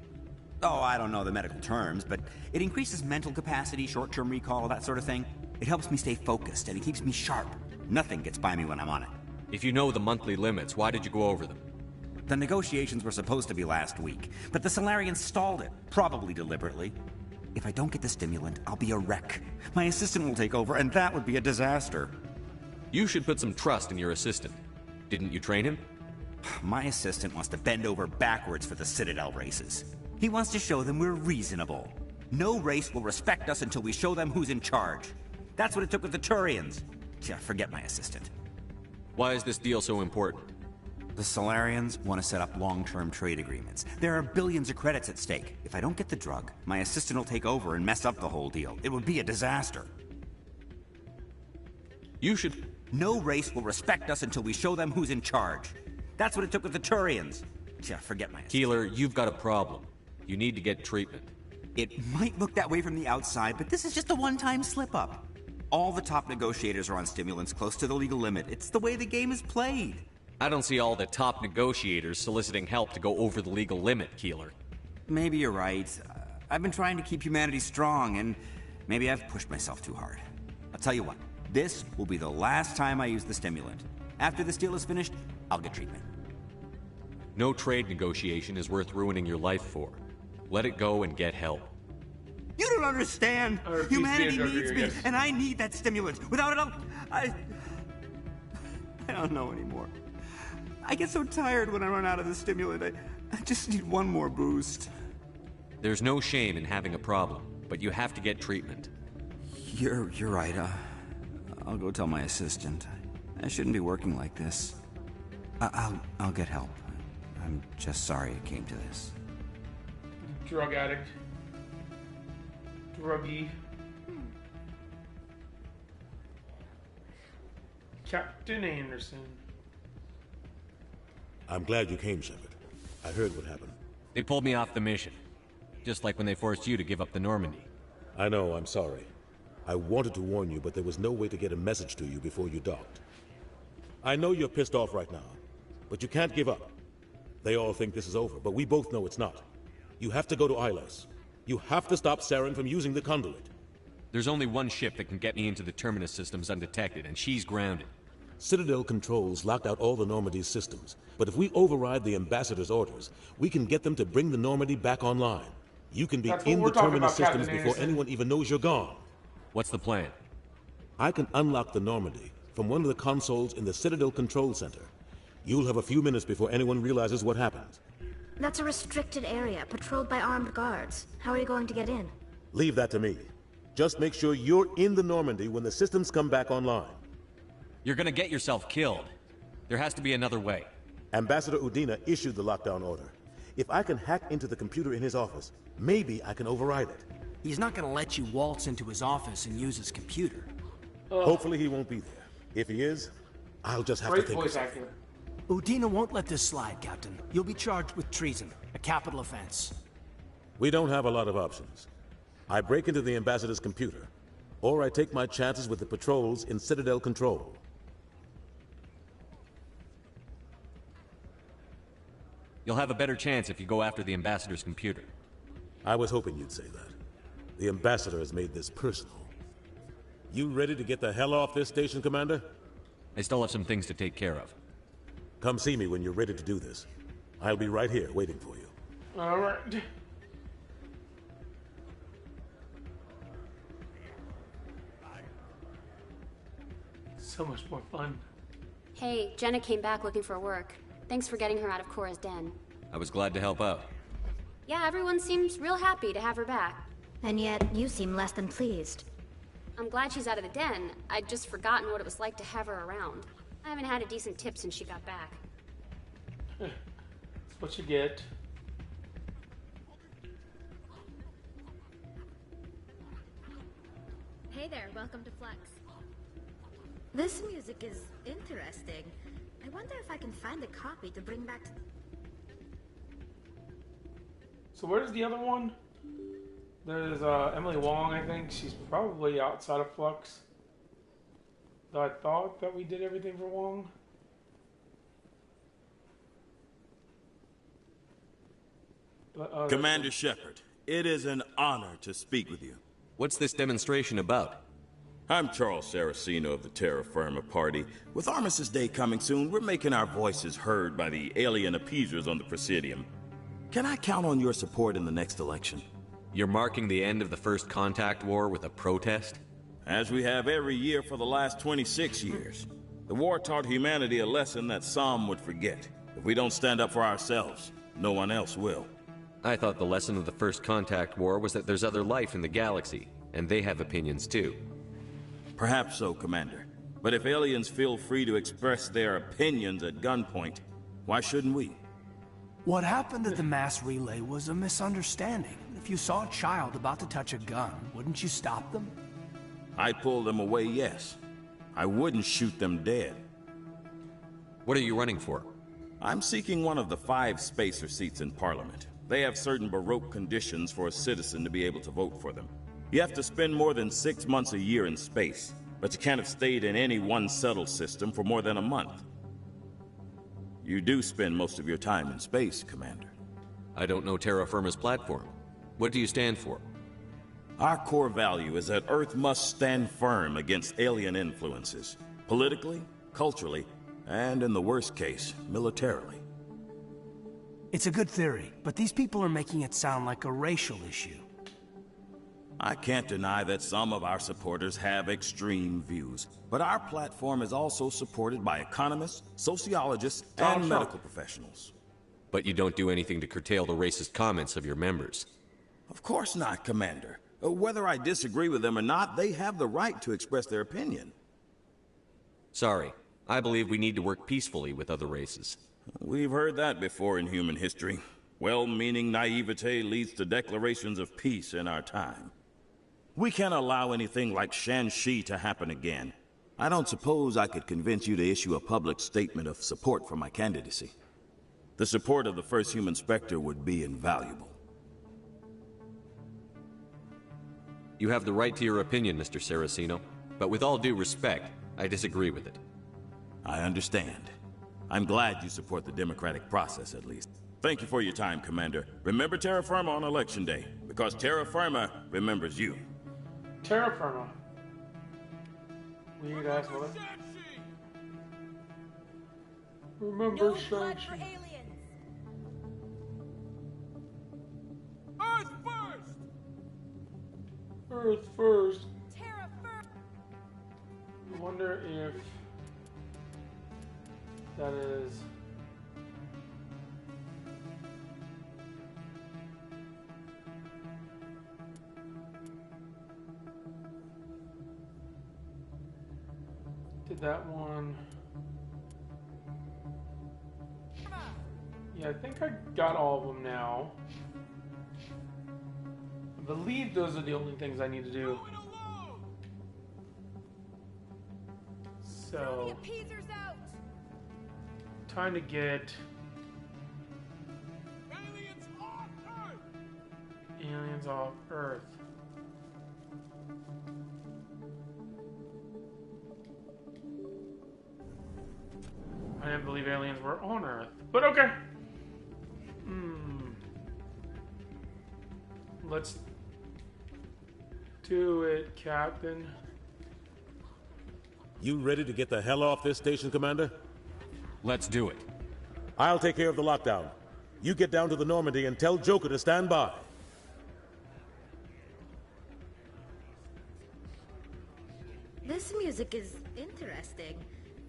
Oh, I don't know the medical terms, but it increases mental capacity, short-term recall, that sort of thing. It helps me stay focused, and it keeps me sharp. Nothing gets by me when I'm on it. If you know the monthly limits, why did you go over them? The negotiations were supposed to be last week, but the Solarians stalled it, probably deliberately. If I don't get the stimulant, I'll be a wreck. My assistant will take over, and that would be a disaster. You should put some trust in your assistant. Didn't you train him? My assistant wants to bend over backwards for the Citadel races. He wants to show them we're reasonable. No race will respect us until we show them who's in charge. That's what it took with the Turians. Yeah, forget my assistant. Why is this deal so important? The Solarians want to set up long-term trade agreements. There are billions of credits at stake. If I don't get the drug, my assistant will take over and mess up the whole deal. It would be a disaster. You should... No race will respect us until we show them who's in charge. That's what it took with the Turians. Yeah, forget my assistant. Keeler, you've got a problem. You need to get treatment. It might look that way from the outside, but this is just a one-time slip-up. All the top negotiators are on stimulants close to the legal limit. It's the way the game is played. I don't see all the top negotiators soliciting help to go over the legal limit, Keeler. Maybe you're right. I've been trying to keep humanity strong, and maybe I've pushed myself too hard. I'll tell you what, this will be the last time I use the stimulant. After this deal is finished, I'll get treatment. No trade negotiation is worth ruining your life for. Let it go and get help. You don't understand. Humanity needs me, and I need that stimulant. Without it, I don't know anymore. I get so tired when I run out of the stimulant. I just need one more boost. There's no shame in having a problem, but you have to get treatment. You're right. I'll go tell my assistant. I shouldn't be working like this. I'll get help. I'm just sorry it came to this. Drug addict. Druggy. Captain Anderson. I'm glad you came, Shepard. I heard what happened. They pulled me off the mission. Just like when they forced you to give up the Normandy. I know, I'm sorry. I wanted to warn you, but there was no way to get a message to you before you docked. I know you're pissed off right now, but you can't give up. They all think this is over, but we both know it's not. You have to go to Ilos. You have to stop Saren from using the conduit. There's only one ship that can get me into the Terminus systems undetected, and she's grounded. Citadel controls locked out all the Normandy's systems, but if we override the Ambassador's orders, we can get them to bring the Normandy back online. You can be in the Terminus systems before anyone even knows you're gone. What's the plan? I can unlock the Normandy from one of the consoles in the Citadel Control Center. You'll have a few minutes before anyone realizes what happened. That's a restricted area, patrolled by armed guards. How are you going to get in? Leave that to me. Just make sure you're in the Normandy when the systems come back online. You're gonna get yourself killed. There has to be another way. Ambassador Udina issued the lockdown order. If I can hack into the computer in his office, maybe I can override it. He's not gonna let you waltz into his office and use his computer. Hopefully he won't be there. If he is, I'll just have to think of something. Udina won't let this slide, Captain. You'll be charged with treason, a capital offense. We don't have a lot of options. I break into the Ambassador's computer, or I take my chances with the patrols in Citadel Control. You'll have a better chance if you go after the Ambassador's computer. I was hoping you'd say that. The Ambassador has made this personal. You ready to get the hell off this station, Commander? I still have some things to take care of. Come see me when you're ready to do this. I'll be right here waiting for you. All right. So much more fun. Hey, Jenna came back looking for work. Thanks for getting her out of Cora's den. I was glad to help out. Yeah, everyone seems real happy to have her back. And yet, you seem less than pleased. I'm glad she's out of the den. I'd just forgotten what it was like to have her around. I haven't had a decent tip since she got back. That's what you get. Hey there, welcome to Flex. This music is interesting. I wonder if I can find a copy to bring back to... So where's the other one? There's Emily Wong, I think. She's probably outside of Flux. Though I thought that we did everything for Wong. But, Commander Shepard, it is an honor to speak with you. What's this demonstration about? I'm Charles Saraceno of the Terra Firma Party. With Armistice Day coming soon, we're making our voices heard by the alien appeasers on the Presidium. Can I count on your support in the next election? You're marking the end of the First Contact War with a protest? As we have every year for the last 26 years. The war taught humanity a lesson that some would forget. If we don't stand up for ourselves, no one else will. I thought the lesson of the First Contact War was that there's other life in the galaxy, and they have opinions too. Perhaps so, Commander. But if aliens feel free to express their opinions at gunpoint, why shouldn't we? What happened at the mass relay was a misunderstanding. If you saw a child about to touch a gun, wouldn't you stop them? I'd pull them away, yes. I wouldn't shoot them dead. What are you running for? I'm seeking one of the 5 spacer seats in Parliament. They have certain Baroque conditions for a citizen to be able to vote for them. You have to spend more than 6 months a year in space, but you can't have stayed in any one settled system for more than a month. You do spend most of your time in space, Commander. I don't know Terra Firma's platform. What do you stand for? Our core value is that Earth must stand firm against alien influences, politically, culturally, and in the worst case, militarily. It's a good theory, but these people are making it sound like a racial issue. I can't deny that some of our supporters have extreme views, but our platform is also supported by economists, sociologists, and medical professionals. But you don't do anything to curtail the racist comments of your members. Of course not, Commander. Whether I disagree with them or not, they have the right to express their opinion. Sorry. I believe we need to work peacefully with other races. We've heard that before in human history. Well-meaning naivete leads to declarations of peace in our time. We can't allow anything like Shan-Shi to happen again. I don't suppose I could convince you to issue a public statement of support for my candidacy. The support of the first human Spectre would be invaluable. You have the right to your opinion, Mr. Saraceno, but with all due respect, I disagree with it. I understand. I'm glad you support the democratic process, at least. Thank you for your time, Commander. Remember Terra Firma on Election Day, because Terra Firma remembers you. Terra Firma. Weird ass mother. Remember Shang-Chi. Earth first! Earth first. Terra first! I wonder if that is... Did that one... Yeah, I think I got all of them now. I believe those are the only things I need to do. So... Time to get... Aliens off Earth. I didn't believe aliens were on Earth, but okay. Let's do it, Captain. You ready to get the hell off this station, Commander? Let's do it. I'll take care of the lockdown. You get down to the Normandy and tell Joker to stand by. This music is interesting.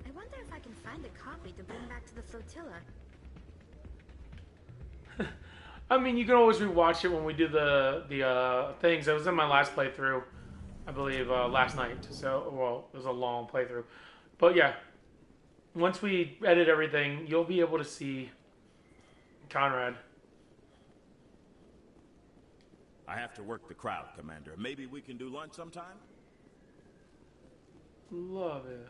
I wonder if I can find a copy to bring back to the flotilla. I mean, you can always rewatch it when we do the things. It was in my last playthrough, I believe, last night. So, well, it was a long playthrough. But yeah, once we edit everything, you'll be able to see Conrad. I have to work the crowd, Commander. Maybe we can do lunch sometime? Love it.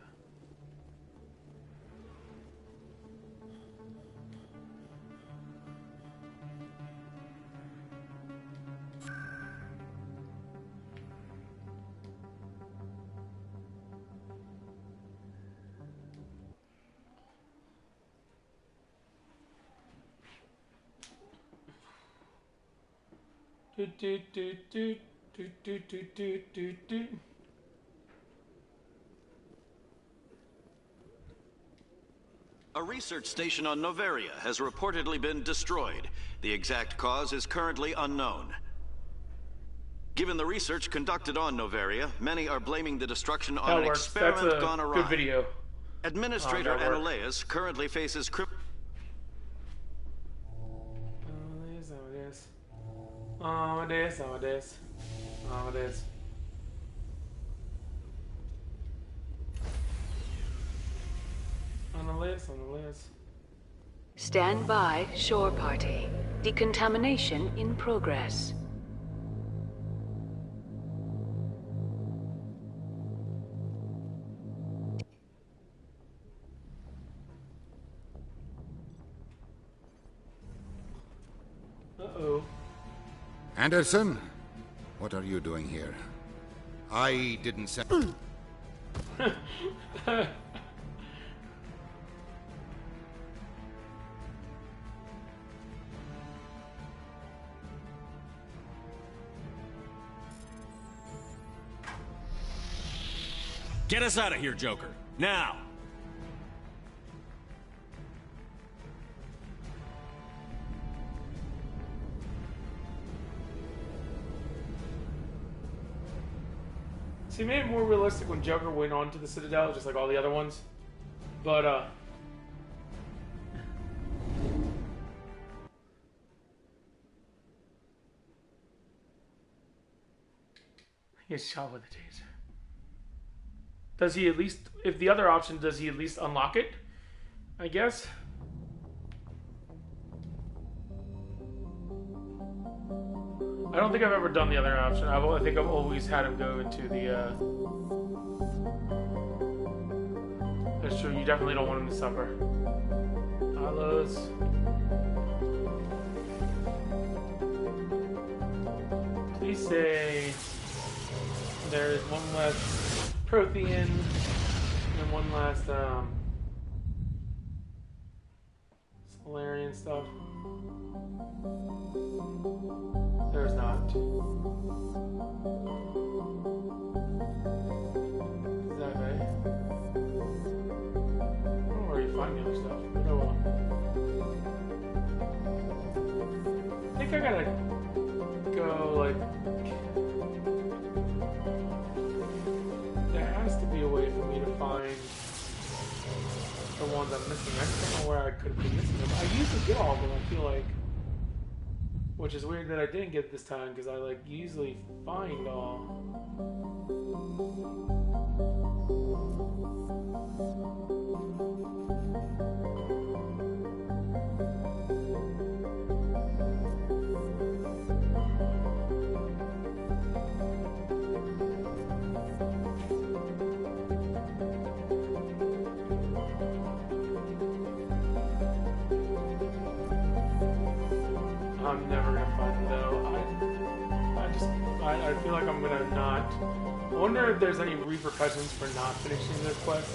Do, do, do, do, do, do, do, do, do, do. A research station on Noveria has reportedly been destroyed. The exact cause is currently unknown. Given the research conducted on Noveria, many are blaming the destruction on an experiment gone awry. Good video. Administrator Anoleus currently faces Stand by, shore party. Decontamination in progress. Uh-oh. Anderson, what are you doing here? I didn't send... Get us out of here, Joker. Now! See, made it more realistic when Joker went on to the Citadel, just like all the other ones. But, he gets shot with a taser. Does he at least, if the other option, does he at least unlock it? I guess. I don't think I've ever done the other option. I think I've always had him go into the, That's true, you definitely don't want him to suffer. Alos. Please say there is one less Prothean and one last Solarian stuff. There's not. Is that right? I don't know where you find the other stuff, but oh well. I think I gotta go, like... There has to be a way for me to find the ones I'm missing. I just don't know where I could be missing them. I usually get all of them, I feel like. Which is weird that I didn't get this time, because I, like, usually find all. I'm never gonna find them though. I feel like I'm gonna not. I wonder if there's any repercussions for not finishing this quest.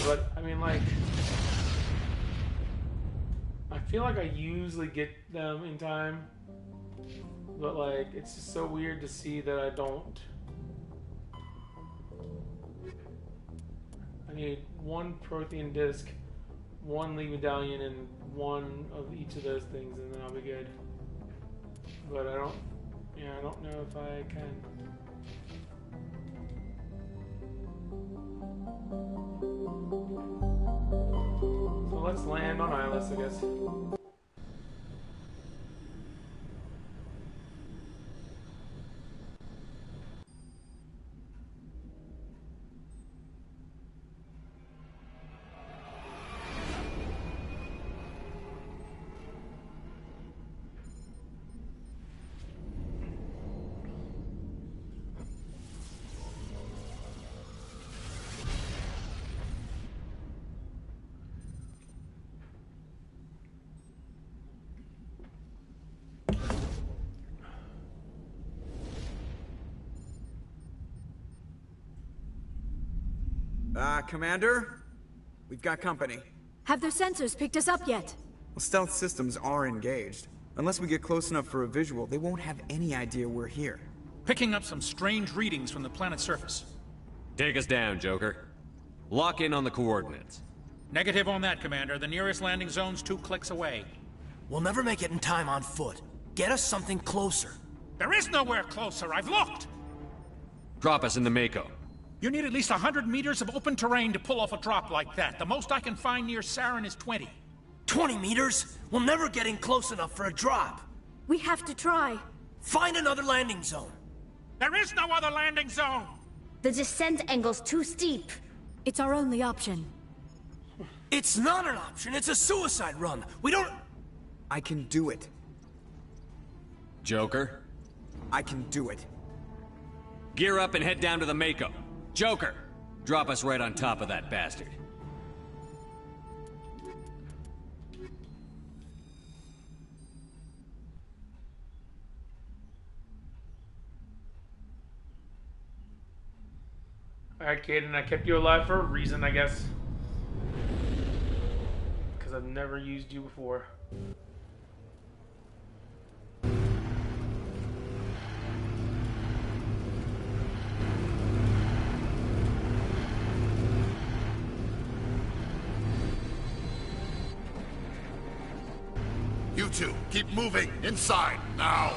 But I mean, like, I feel like I usually get them in time, but like, it's just so weird to see that I don't. I need one Prothean disc, one League Medallion, and one of each of those things, and then I'll be good. But I don't know if I can. So let's land on Ilis, I guess. Commander? We've got company. Have their sensors picked us up yet? Well, stealth systems are engaged. Unless we get close enough for a visual, they won't have any idea we're here. Picking up some strange readings from the planet's surface. Take us down, Joker. Lock in on the coordinates. Negative on that, Commander. The nearest landing zone's 2 clicks away. We'll never make it in time on foot. Get us something closer. There is nowhere closer. I've looked. Drop us in the Mako. You need at least 100 meters of open terrain to pull off a drop like that. The most I can find near Saren is 20. 20 meters? We'll never get in close enough for a drop. We have to try. Find another landing zone. There is no other landing zone! The descent angle's too steep. It's our only option. It's not an option. It's a suicide run. We don't... I can do it. Joker? I can do it. Gear up and head down to the Mako. Joker, drop us right on top of that bastard. Alright, Kaidan, I kept you alive for a reason, I guess. Because I've never used you before. You two, keep moving! Inside, now!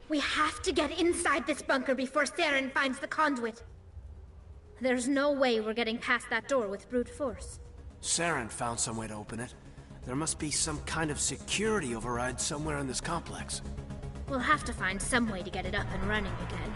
We have to get inside this bunker before Saren finds the conduit. There's no way we're getting past that door with brute force. Saren found some way to open it. There must be some kind of security override somewhere in this complex. We'll have to find some way to get it up and running again.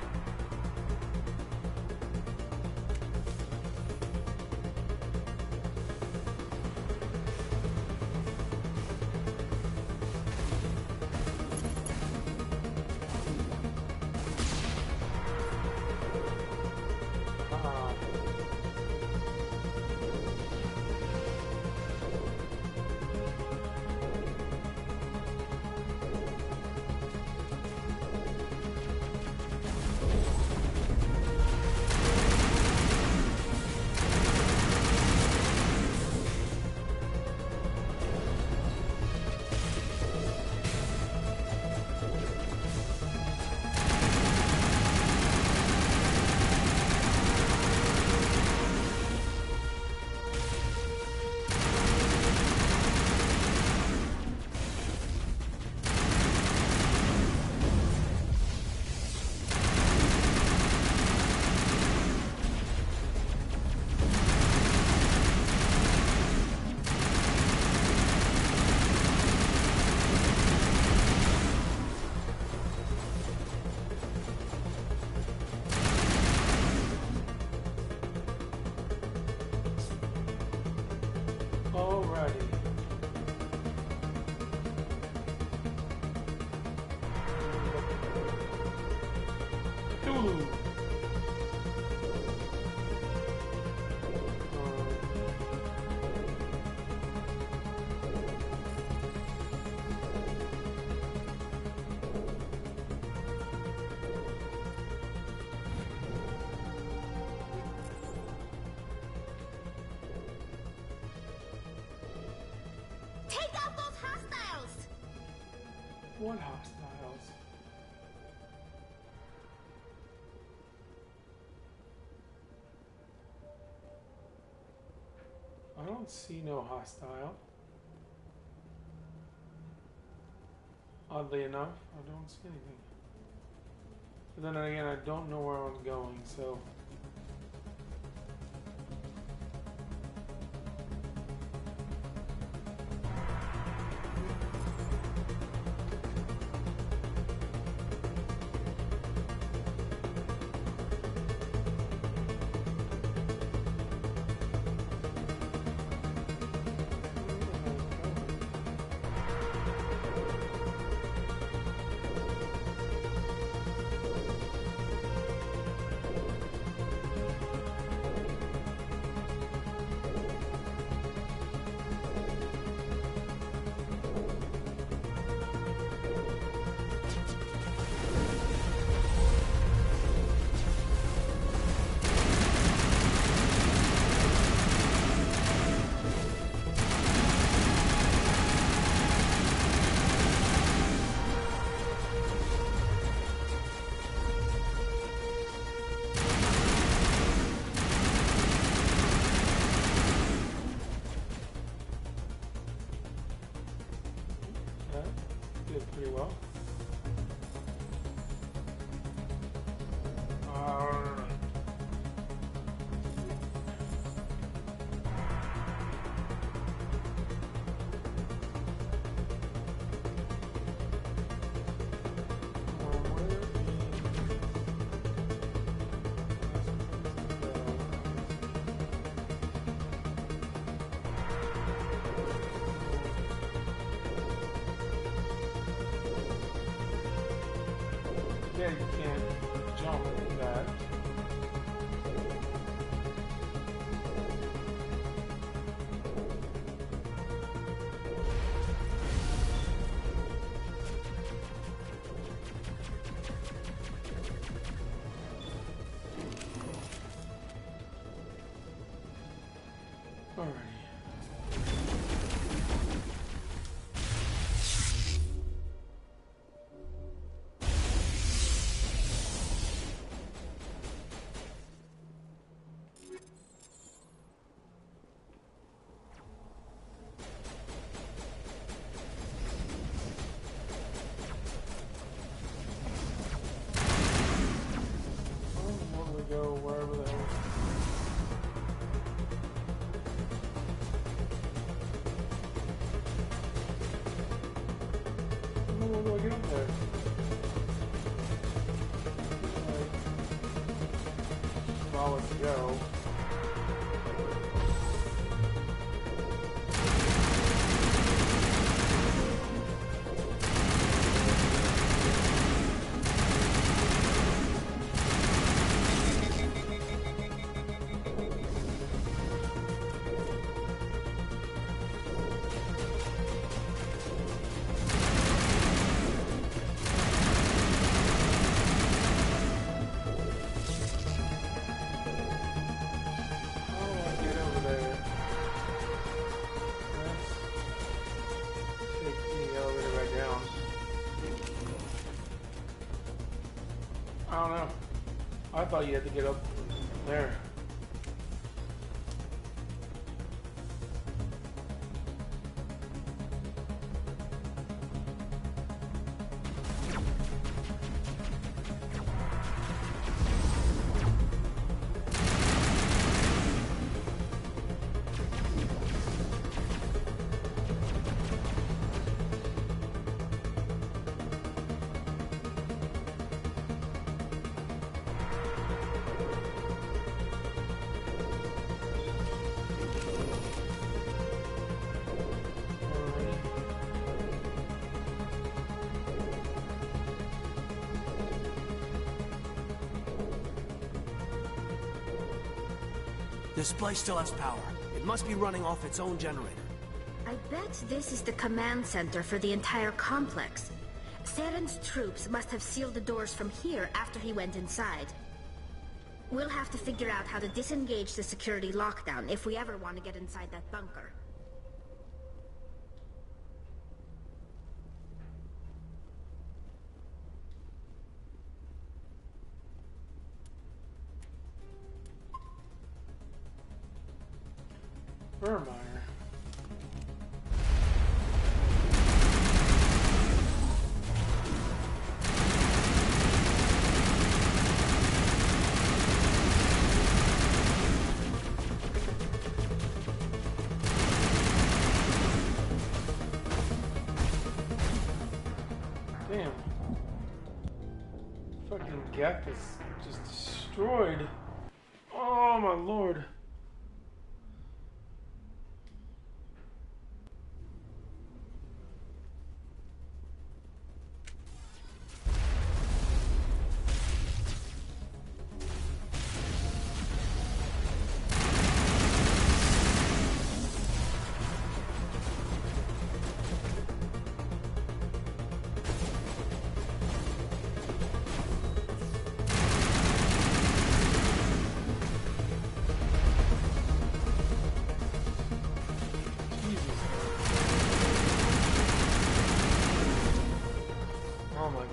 Alrighty. Cthulhu. What hostiles? I don't see no hostile. Oddly enough, I don't see anything. But then again, I don't know where I'm going, so... did pretty well. Yeah, you can't jump that. Go wherever the hell. Where do I get up there? Well, let's go. I don't know. I thought you had to get up there. This place still has power. It must be running off its own generator. I bet this is the command center for the entire complex. Saren's troops must have sealed the doors from here after he went inside. We'll have to figure out how to disengage the security lockdown if we ever want to get inside that bunker. Virmire. Damn. Fucking gap is just destroyed. Oh my lord.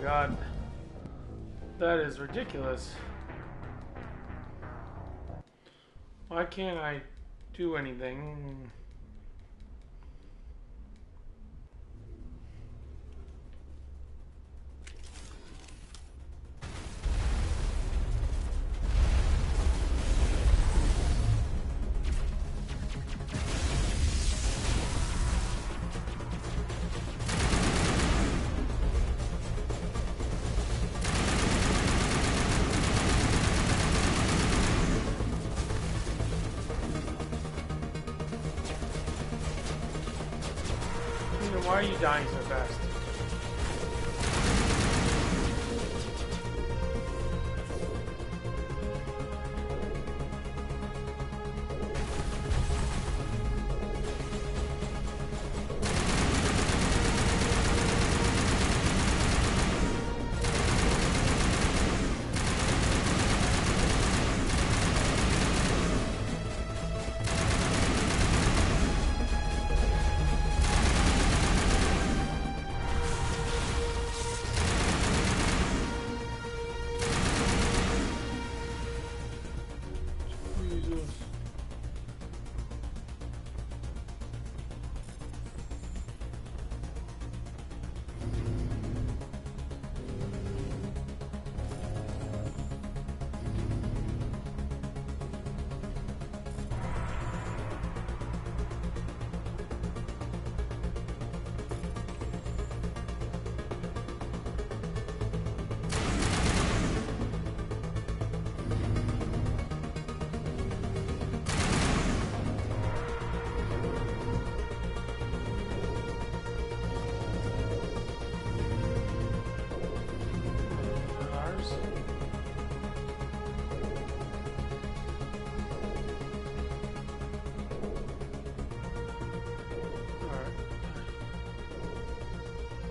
God, that is ridiculous. Why can't I do anything? Then why are you dying so fast?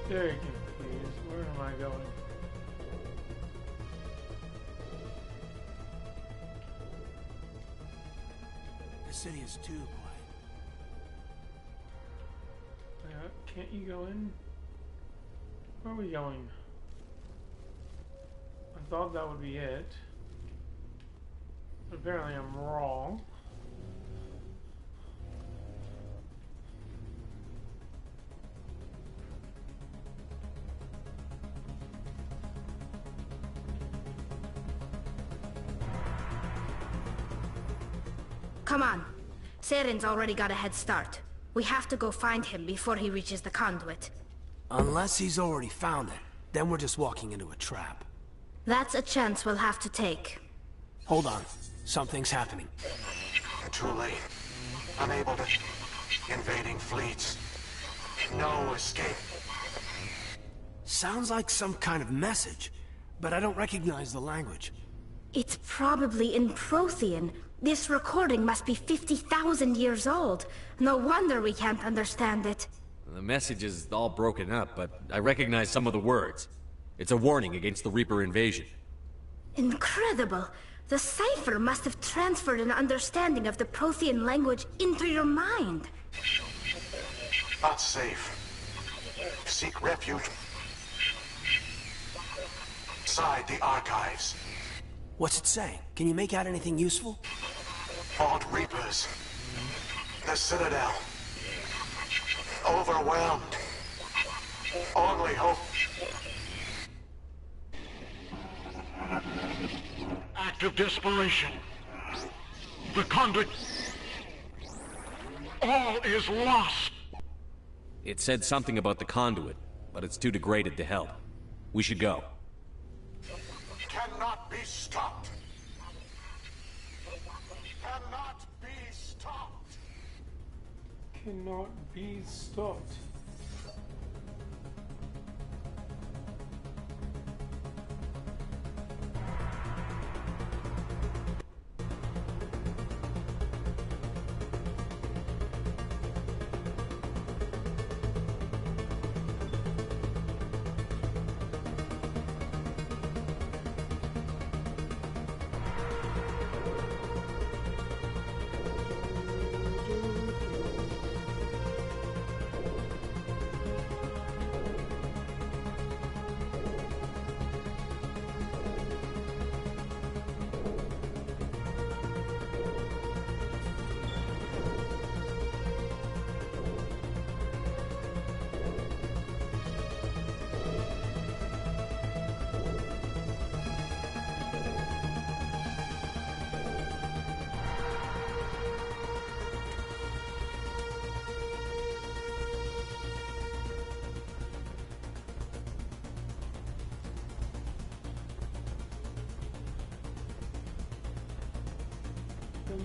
Very confused. Where am I going? The city is too quiet. Can't you go in? Where are we going? I thought that would be it. Apparently I'm wrong. Come on. Saren's already got a head start. We have to go find him before he reaches the conduit. Unless he's already found it, then we're just walking into a trap. That's a chance we'll have to take. Hold on. Something's happening. Too late. Unable to... Invading fleets. No escape. Sounds like some kind of message, but I don't recognize the language. It's probably in Prothean. This recording must be 50,000 years old. No wonder we can't understand it. The message is all broken up, but I recognize some of the words. It's a warning against the Reaper invasion. Incredible. The cipher must have transferred an understanding of the Prothean language into your mind. Not safe. Seek refuge inside the archives. What's it saying? Can you make out anything useful? Vault Reapers. The Citadel. Overwhelmed. Only hope. Act of desperation. The conduit. All is lost. It said something about the conduit, but it's too degraded to help. We should go. Cannot be stopped. Cannot be stopped. Cannot be stopped.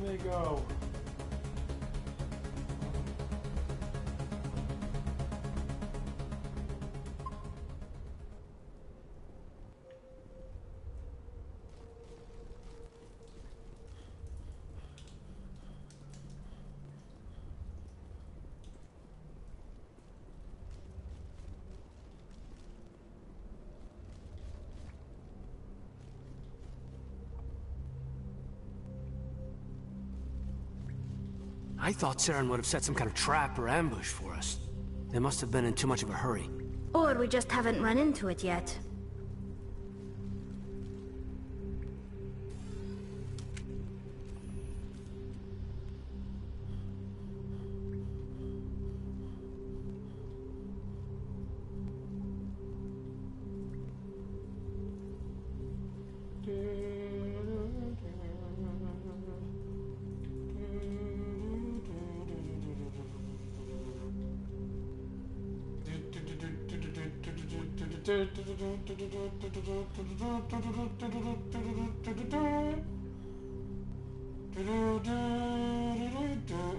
They go. I thought Saren would have set some kind of trap or ambush for us. They must have been in too much of a hurry. Or we just haven't run into it yet.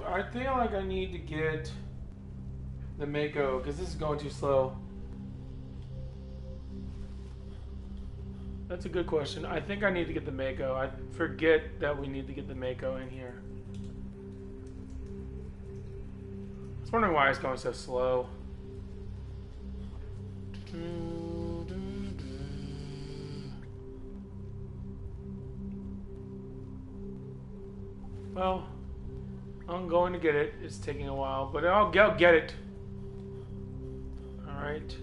I feel like I need to get the Mako because this is going too slow. That's a good question. I think I need to get the Mako. I forget that we need to get the Mako in here. I was wondering why it's going so slow. Well, I'm going to get it. It's taking a while, but I'll get it. All right.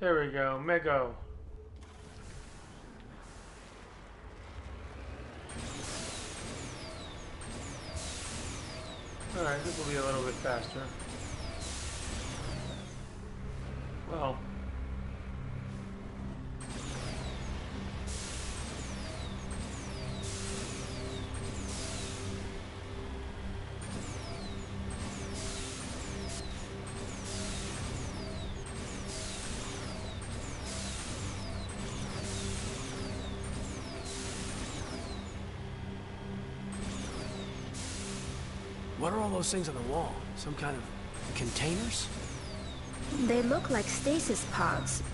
There we go, Mako. Alright, this will be a little bit faster. Well. What are all those things on the wall? Some kind of containers? They look like stasis pods.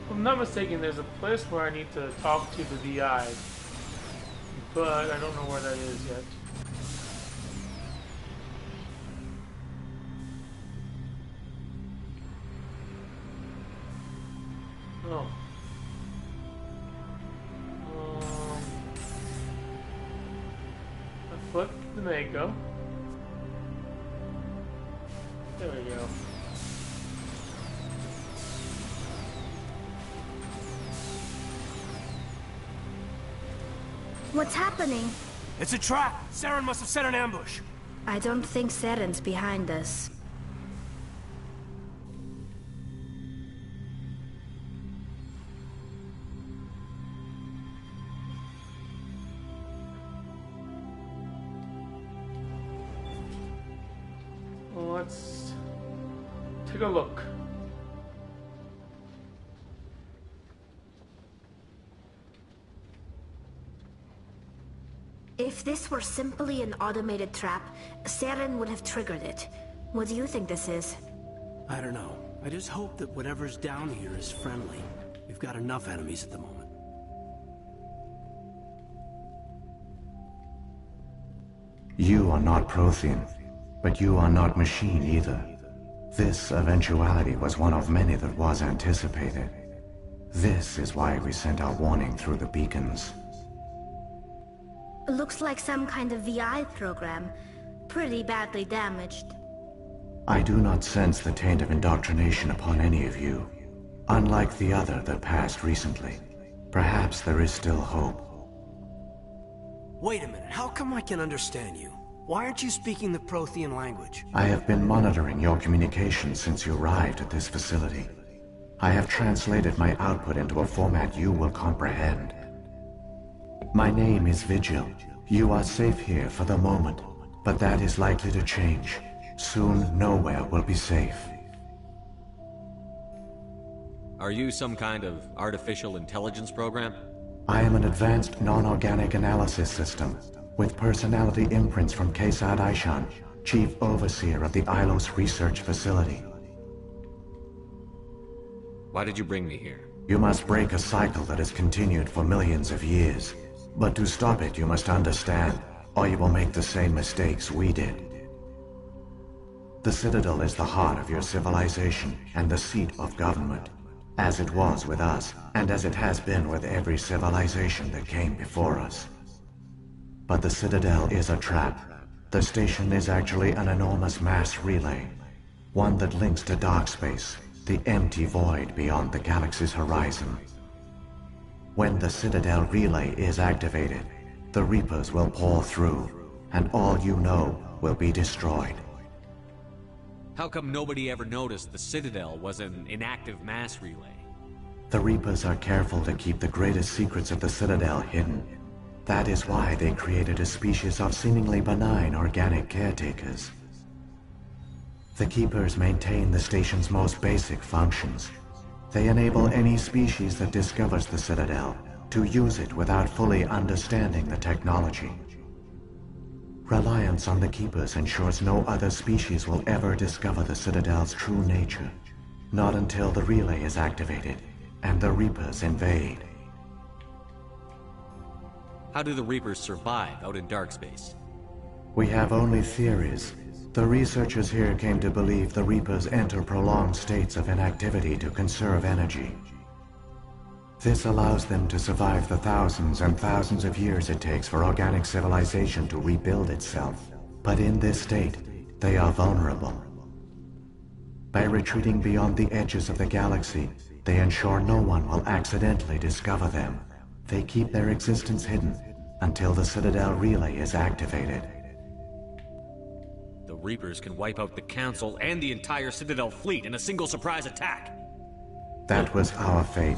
If I'm not mistaken, there's a place where I need to talk to the VI, but I don't know where that is yet. Oh. I flipped the Mako. There we go. What's happening? It's a trap! Saren must have set an ambush! I don't think Saren's behind us. Well, let's take a look. If this were simply an automated trap, Saren would have triggered it. What do you think this is? I don't know. I just hope that whatever's down here is friendly. We've got enough enemies at the moment. You are not Prothean, but you are not machine either. This eventuality was one of many that was anticipated. This is why we sent our warning through the beacons. Looks like some kind of VI program. Pretty badly damaged. I do not sense the taint of indoctrination upon any of you. Unlike the other that passed recently. Perhaps there is still hope. Wait a minute, how come I can understand you? Why aren't you speaking the Prothean language? I have been monitoring your communications since you arrived at this facility. I have translated my output into a format you will comprehend. My name is Vigil. You are safe here for the moment, but that is likely to change. Soon, nowhere will be safe. Are you some kind of artificial intelligence program? I am an advanced non-organic analysis system, with personality imprints from Kesad Aishan, Chief Overseer of the Ilos Research Facility. Why did you bring me here? You must break a cycle that has continued for millions of years. But to stop it, you must understand, or you will make the same mistakes we did. The Citadel is the heart of your civilization and the seat of government, as it was with us, and as it has been with every civilization that came before us. But the Citadel is a trap. The station is actually an enormous mass relay, one that links to dark space, the empty void beyond the galaxy's horizon. When the Citadel relay is activated, the Reapers will pour through, and all you know will be destroyed. How come nobody ever noticed the Citadel was an inactive mass relay? The Reapers are careful to keep the greatest secrets of the Citadel hidden. That is why they created a species of seemingly benign organic caretakers. The Keepers maintain the station's most basic functions. They enable any species that discovers the Citadel to use it without fully understanding the technology. Reliance on the Keepers ensures no other species will ever discover the Citadel's true nature. Not until the relay is activated and the Reapers invade. How do the Reapers survive out in dark space? We have only theories. The researchers here came to believe the Reapers enter prolonged states of inactivity to conserve energy. This allows them to survive the thousands and thousands of years it takes for organic civilization to rebuild itself. But in this state, they are vulnerable. By retreating beyond the edges of the galaxy, they ensure no one will accidentally discover them. They keep their existence hidden until the Citadel relay is activated. The Reapers can wipe out the Council and the entire Citadel fleet in a single surprise attack. That was our fate.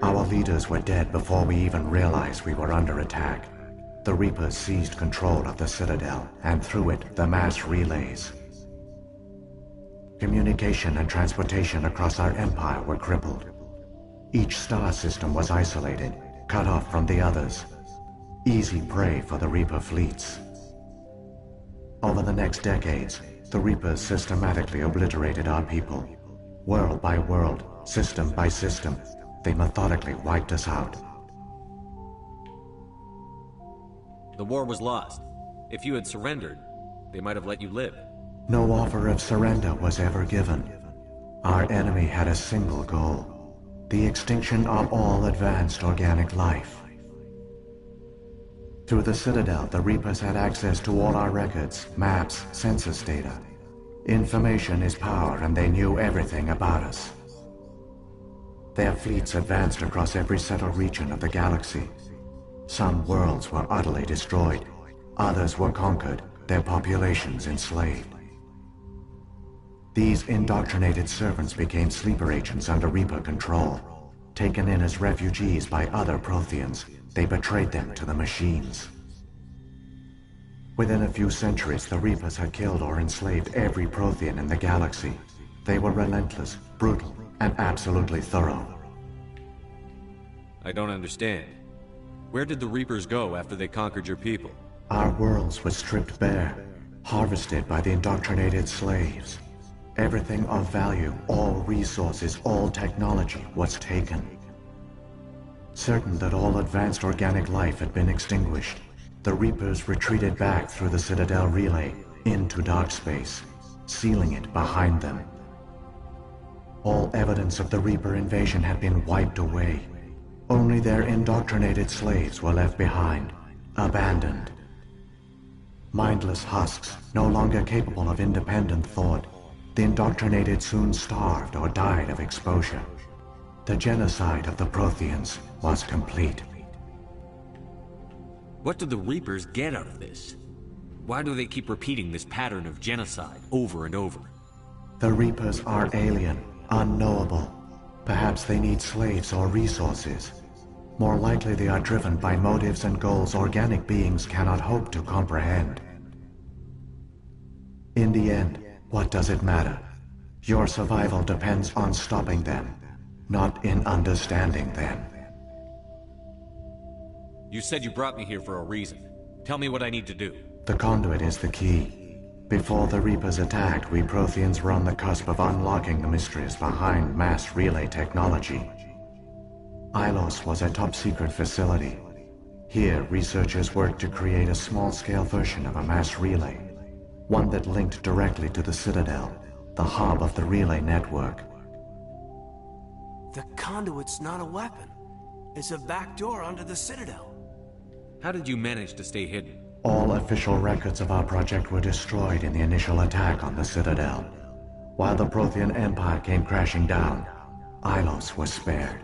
Our leaders were dead before we even realized we were under attack. The Reapers seized control of the Citadel, and through it, the mass relays. Communication and transportation across our empire were crippled. Each star system was isolated, cut off from the others. Easy prey for the Reaper fleets. Over the next decades, the Reapers systematically obliterated our people. World by world, system by system, they methodically wiped us out. The war was lost. If you had surrendered, they might have let you live. No offer of surrender was ever given. Our enemy had a single goal: the extinction of all advanced organic life. Through the Citadel, the Reapers had access to all our records, maps, census data. Information is power, and they knew everything about us. Their fleets advanced across every settled region of the galaxy. Some worlds were utterly destroyed. Others were conquered, their populations enslaved. These indoctrinated servants became sleeper agents under Reaper control. Taken in as refugees by other Protheans, they betrayed them to the machines. Within a few centuries, the Reapers had killed or enslaved every Prothean in the galaxy. They were relentless, brutal, and absolutely thorough. I don't understand. Where did the Reapers go after they conquered your people? Our worlds were stripped bare, harvested by the indoctrinated slaves. Everything of value, all resources, all technology was taken. Certain that all advanced organic life had been extinguished, the Reapers retreated back through the Citadel relay into dark space, sealing it behind them. All evidence of the Reaper invasion had been wiped away. Only their indoctrinated slaves were left behind, abandoned. Mindless husks, no longer capable of independent thought, the indoctrinated soon starved or died of exposure. The genocide of the Protheans was complete. What did the Reapers get out of this? Why do they keep repeating this pattern of genocide over and over? The Reapers are alien, unknowable. Perhaps they need slaves or resources. More likely they are driven by motives and goals organic beings cannot hope to comprehend. In the end, what does it matter? Your survival depends on stopping them, not in understanding them. You said you brought me here for a reason. Tell me what I need to do. The conduit is the key. Before the Reapers attacked, we Protheans were on the cusp of unlocking the mysteries behind mass relay technology. Ilos was a top-secret facility. Here, researchers worked to create a small-scale version of a mass relay, one that linked directly to the Citadel, the hub of the relay network. The conduit's not a weapon. It's a backdoor under the Citadel. How did you manage to stay hidden? All official records of our project were destroyed in the initial attack on the Citadel. While the Prothean Empire came crashing down, Ilos was spared.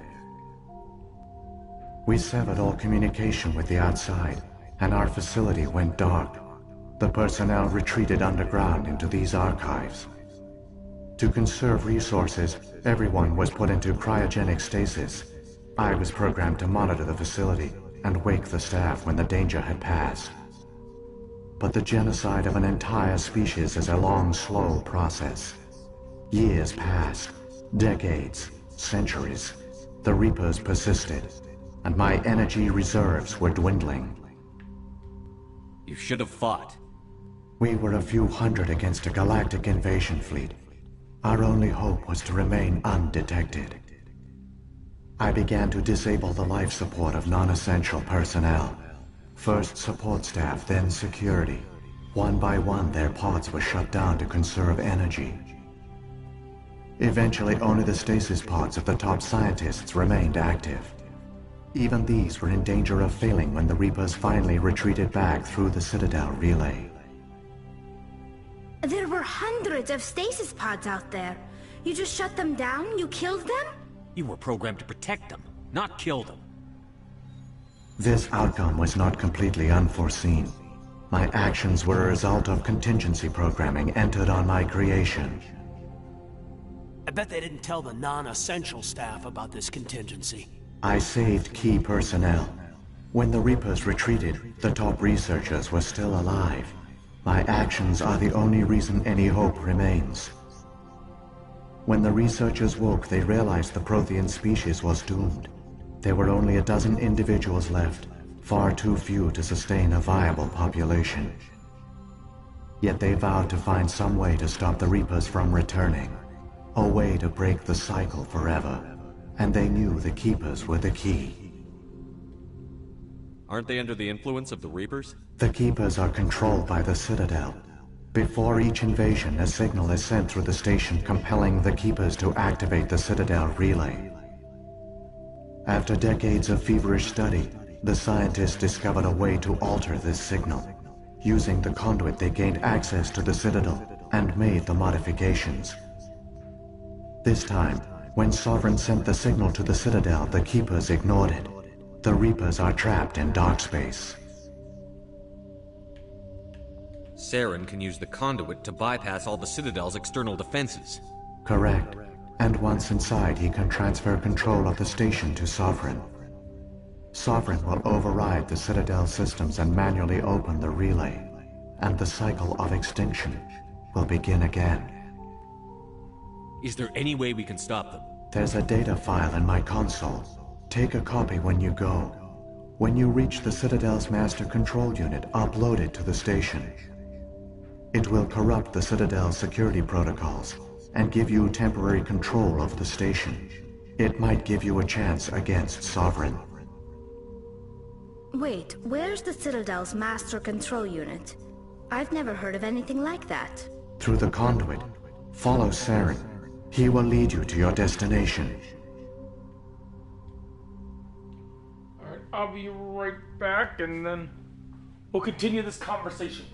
We severed all communication with the outside, and our facility went dark. The personnel retreated underground into these archives. To conserve resources, everyone was put into cryogenic stasis. I was programmed to monitor the facility and wake the staff when the danger had passed. But the genocide of an entire species is a long, slow process. Years passed, decades, centuries. The Reapers persisted, and my energy reserves were dwindling. You should have fought. We were a few hundred against a galactic invasion fleet. Our only hope was to remain undetected. I began to disable the life support of non-essential personnel. First support staff, then security. One by one, their pods were shut down to conserve energy. Eventually, only the stasis pods of the top scientists remained active. Even these were in danger of failing when the Reapers finally retreated back through the Citadel relay. There were hundreds of stasis pods out there. You just shut them down? You killed them? You were programmed to protect them, not kill them. This outcome was not completely unforeseen. My actions were a result of contingency programming entered on my creation. I bet they didn't tell the non-essential staff about this contingency. I saved key personnel. When the Reapers retreated, the top researchers were still alive. My actions are the only reason any hope remains. When the researchers woke, they realized the Prothean species was doomed. There were only a dozen individuals left, far too few to sustain a viable population. Yet they vowed to find some way to stop the Reapers from returning, a way to break the cycle forever, and they knew the Keepers were the key. Aren't they under the influence of the Reapers? The Keepers are controlled by the Citadel. Before each invasion, a signal is sent through the station compelling the Keepers to activate the Citadel relay. After decades of feverish study, the scientists discovered a way to alter this signal. Using the conduit, they gained access to the Citadel and made the modifications. This time, when Sovereign sent the signal to the Citadel, the Keepers ignored it. The Reapers are trapped in dark space. Saren can use the conduit to bypass all the Citadel's external defenses. Correct. And once inside, he can transfer control of the station to Sovereign. Sovereign will override the Citadel systems and manually open the relay, and the cycle of extinction will begin again. Is there any way we can stop them? There's a data file in my console. Take a copy when you go. When you reach the Citadel's master control unit, upload it to the station. It will corrupt the Citadel's security protocols and give you temporary control of the station. It might give you a chance against Sovereign. Wait, where's the Citadel's master control unit? I've never heard of anything like that. Through the conduit, follow Saren. He will lead you to your destination. Alright, I'll be right back and then we'll continue this conversation.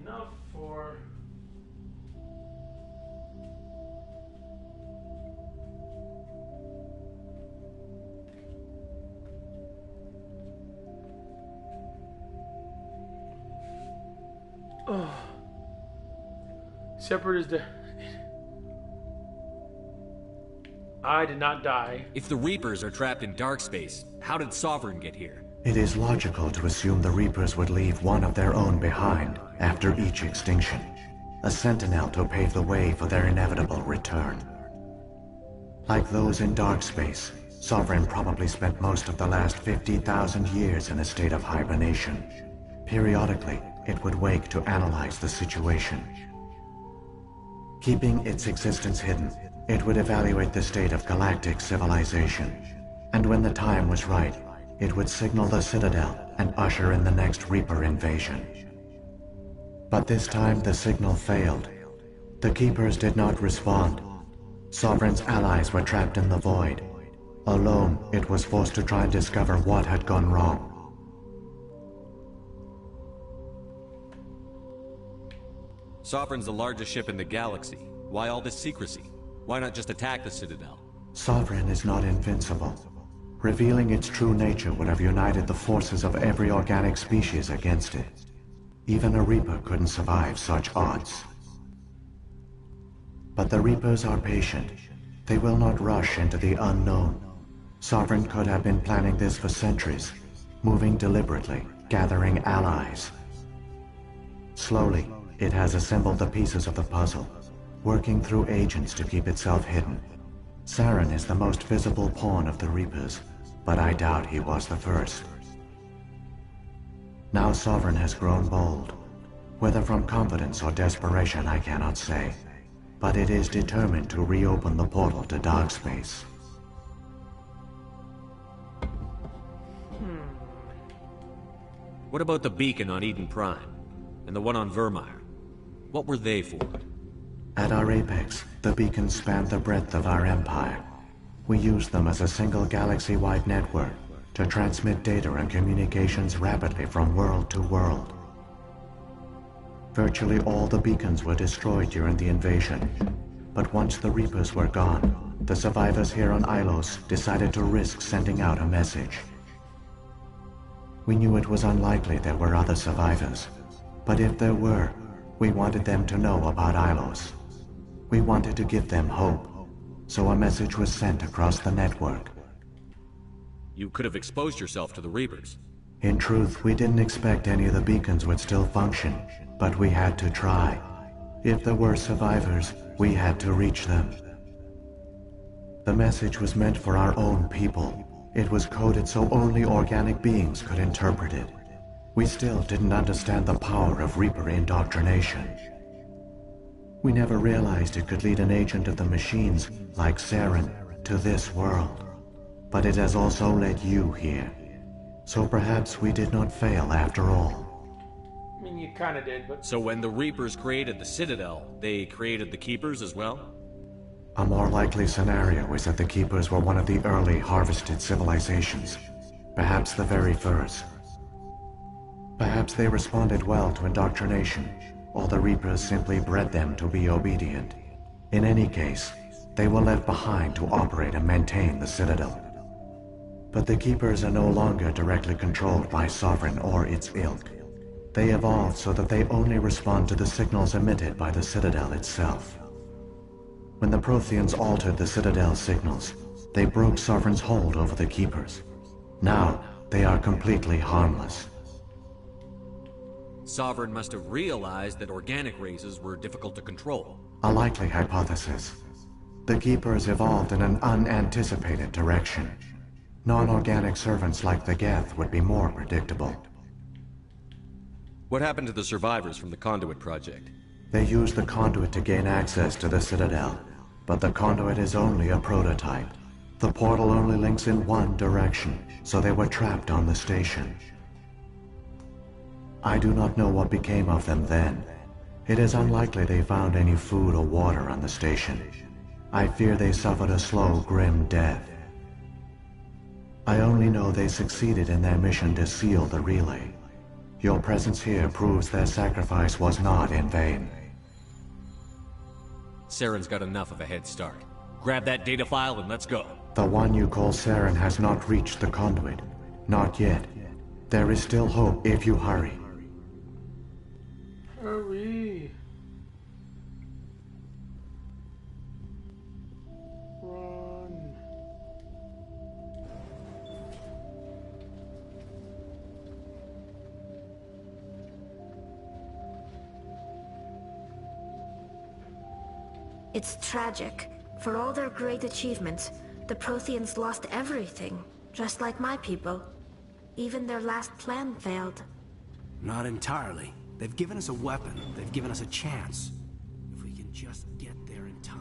enough for... Oh. Shepard is dead. I did not die. If the Reapers are trapped in dark space, how did Sovereign get here? It is logical to assume the Reapers would leave one of their own behind after each extinction. A sentinel to pave the way for their inevitable return. Like those in dark space, Sovereign probably spent most of the last 50,000 years in a state of hibernation. Periodically, it would wake to analyze the situation. Keeping its existence hidden, it would evaluate the state of galactic civilization. And when the time was right, it would signal the Citadel and usher in the next Reaper invasion. But this time the signal failed. The Keepers did not respond. Sovereign's allies were trapped in the void. Alone, it was forced to try and discover what had gone wrong. Sovereign's the largest ship in the galaxy. Why all this secrecy? Why not just attack the Citadel? Sovereign is not invincible. Revealing its true nature would have united the forces of every organic species against it. Even a Reaper couldn't survive such odds. But the Reapers are patient. They will not rush into the unknown. Sovereign could have been planning this for centuries, moving deliberately, gathering allies. Slowly, it has assembled the pieces of the puzzle, working through agents to keep itself hidden. Saren is the most visible pawn of the Reapers, but I doubt he was the first. Now Sovereign has grown bold. Whether from confidence or desperation, I cannot say. But it is determined to reopen the portal to dark space. What about the beacon on Eden Prime? And the one on Virmire? What were they for? At our apex, the beacons spanned the breadth of our empire. We used them as a single galaxy-wide network to transmit data and communications rapidly from world to world. Virtually all the beacons were destroyed during the invasion, but once the Reapers were gone, the survivors here on Ilos decided to risk sending out a message. We knew it was unlikely there were other survivors, but if there were, we wanted them to know about Ilos. We wanted to give them hope, so a message was sent across the network. You could have exposed yourself to the Reapers. In truth, we didn't expect any of the beacons would still function, but we had to try. If there were survivors, we had to reach them. The message was meant for our own people. It was coded so only organic beings could interpret it. We still didn't understand the power of Reaper indoctrination. We never realized it could lead an agent of the machines, like Saren, to this world. But it has also led you here. So perhaps we did not fail after all. I mean, you kinda did, but... So when the Reapers created the Citadel, they created the Keepers as well? A more likely scenario is that the Keepers were one of the early harvested civilizations. Perhaps the very first. Perhaps they responded well to indoctrination, or the Reapers simply bred them to be obedient. In any case, they were left behind to operate and maintain the Citadel. But the Keepers are no longer directly controlled by Sovereign or its ilk. They evolved so that they only respond to the signals emitted by the Citadel itself. When the Protheans altered the Citadel's signals, they broke Sovereign's hold over the Keepers. Now, they are completely harmless. Sovereign must have realized that organic races were difficult to control. A likely hypothesis. The Keepers evolved in an unanticipated direction. Non-organic servants like the Geth would be more predictable. What happened to the survivors from the Conduit project? They used the Conduit to gain access to the Citadel, but the Conduit is only a prototype. The portal only links in one direction, so they were trapped on the station. I do not know what became of them then. It is unlikely they found any food or water on the station. I fear they suffered a slow, grim death. I only know they succeeded in their mission to seal the relay. Your presence here proves their sacrifice was not in vain. Saren's got enough of a head start. Grab that data file and let's go. The one you call Saren has not reached the conduit. Not yet. There is still hope if you hurry. Hurry. Run. It's tragic. For all their great achievements, the Protheans lost everything, just like my people. Even their last plan failed. Not entirely. They've given us a weapon. They've given us a chance. If we can just get there in time.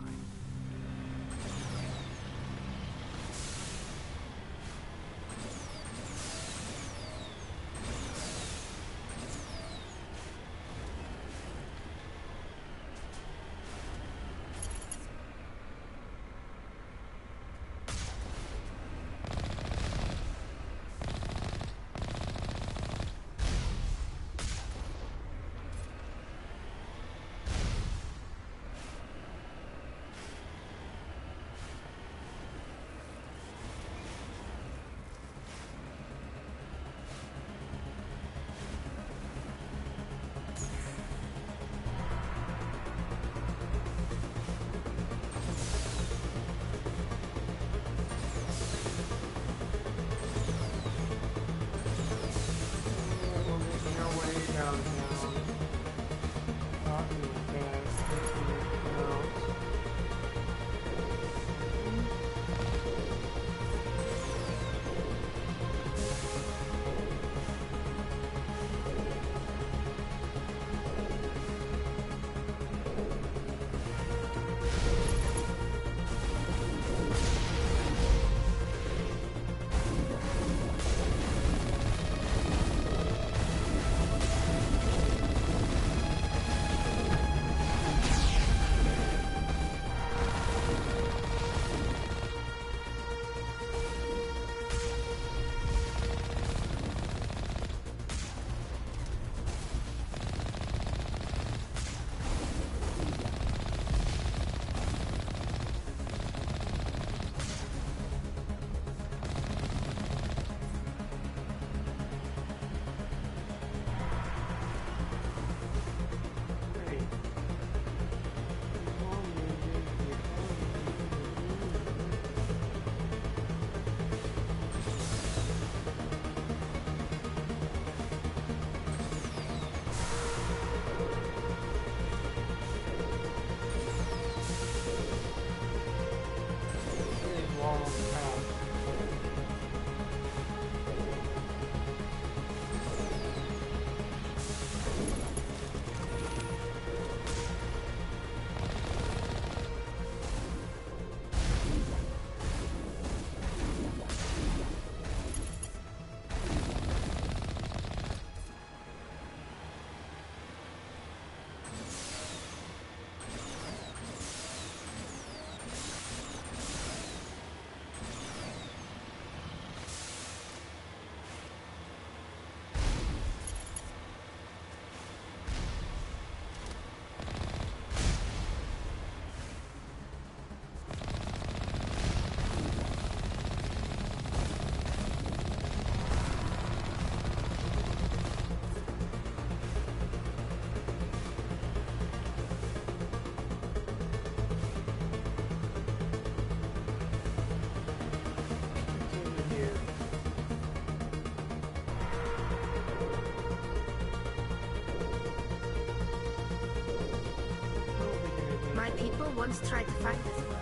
My people once tried to find this world.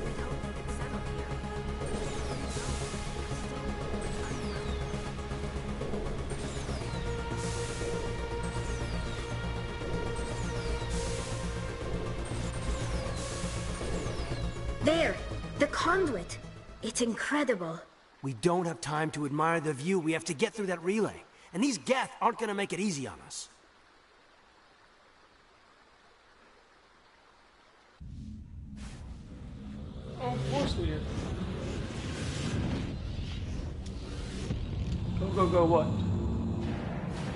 They hoped they could settle here. There! The conduit! It's incredible. We don't have time to admire the view. We have to get through that relay. And these Geth aren't gonna make it easy on us. Oh, of course we did. Go, what?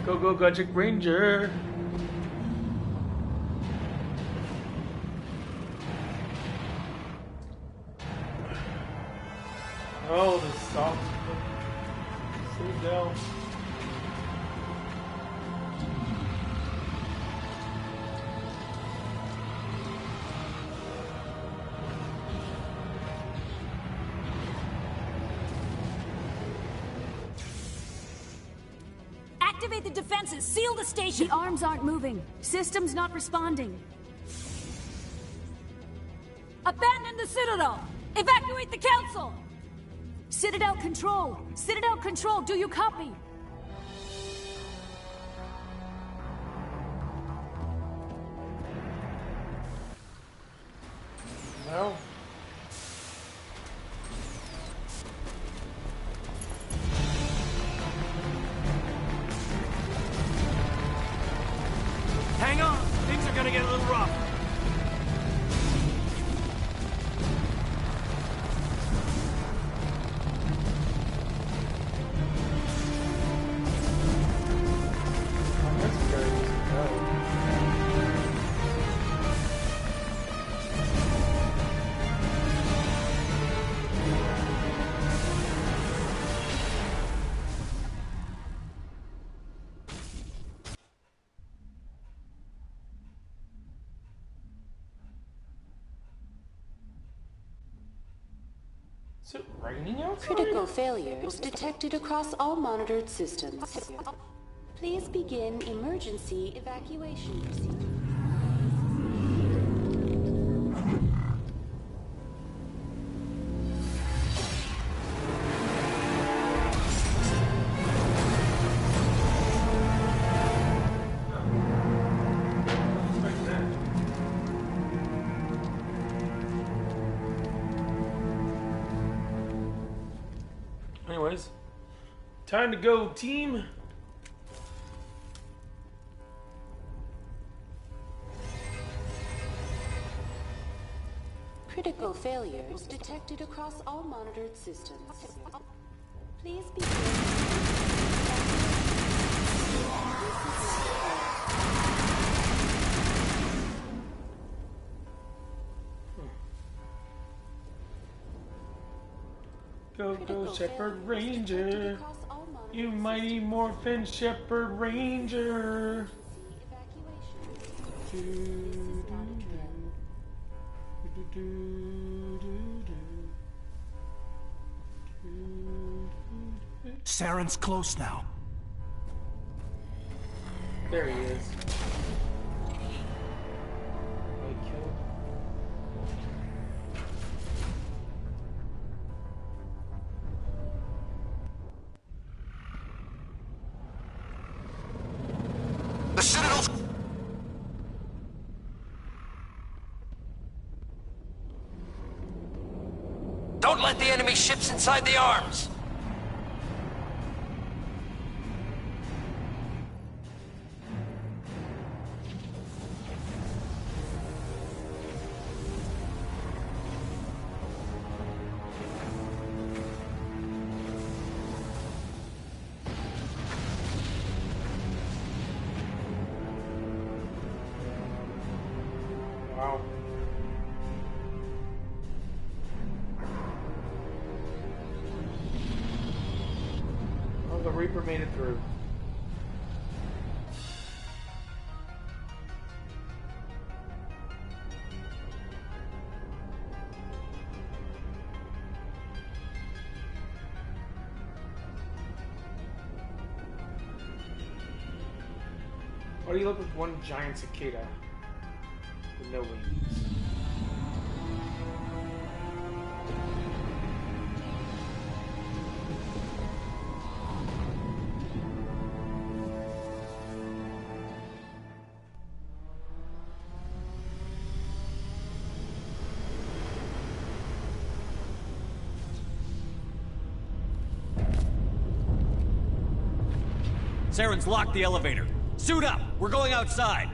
Go, go, Gadget Ranger. Oh, the soft Citadel. Activate the defenses! Seal the station! The arms aren't moving. System's not responding. Abandon the Citadel! Evacuate the Council! Citadel Control! Citadel Control, do you copy? No. Hang on! Things are gonna get a little rough. Is it raining outside? Critical failures detected across all monitored systems. Please begin emergency evacuation procedure. Anyways, time to go, team. Critical failures detected across all monitored systems. Please begin. Go, go, Shepherd Ranger. You mighty Morphin Shepherd Ranger. Saren's close now. There he is. The Citadel's... Don't let the enemy ships inside the arms! Wow. Oh, the Reaper made it through. Why do you look like one giant cicada with no wings? Saren's locked the elevator. Suit up! We're going outside!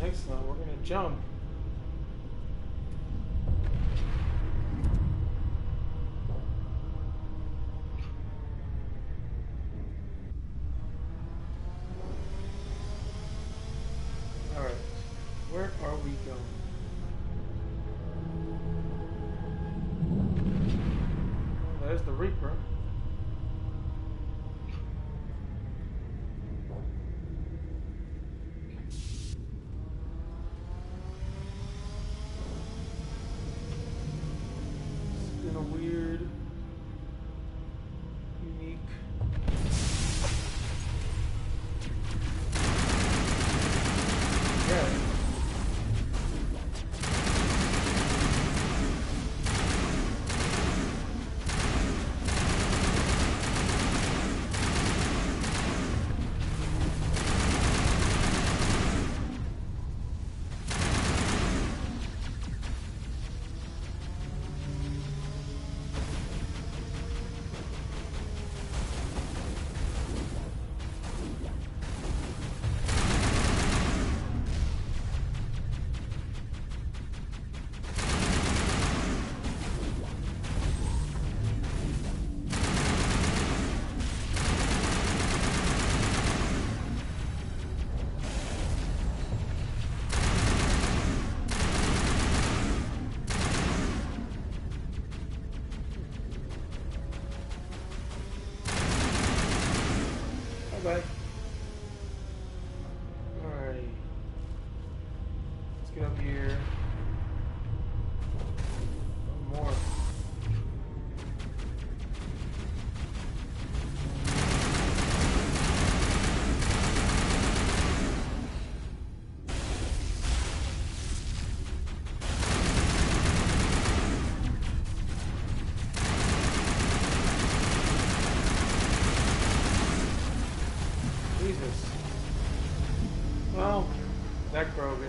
Excellent, we're gonna jump. Reaper. It's been a weird, unique. Yeah. Alright. Let's get up here. One more. Jesus. Well, that Krogan.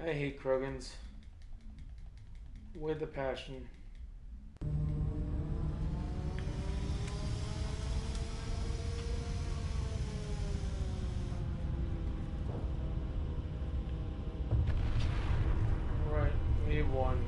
I hate Krogans. With a passion. Right, wave one.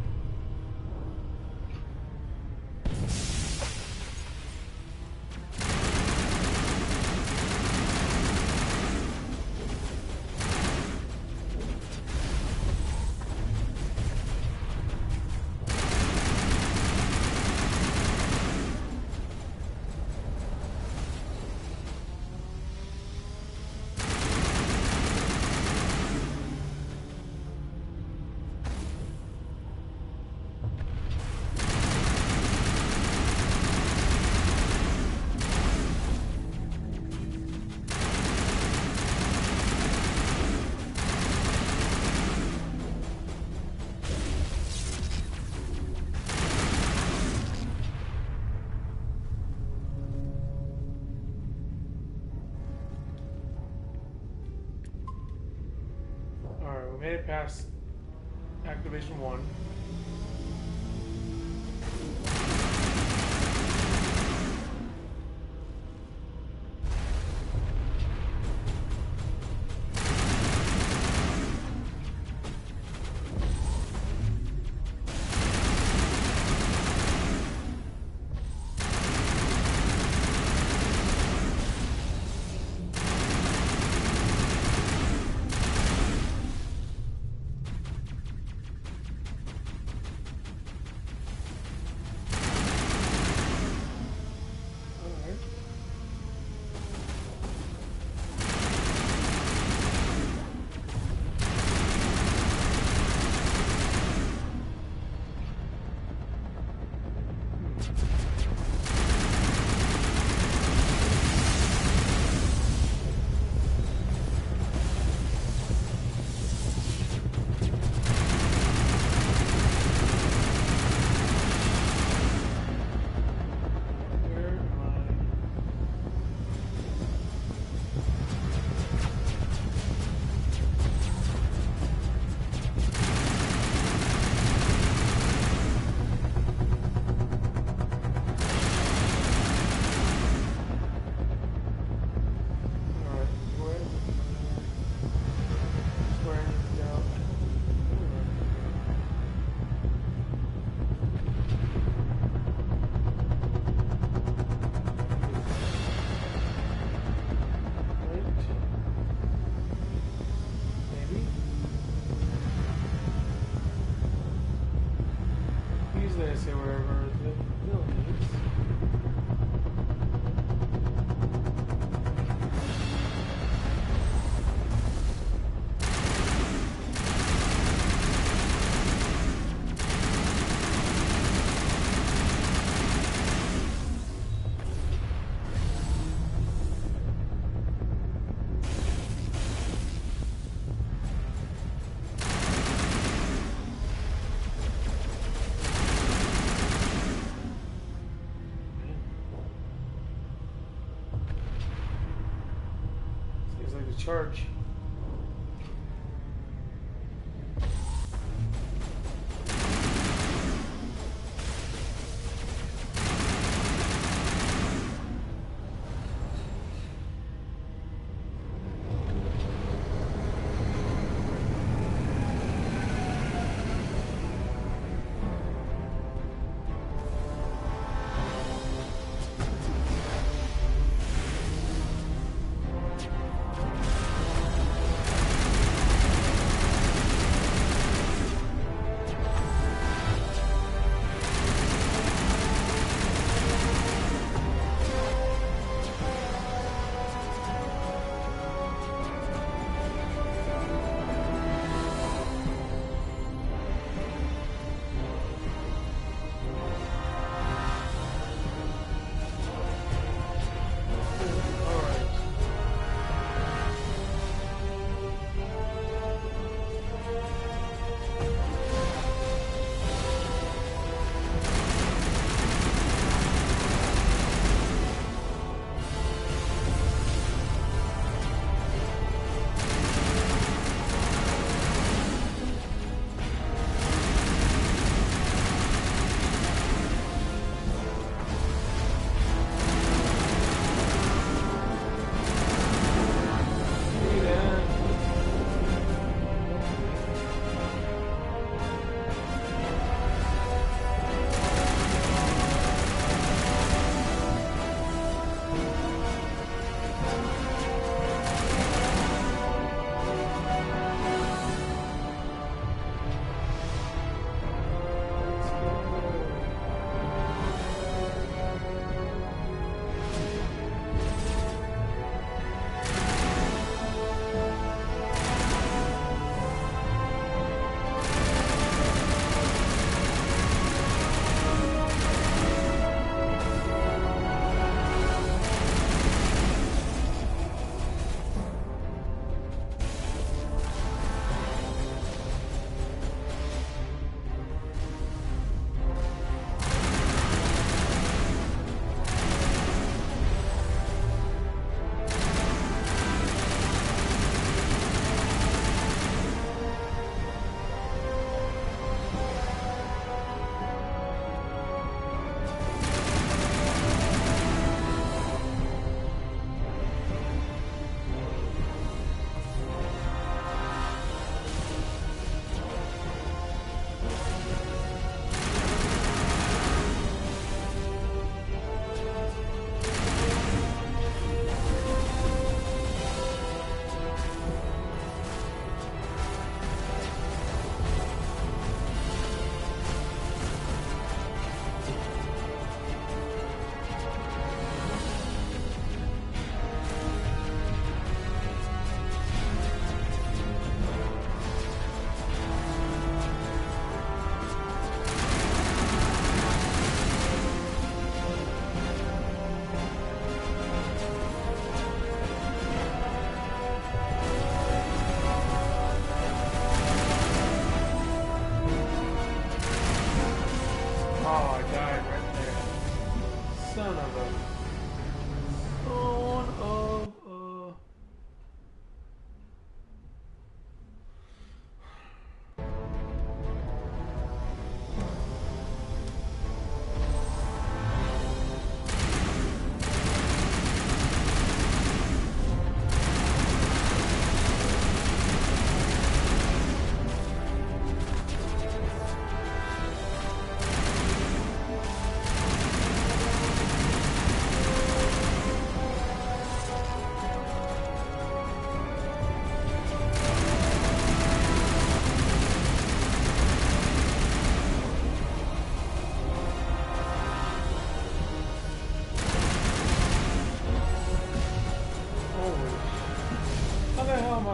Alright, we made it past activation 1. Say wherever. charge.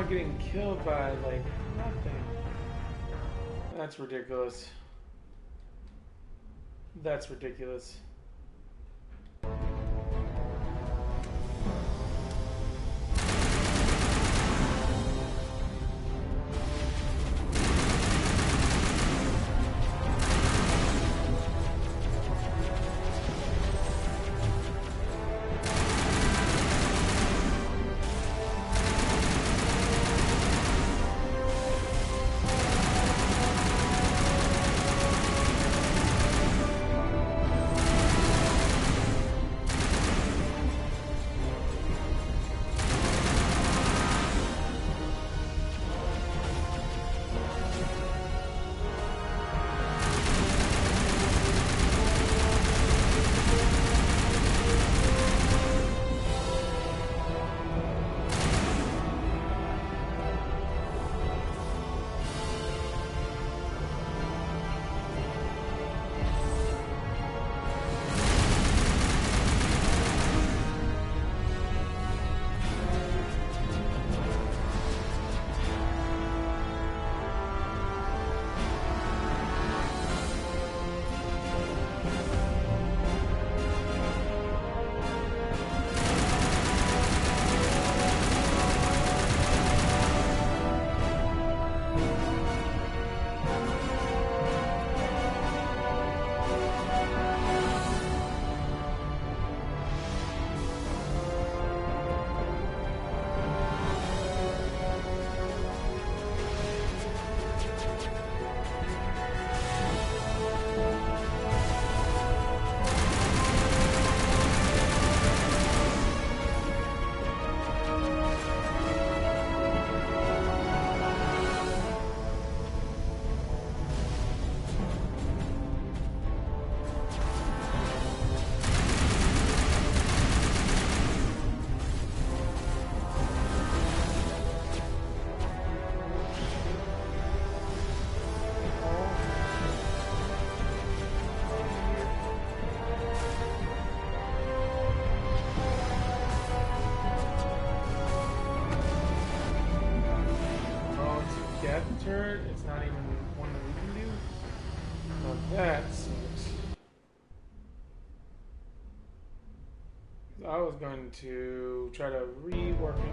Getting killed by like nothing. That's ridiculous. That's ridiculous. death turret. It's not even one that we can do. Now that sucks. I was going to try to rework it.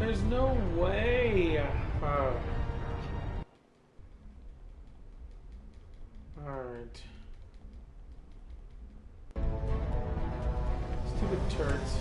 There's no way. Alright. Stupid turds.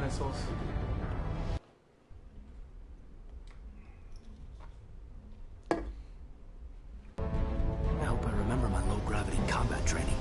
Missiles. I hope I remember my low-gravity combat training.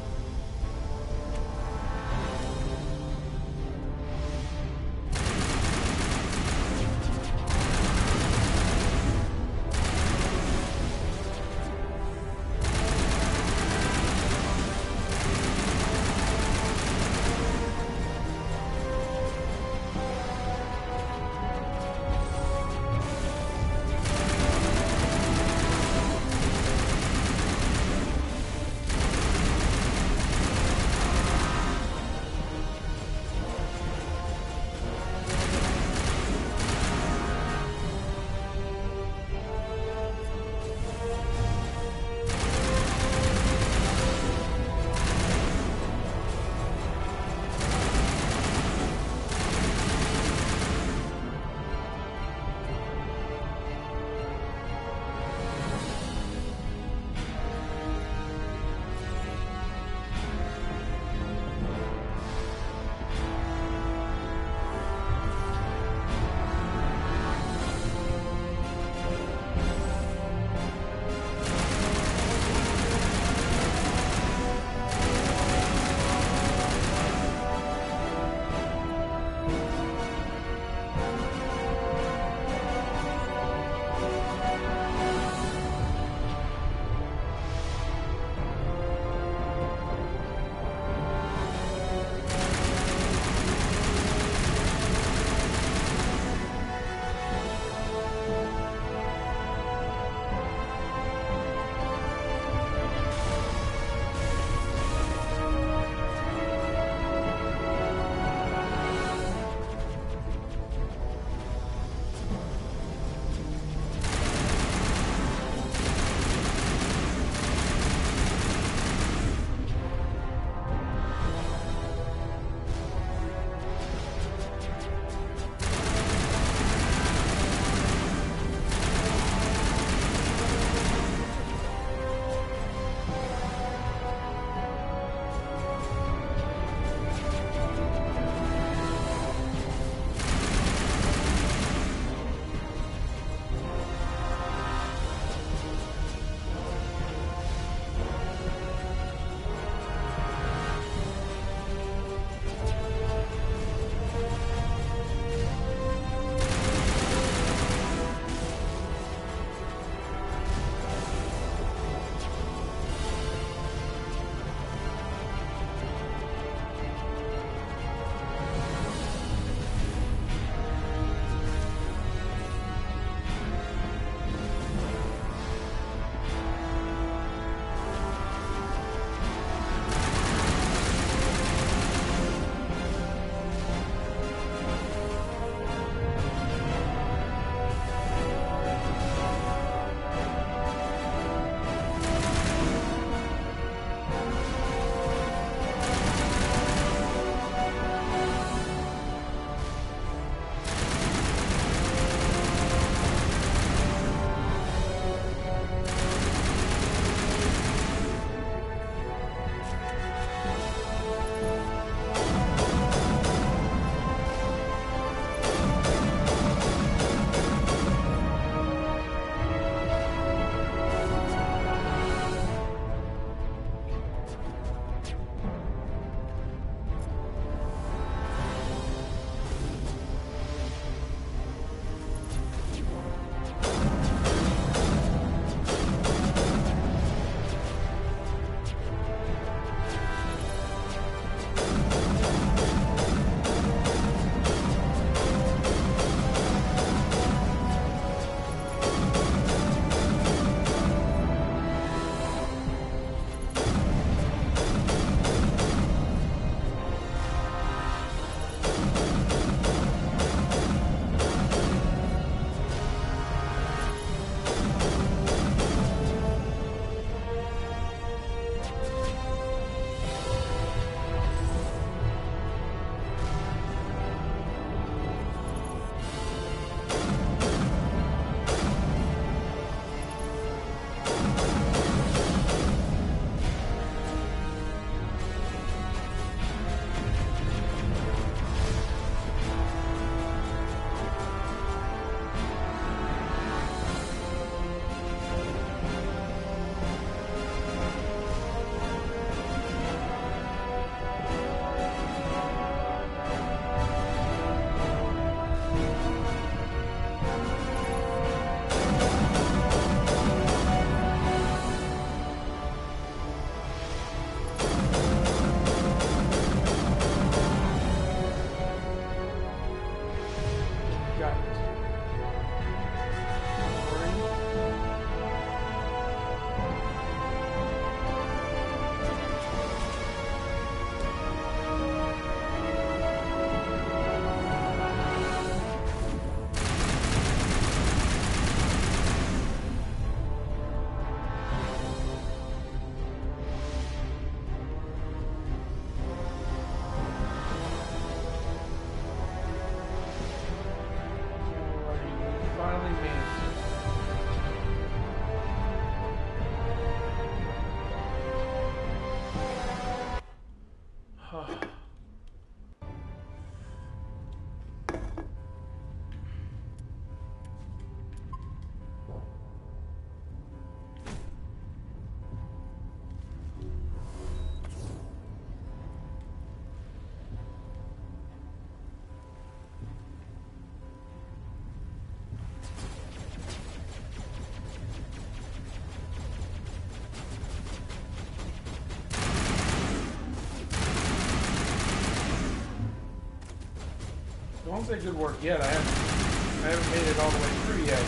Don't say good work yet. I haven't made it all the way through yet.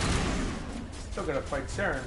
Still gotta fight Saren.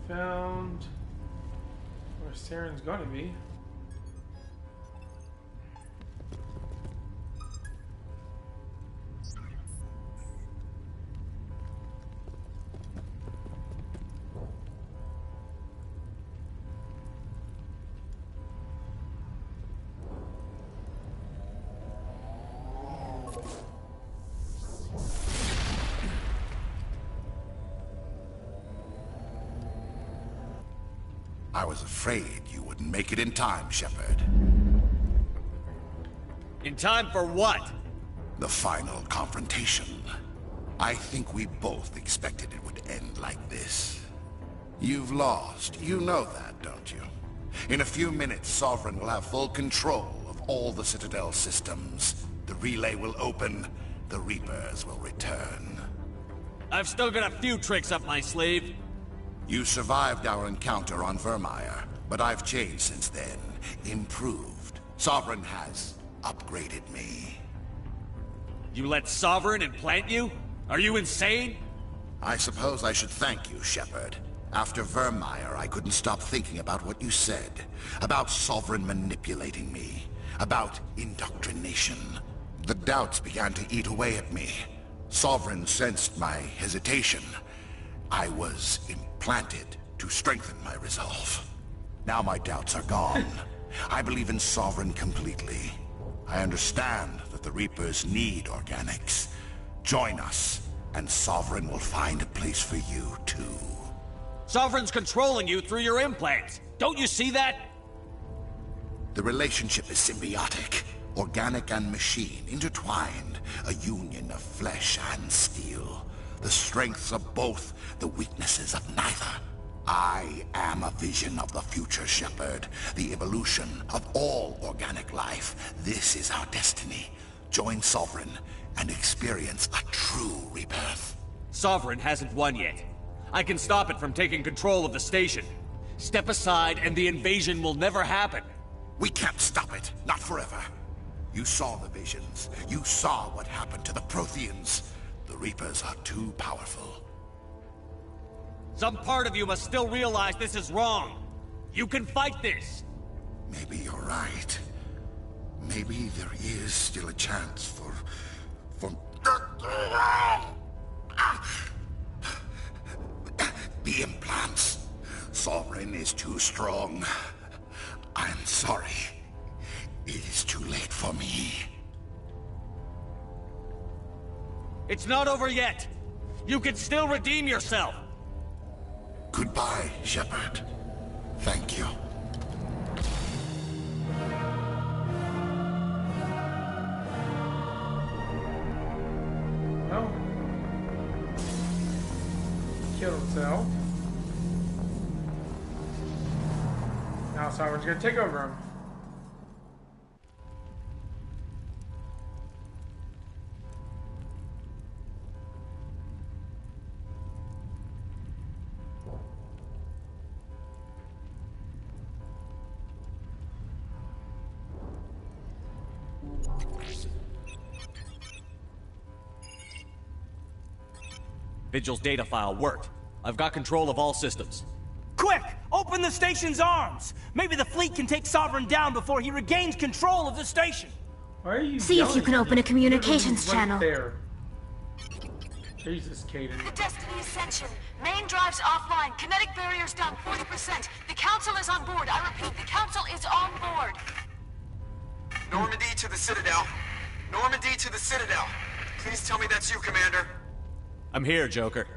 Found where Saren's gonna be. I was afraid you wouldn't make it in time, Shepard. In time for what? The final confrontation. I think we both expected it would end like this. You've lost. You know that, don't you? In a few minutes, Sovereign will have full control of all the Citadel systems. The relay will open. The Reapers will return. I've still got a few tricks up my sleeve. You survived our encounter on Vermeer, but I've changed since then. Improved. Sovereign has upgraded me. You let Sovereign implant you? Are you insane? I suppose I should thank you, Shepard. After Vermeer, I couldn't stop thinking about what you said. About Sovereign manipulating me. About indoctrination. The doubts began to eat away at me. Sovereign sensed my hesitation. I was implanted to strengthen my resolve. Now my doubts are gone. I believe in Sovereign completely. I understand that the Reapers need organics. Join us, and Sovereign will find a place for you, too. Sovereign's controlling you through your implants. Don't you see that? The relationship is symbiotic. Organic and machine, intertwined. A union of flesh and steel. The strengths of both, the weaknesses of neither. I am a vision of the future, Shepard. The evolution of all organic life. This is our destiny. Join Sovereign and experience a true rebirth. Sovereign hasn't won yet. I can stop it from taking control of the station. Step aside and the invasion will never happen. We can't stop it. Not forever. You saw the visions. You saw what happened to the Protheans. The Reapers are too powerful. Some part of you must still realize this is wrong. You can fight this. Maybe you're right. Maybe there is still a chance for... The the implants. Sovereign is too strong. I'm sorry. It is too late for me. It's not over yet. You can still redeem yourself. Goodbye, Shepard. Thank you. No. Kill himself. Now Sovereign's gonna take over him. Vigil's data file worked. I've got control of all systems. Quick! Open the station's arms! Maybe the fleet can take Sovereign down before he regains control of the station! Why are you See if you can open a communications right channel. There. Jesus, Kaidan. The Destiny Ascension. Main drives offline. Kinetic barriers down 40%. The Council is on board. I repeat, the Council is on board. Normandy to the Citadel. Normandy to the Citadel. Please tell me that's you, Commander. I'm here, Joker.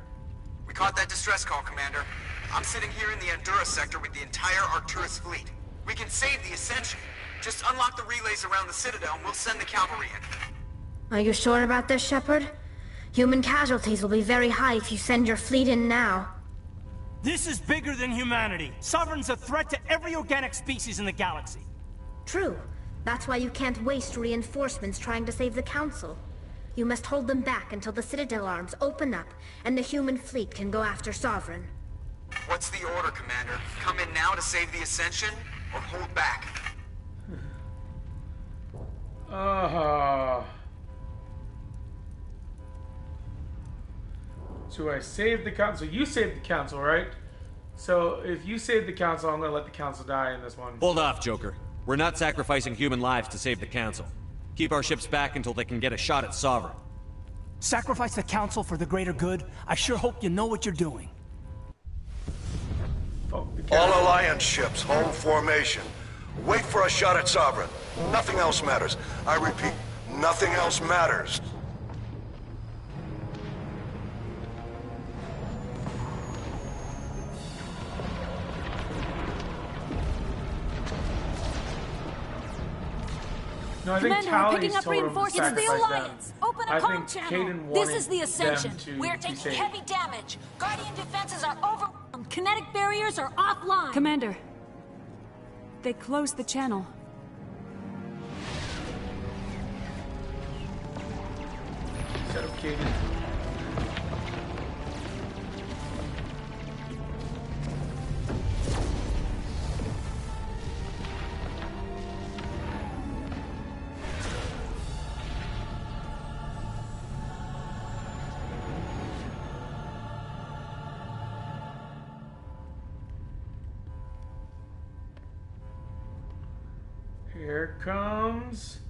We caught that distress call, Commander. I'm sitting here in the Endura sector with the entire Arcturus fleet. We can save the Ascension. Just unlock the relays around the Citadel and we'll send the cavalry in. Are you sure about this, Shepard? Human casualties will be very high if you send your fleet in now. This is bigger than humanity. Sovereign's a threat to every organic species in the galaxy. True. That's why you can't waste reinforcements trying to save the Council. You must hold them back until the Citadel arms open up and the human fleet can go after Sovereign. What's the order, Commander? Come in now to save the Ascension, or hold back? So I saved the Council. You saved the Council, right? So if you save the Council, I'm gonna let the Council die in this one. Hold off, Joker. We're not sacrificing human lives to save the Council. Keep our ships back until they can get a shot at Sovereign. Sacrifice the Council for the greater good? I sure hope you know what you're doing. Oh, all Alliance ships, hold formation. Wait for a shot at Sovereign. Nothing else matters. I repeat, nothing else matters. No, I think Commander, we're picking Tali's up told him to reinforcements. It's the sacrifice Alliance. them. Open a I comm think channel. Kaidan wanted This is the Ascension. them to We're be taking saved. heavy damage. Guardian defenses are overwhelmed. Kinetic barriers are offline. Commander, they closed the channel. Set up Kaidan. Here comes...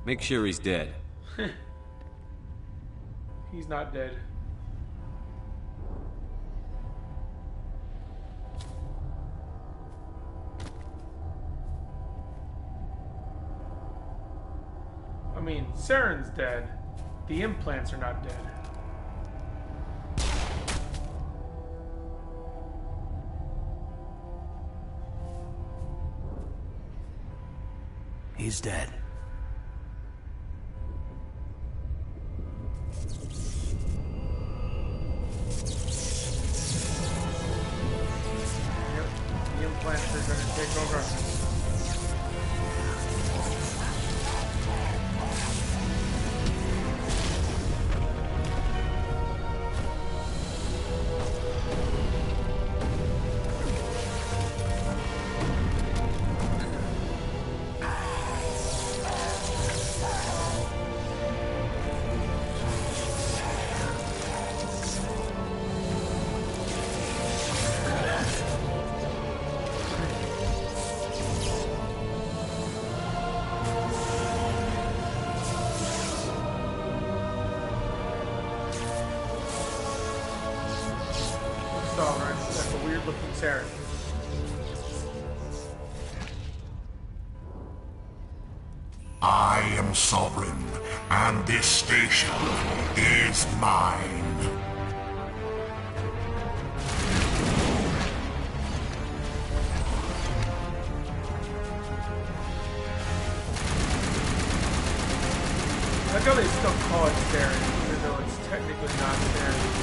Make sure he's dead. He's not dead. I mean, Saren's dead. The implants are not dead. He's dead. Yep, the implants are going to take over. Sovereign. That's a weird looking Saren. I am Sovereign, and this station is mine. I like how they still call it Saren, even though it's technically not Saren.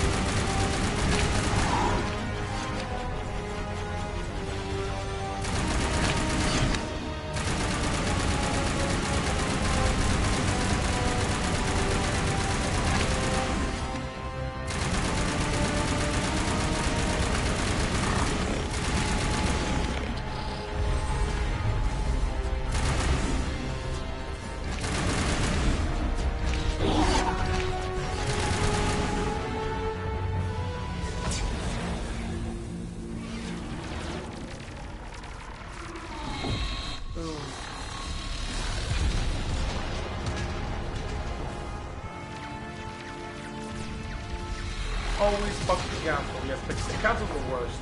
Always fuck the council. Yes, the council's the worst.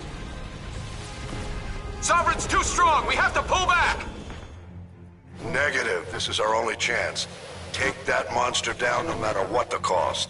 Sovereign's too strong. We have to pull back. Negative. This is our only chance. Take that monster down no matter what the cost.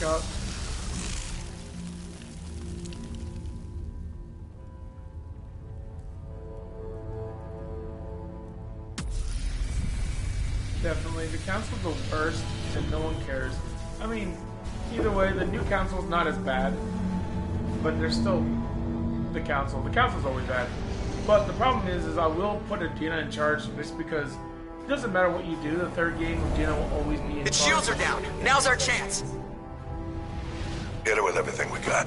Got definitely the council's the worst, and no one cares. I mean, either way, the new council's not as bad, but they're still the council. The council's always bad. But the problem is I will put Adina in charge just because it doesn't matter what you do. The third game, Adina will always be in charge. Its shields are down. Now's our chance. Hit it with everything we got.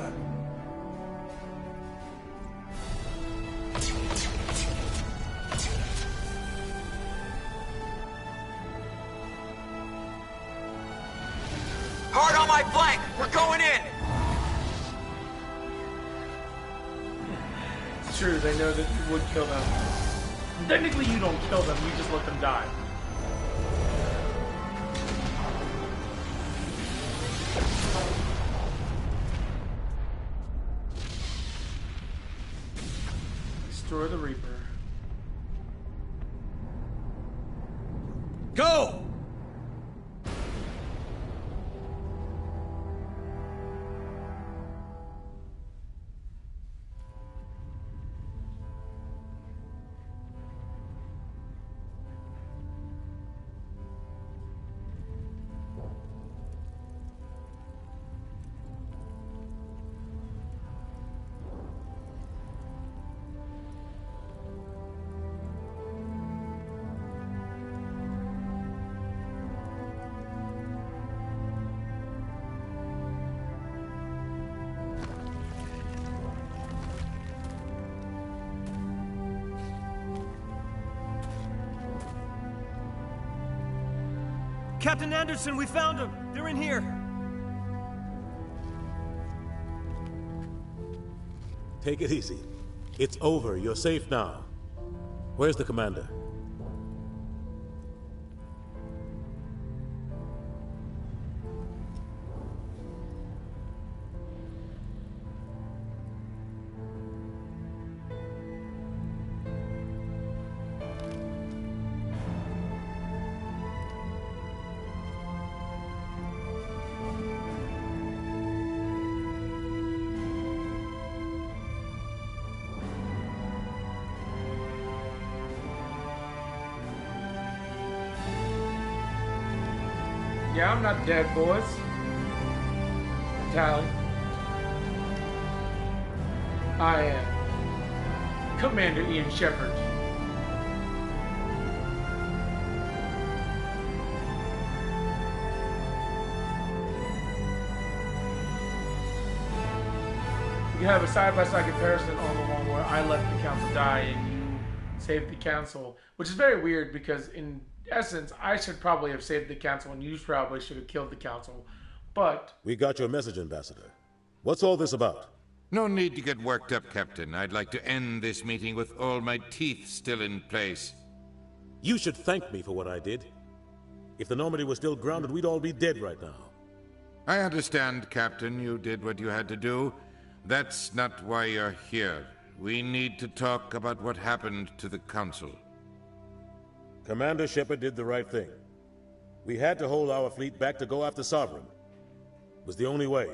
Hard on my flank. We're going in. It's true. They know that you would kill them. Technically, you don't kill them. You just let them die. Destroy the Reaper. Go! Captain Anderson, we found them. They're in here. Take it easy. It's over. You're safe now. Where's the commander? Yeah, I'm not dead, boys. Tally. I am Commander Ian Shepard. You have a side-by-side comparison on the one where I let the council die and you saved the council, which is very weird because in essence, I should probably have saved the council and you probably should have killed the council, but... We got your message, Ambassador. What's all this about? No need to get worked up, Captain. I'd like to end this meeting with all my teeth still in place. You should thank me for what I did. If the Normandy was still grounded, we'd all be dead right now. I understand, Captain. You did what you had to do. That's not why you're here. We need to talk about what happened to the Council. Commander Shepard did the right thing. We had to hold our fleet back to go after Sovereign. It was the only way.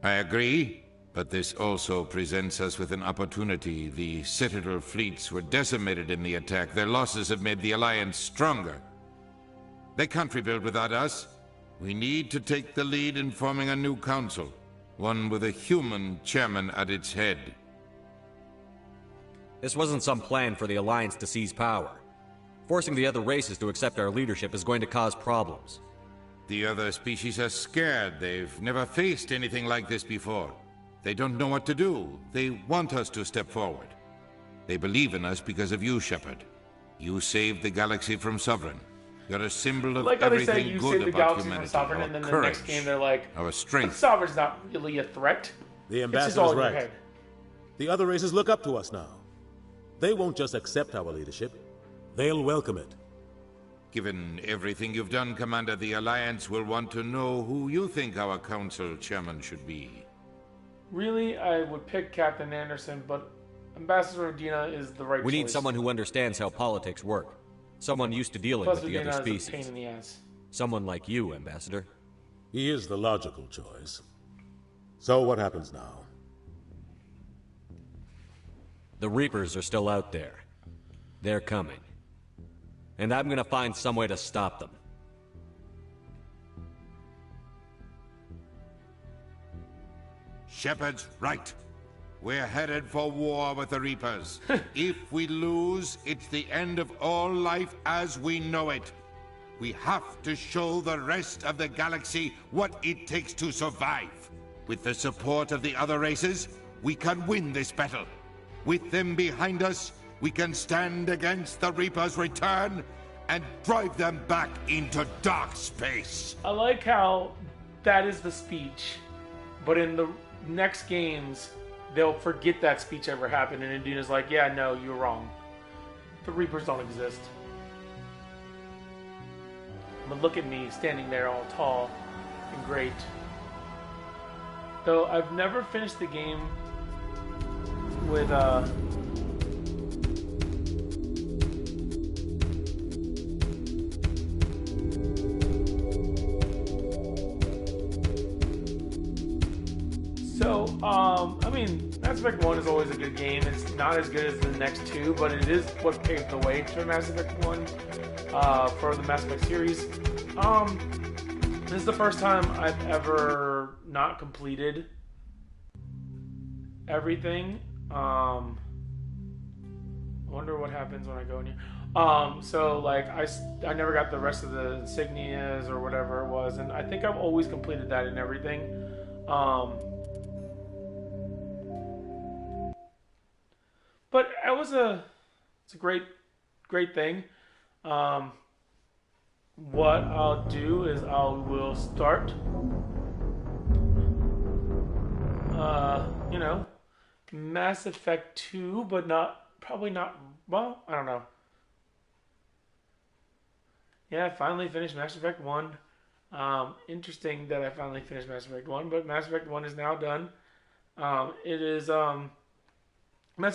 I agree, but this also presents us with an opportunity. The Citadel fleets were decimated in the attack. Their losses have made the Alliance stronger. They can't rebuild without us. We need to take the lead in forming a new council, one with a human chairman at its head. This wasn't some plan for the Alliance to seize power. Forcing the other races to accept our leadership is going to cause problems. The other species are scared. They've never faced anything like this before. They don't know what to do. They want us to step forward. They believe in us because of you, Shepard. You saved the galaxy from Sovereign. You're a symbol of like how they say everything you good saved the about galaxy humanity. from Sovereign, Our and then courage, the next game they're like, our strength. Sovereign's not really a threat. The It's Ambassador's just all in your right. head. The other races look up to us now. They won't just accept our leadership. They'll welcome it. Given everything you've done, Commander, the Alliance will want to know who you think our council chairman should be. Really, I would pick Captain Anderson, but Ambassador Udina is the right choice. We need someone who understands how politics work. Someone used to dealing Plus, with the Udina other is a species. pain in the ass. Someone like you, Ambassador. He is the logical choice. So what happens now? The Reapers are still out there. They're coming. And I'm gonna find some way to stop them. Shepard's right. We're headed for war with the Reapers. If we lose, it's the end of all life as we know it. We have to show the rest of the galaxy what it takes to survive. With the support of the other races, we can win this battle. With them behind us, we can stand against the Reapers' return and drive them back into dark space. I like how that is the speech, but in the next games, they'll forget that speech ever happened, and Udina's like, yeah, no, you're wrong. The Reapers don't exist. But look at me, standing there all tall and great. Though I've never finished the game with, I mean, Mass Effect 1 is always a good game. It's not as good as the next two, but it is what paved the way to Mass Effect 1 for the Mass Effect series. This is the first time I've ever not completed everything. I wonder what happens when I go in here. So like I never got the rest of the insignias or whatever it was, and I think I've always completed that and everything. But it's a great thing. what I'll do is I will start, you know, Mass Effect 2, but probably not, well, I don't know. Yeah, I finally finished Mass Effect 1. Interesting that I finally finished Mass Effect 1, but Mass Effect 1 is now done. Mass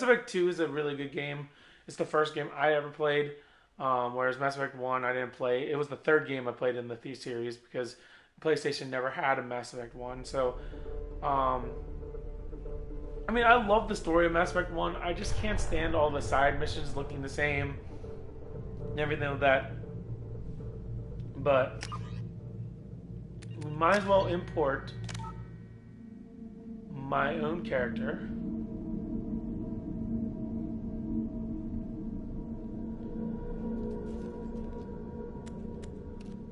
Effect 2 is a really good game. It's the first game I ever played, whereas Mass Effect 1 I didn't play. It was the third game I played in the Thief series because PlayStation never had a Mass Effect 1. So, I mean, I love the story of Mass Effect 1. I just can't stand all the side missions looking the same and everything like that. But we might as well import my own character.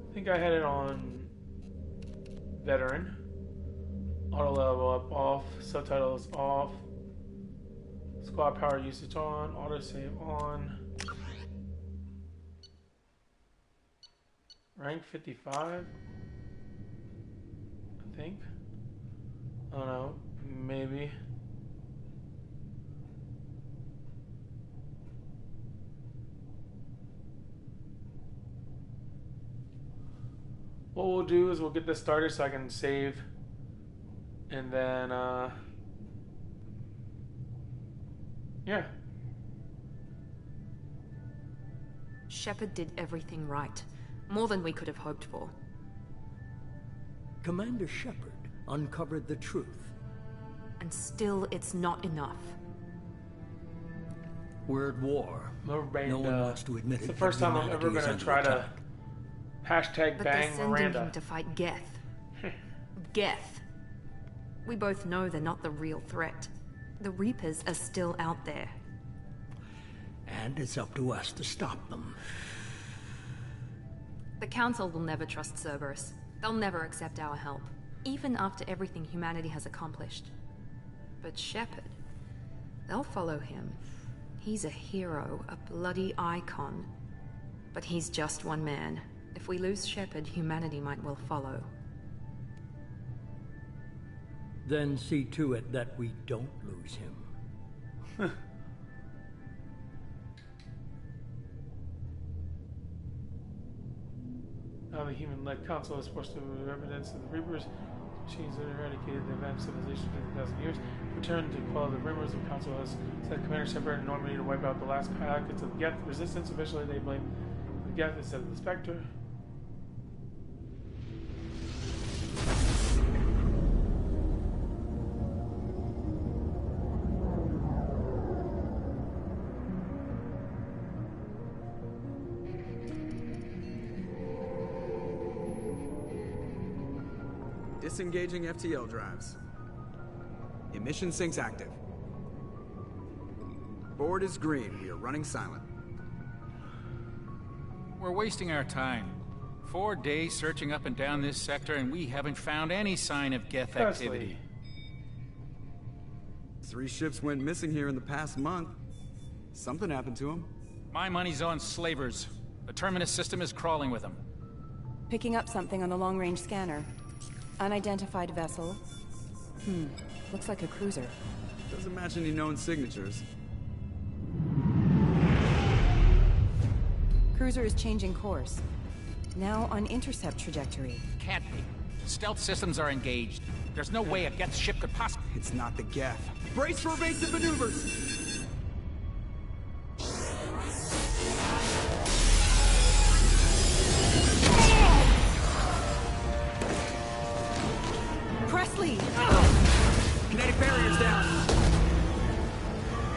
I think I had it on veteran. Auto level up off, subtitles off, squad power usage on, auto save on. Rank 55, I think. I don't know, maybe. What we'll do is we'll get this started so I can save, and then, yeah. Shepard did everything right. More than we could have hoped for. Commander Shepard uncovered the truth. And still, it's not enough. We're at war. Miranda. No one wants to admit it's it. the first time I'm ever going to try to hashtag but bang they're sending Miranda. him to fight Geth. Geth. We both know they're not the real threat. The Reapers are still out there. And it's up to us to stop them. The Council will never trust Cerberus. They'll never accept our help, even after everything humanity has accomplished. But Shepard, they'll follow him. He's a hero, a bloody icon. But he's just one man. If we lose Shepard, humanity might well follow. Then see to it that we don't lose him. Now the human-led council is forced to evidence of the Reapers. Machines that eradicated the advanced civilization for 50,000 years. Return to quell the rumors. The council has sent Commander Shepard and Normandy to wipe out the last packets of Geth resistance. Eventually, they blame the Geth instead of the Spectre. Disengaging FTL drives. Emission sinks active. Board is green. We are running silent. We're wasting our time. 4 days searching up and down this sector, and we haven't found any sign of Geth activity. 3 ships went missing here in the past month. Something happened to them. My money's on slavers. The Terminus system is crawling with them. Picking up something on the long-range scanner. Unidentified vessel. Looks like a cruiser. Doesn't match any known signatures. Cruiser is changing course. Now on intercept trajectory. Can't be. Stealth systems are engaged. There's no way a Geth ship could possibly... It's not the Geth. Brace for evasive maneuvers! Presley! Kinetic barriers down.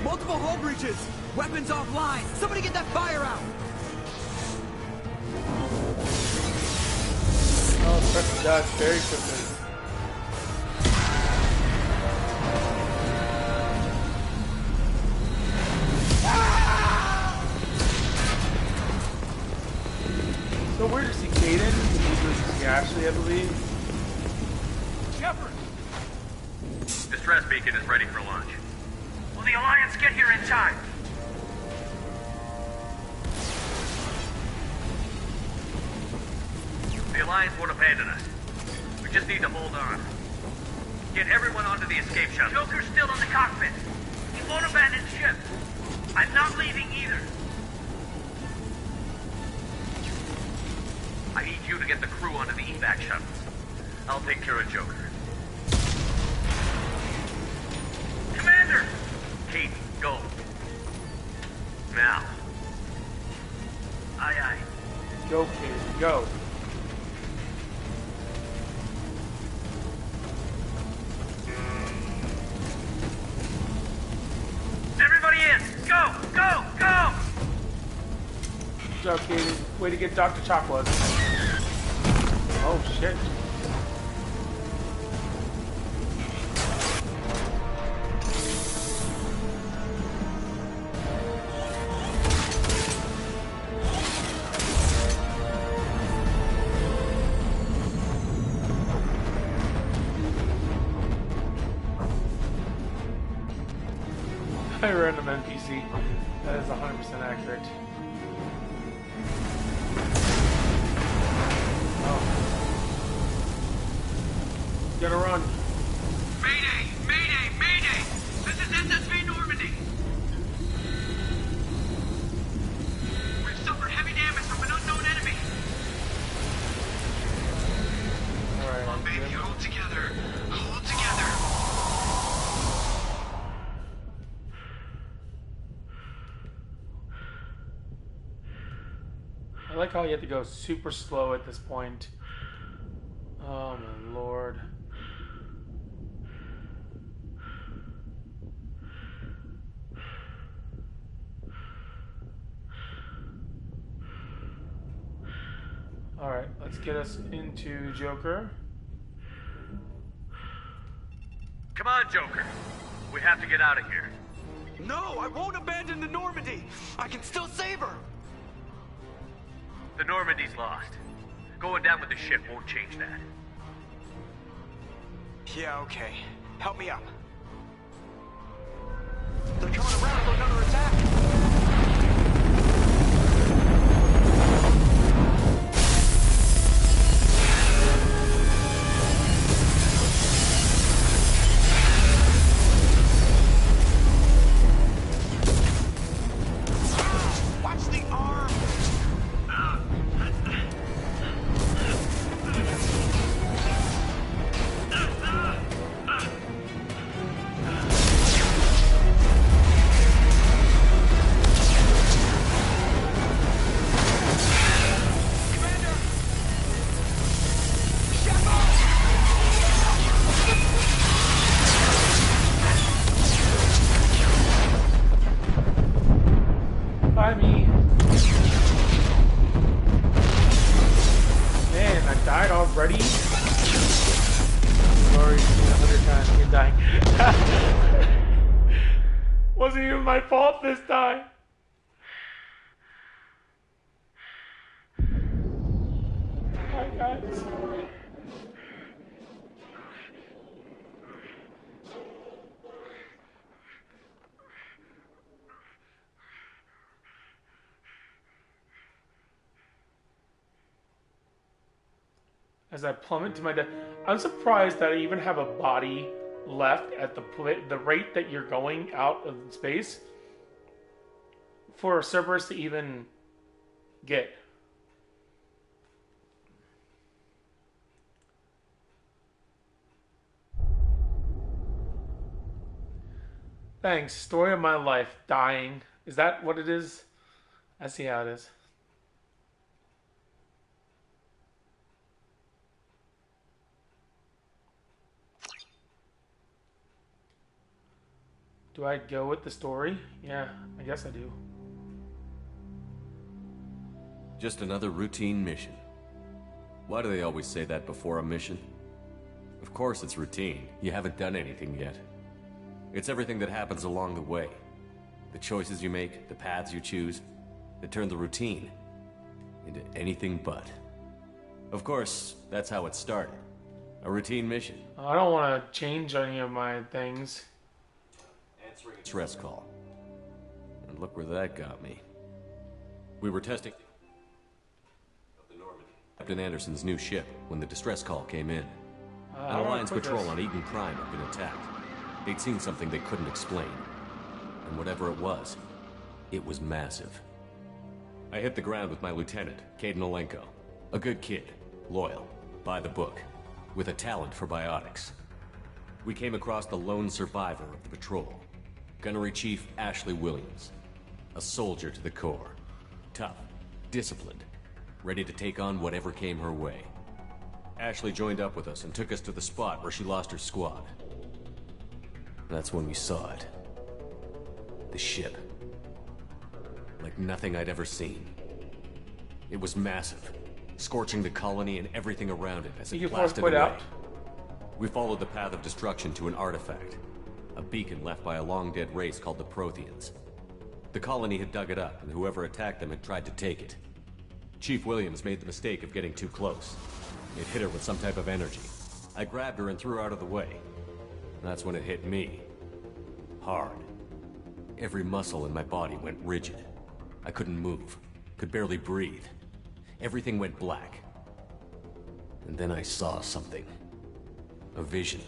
Multiple hull breaches. Weapons offline. Somebody get that fire out. Oh, Presley died very quickly. So weird to see Kaden, who was Ashley, I believe. Shepard! Distress beacon is ready for launch. Will the Alliance get here in time? Alliance won't abandon us. We just need to hold on. Get everyone onto the escape shuttle. Joker's still in the cockpit. He won't abandon ship. I'm not leaving either. I need you to get the crew onto the evac shuttles. I'll take care of Joker. Commander! Kate, go. Now. Aye, aye. Go, kid, go. Everybody in! Go! Go! Go! Good job, Katie. Way to get Dr. Chocolate. Oh, shit. A random NPC. That is 100% accurate. Oh. Gotta run. Mayday! Mayday! Mayday! This is SSV Normandy! We've suffered heavy damage from an unknown enemy! Alright, come on, baby, hold together. Hold together. I like how you have to go super slow at this point. Oh my lord. Alright, let's get us into Joker. Come on, Joker. We have to get out of here. No, I won't abandon the Normandy. I can still save her. The Normandy's lost. Going down with the ship won't change that. Yeah, okay. Help me up. They're coming around. They're under attack. Wasn't even my fault this time. Hi guys. As I plummet to my death, I'm surprised that I even have a body left at the rate that you're going out of space for Cerberus to even get. Thanks. Story of my life. Dying. Is that what it is? I see how it is. Do I go with the story? Yeah, I guess I do. Just another routine mission. Why do they always say that before a mission? Of course it's routine. You haven't done anything yet. It's everything that happens along the way. The choices you make, the paths you choose, that turn the routine into anything but. Of course, that's how it started. A routine mission. I don't want to change any of my things. Answering a stress call. And look where that got me. We were testing the Normandy. Captain Anderson's new ship when the distress call came in. An I wanna Alliance quit patrol this. on Eden Prime had been attacked. They'd seen something they couldn't explain. And whatever it was massive. I hit the ground with my lieutenant, Kaidan Olenko. A good kid, loyal, by the book, with a talent for biotics. We came across the lone survivor of the patrol, Gunnery Chief Ashley Williams. A soldier to the core. Tough, disciplined, ready to take on whatever came her way. Ashley joined up with us and took us to the spot where she lost her squad. That's when we saw it. The ship. Like nothing I'd ever seen. It was massive, scorching the colony and everything around it as it blasted away. out? We followed the path of destruction to an artifact. A beacon left by a long-dead race called the Protheans. The colony had dug it up, and whoever attacked them had tried to take it. Chief Williams made the mistake of getting too close. It hit her with some type of energy. I grabbed her and threw her out of the way. That's when it hit me. Hard. Every muscle in my body went rigid. I couldn't move, could barely breathe. Everything went black. And then I saw something. A vision.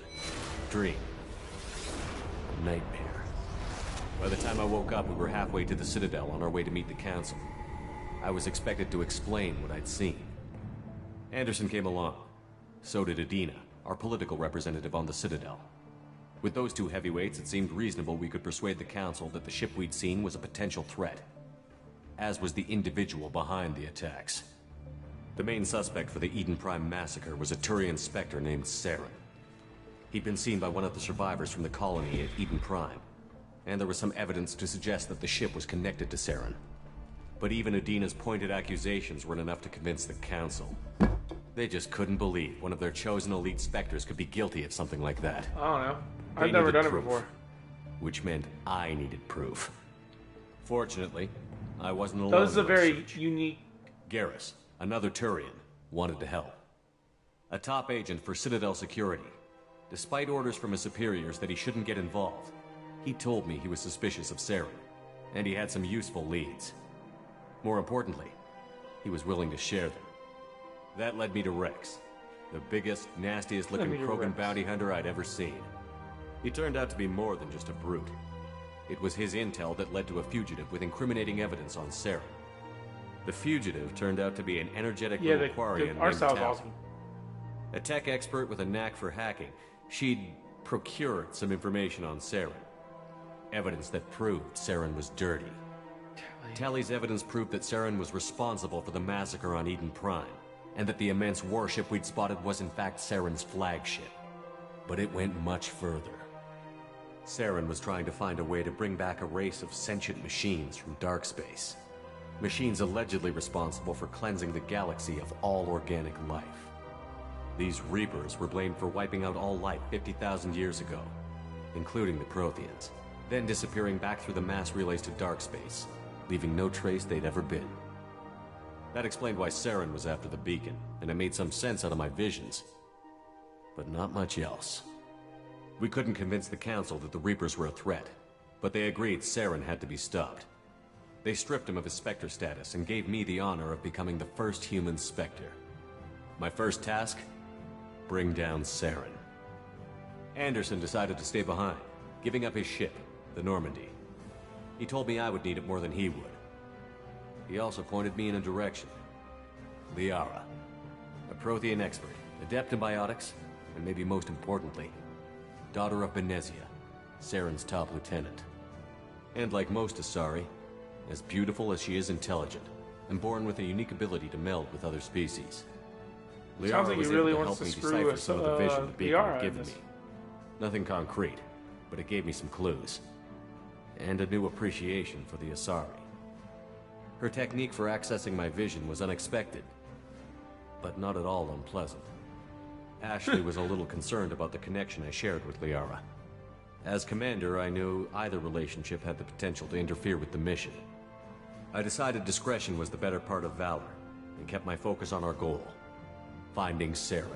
Dream. A nightmare. By the time I woke up, we were halfway to the Citadel on our way to meet the Council. I was expected to explain what I'd seen. Anderson came along. So did Adina, our political representative on the Citadel. With those two heavyweights, it seemed reasonable we could persuade the Council that the ship we'd seen was a potential threat. As was the individual behind the attacks. The main suspect for the Eden Prime massacre was a Turian Spectre named Saren. He'd been seen by one of the survivors from the colony at Eden Prime, and there was some evidence to suggest that the ship was connected to Saren. But even Adina's pointed accusations weren't enough to convince the Council. They just couldn't believe one of their chosen elite Spectres could be guilty of something like that. I don't know. They I've never needed done it proof, before. which meant I needed proof. Fortunately, I wasn't alone. That was a in my very search. unique... Garrus, another Turian, wanted to help. A top agent for Citadel Security. Despite orders from his superiors that he shouldn't get involved, he told me he was suspicious of Saren, and he had some useful leads. More importantly, he was willing to share them. That led me to Rex, the biggest, nastiest looking Krogan bounty hunter I'd ever seen. He turned out to be more than just a brute. It was his intel that led to a fugitive with incriminating evidence on Saren. The fugitive turned out to be an energetic little Quarian named sounds Tali. awesome. A tech expert with a knack for hacking, she'd procured some information on Saren. Evidence that proved Saren was dirty. Tali's evidence proved that Saren was responsible for the massacre on Eden Prime, and that the immense warship we'd spotted was in fact Saren's flagship. But it went much further. Saren was trying to find a way to bring back a race of sentient machines from dark space. Machines allegedly responsible for cleansing the galaxy of all organic life. These Reapers were blamed for wiping out all life 50,000 years ago, including the Protheans, then disappearing back through the mass relays to dark space, leaving no trace they'd ever been. That explained why Saren was after the beacon, and it made some sense out of my visions. But not much else. We couldn't convince the Council that the Reapers were a threat, but they agreed Saren had to be stopped. They stripped him of his Spectre status and gave me the honor of becoming the first human Spectre. My first task? Bring down Saren. Anderson decided to stay behind, giving up his ship, the Normandy. He told me I would need it more than he would. He also pointed me in a direction. Liara, a Prothean expert, adept in biotics, and maybe most importantly, daughter of Benezia, Saren's top lieutenant. And like most Asari, as beautiful as she is intelligent, and born with a unique ability to meld with other species. Sounds Liara like was he really able to wants help to me screw decipher some of the vision the beacon Liara had in given this. me. Nothing concrete, but it gave me some clues. And a new appreciation for the Asari. Her technique for accessing my vision was unexpected, but not at all unpleasant. Ashley was a little concerned about the connection I shared with Liara. As commander, I knew either relationship had the potential to interfere with the mission. I decided discretion was the better part of valor, and kept my focus on our goal, finding Saren.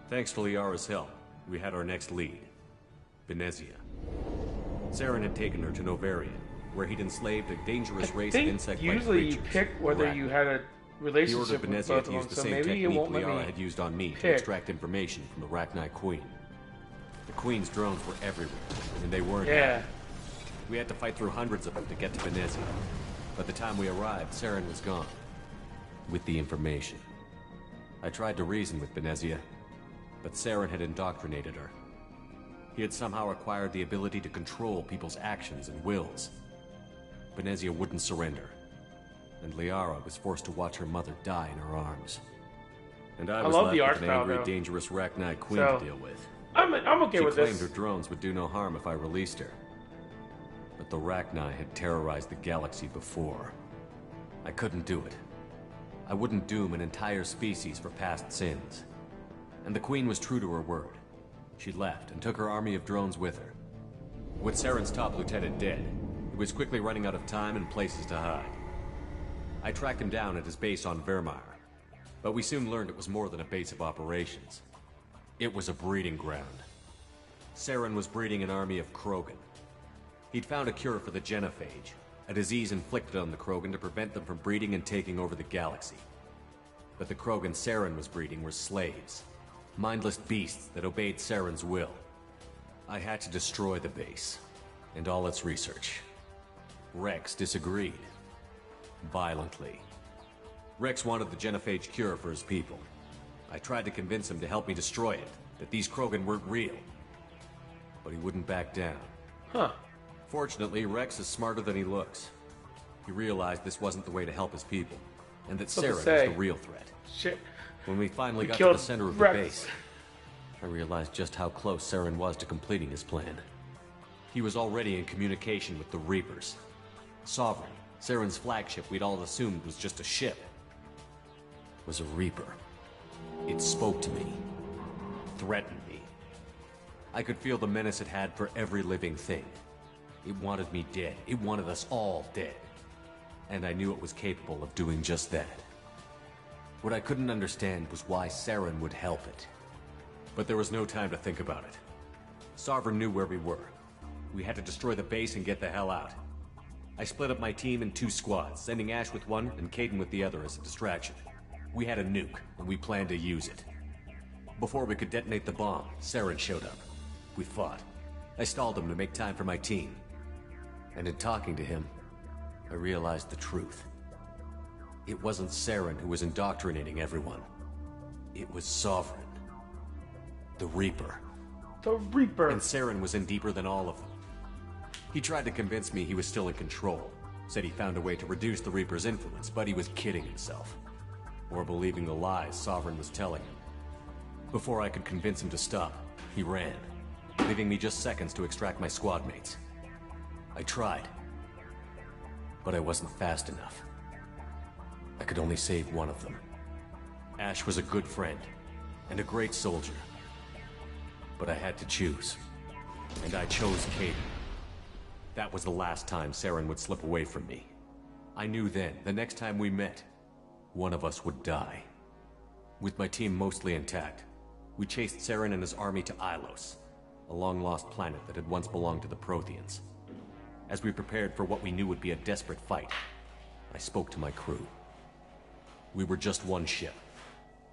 Thanks to Liara's help, we had our next lead, Benezia. Saren had taken her to Novarian, where he'd enslaved a dangerous race of insect-like usually creatures. you pick whether you had a relationship He with ordered both Benezia of to them, use the so same maybe it technique won't let Liara me had used on me to pick. extract information from the Rachni Queen. The Queen's drones were everywhere, and they weren't Yeah. happy. We had to fight through hundreds of them to get to Benezia. By the time we arrived, Saren was gone. With the information. I tried to reason with Benezia, but Saren had indoctrinated her. He had somehow acquired the ability to control people's actions and wills. Benezia wouldn't surrender, and Liara was forced to watch her mother die in her arms. And I was love left the with art an style, angry, though. dangerous Rachni Queen So, to deal with. I'm okay she with claimed this. her drones would do no harm if I released her. But the Rachni had terrorized the galaxy before. I couldn't do it. I wouldn't doom an entire species for past sins. And the Queen was true to her word. She left and took her army of drones with her. With Saren's top lieutenant dead, he was quickly running out of time and places to hide. I tracked him down at his base on Vermeer, but we soon learned it was more than a base of operations. It was a breeding ground. Saren was breeding an army of Krogan. He'd found a cure for the genophage, a disease inflicted on the Krogan to prevent them from breeding and taking over the galaxy. But the Krogan Saren was breeding were slaves, mindless beasts that obeyed Saren's will. I had to destroy the base, and all its research. Rex disagreed. Violently. Rex wanted the genophage cure for his people. I tried to convince him to help me destroy it, that these Krogan weren't real. But he wouldn't back down. Huh. Fortunately, Rex is smarter than he looks. He realized this wasn't the way to help his people, and that Saren was the real threat. Shit. When we finally got to killed the center of Rex. the base, I realized just how close Saren was to completing his plan. He was already in communication with the Reapers. Sovereign, Saren's flagship we'd all assumed was just a ship, was a Reaper. It spoke to me, threatened me. I could feel the menace it had for every living thing. It wanted me dead. It wanted us all dead. And I knew it was capable of doing just that. What I couldn't understand was why Saren would help it. But there was no time to think about it. Sovereign knew where we were. We had to destroy the base and get the hell out. I split up my team in 2 squads, sending Ash with one and Kaidan with the other as a distraction. We had a nuke, and we planned to use it. Before we could detonate the bomb, Saren showed up. We fought. I stalled him to make time for my team. And in talking to him, I realized the truth. It wasn't Saren who was indoctrinating everyone. It was Sovereign. The Reaper. The Reaper. And Saren was in deeper than all of them. He tried to convince me he was still in control. Said he found a way to reduce the Reaper's influence, but he was kidding himself. Or believing the lies Sovereign was telling him. Before I could convince him to stop, he ran, leaving me just seconds to extract my squad mates. I tried, but I wasn't fast enough. I could only save one of them. Ash was a good friend, and a great soldier. But I had to choose, and I chose Kaidan. That was the last time Saren would slip away from me. I knew then, the next time we met, one of us would die. With my team mostly intact, we chased Saren and his army to Ilos, a long-lost planet that had once belonged to the Protheans. As we prepared for what we knew would be a desperate fight, I spoke to my crew. We were just one ship,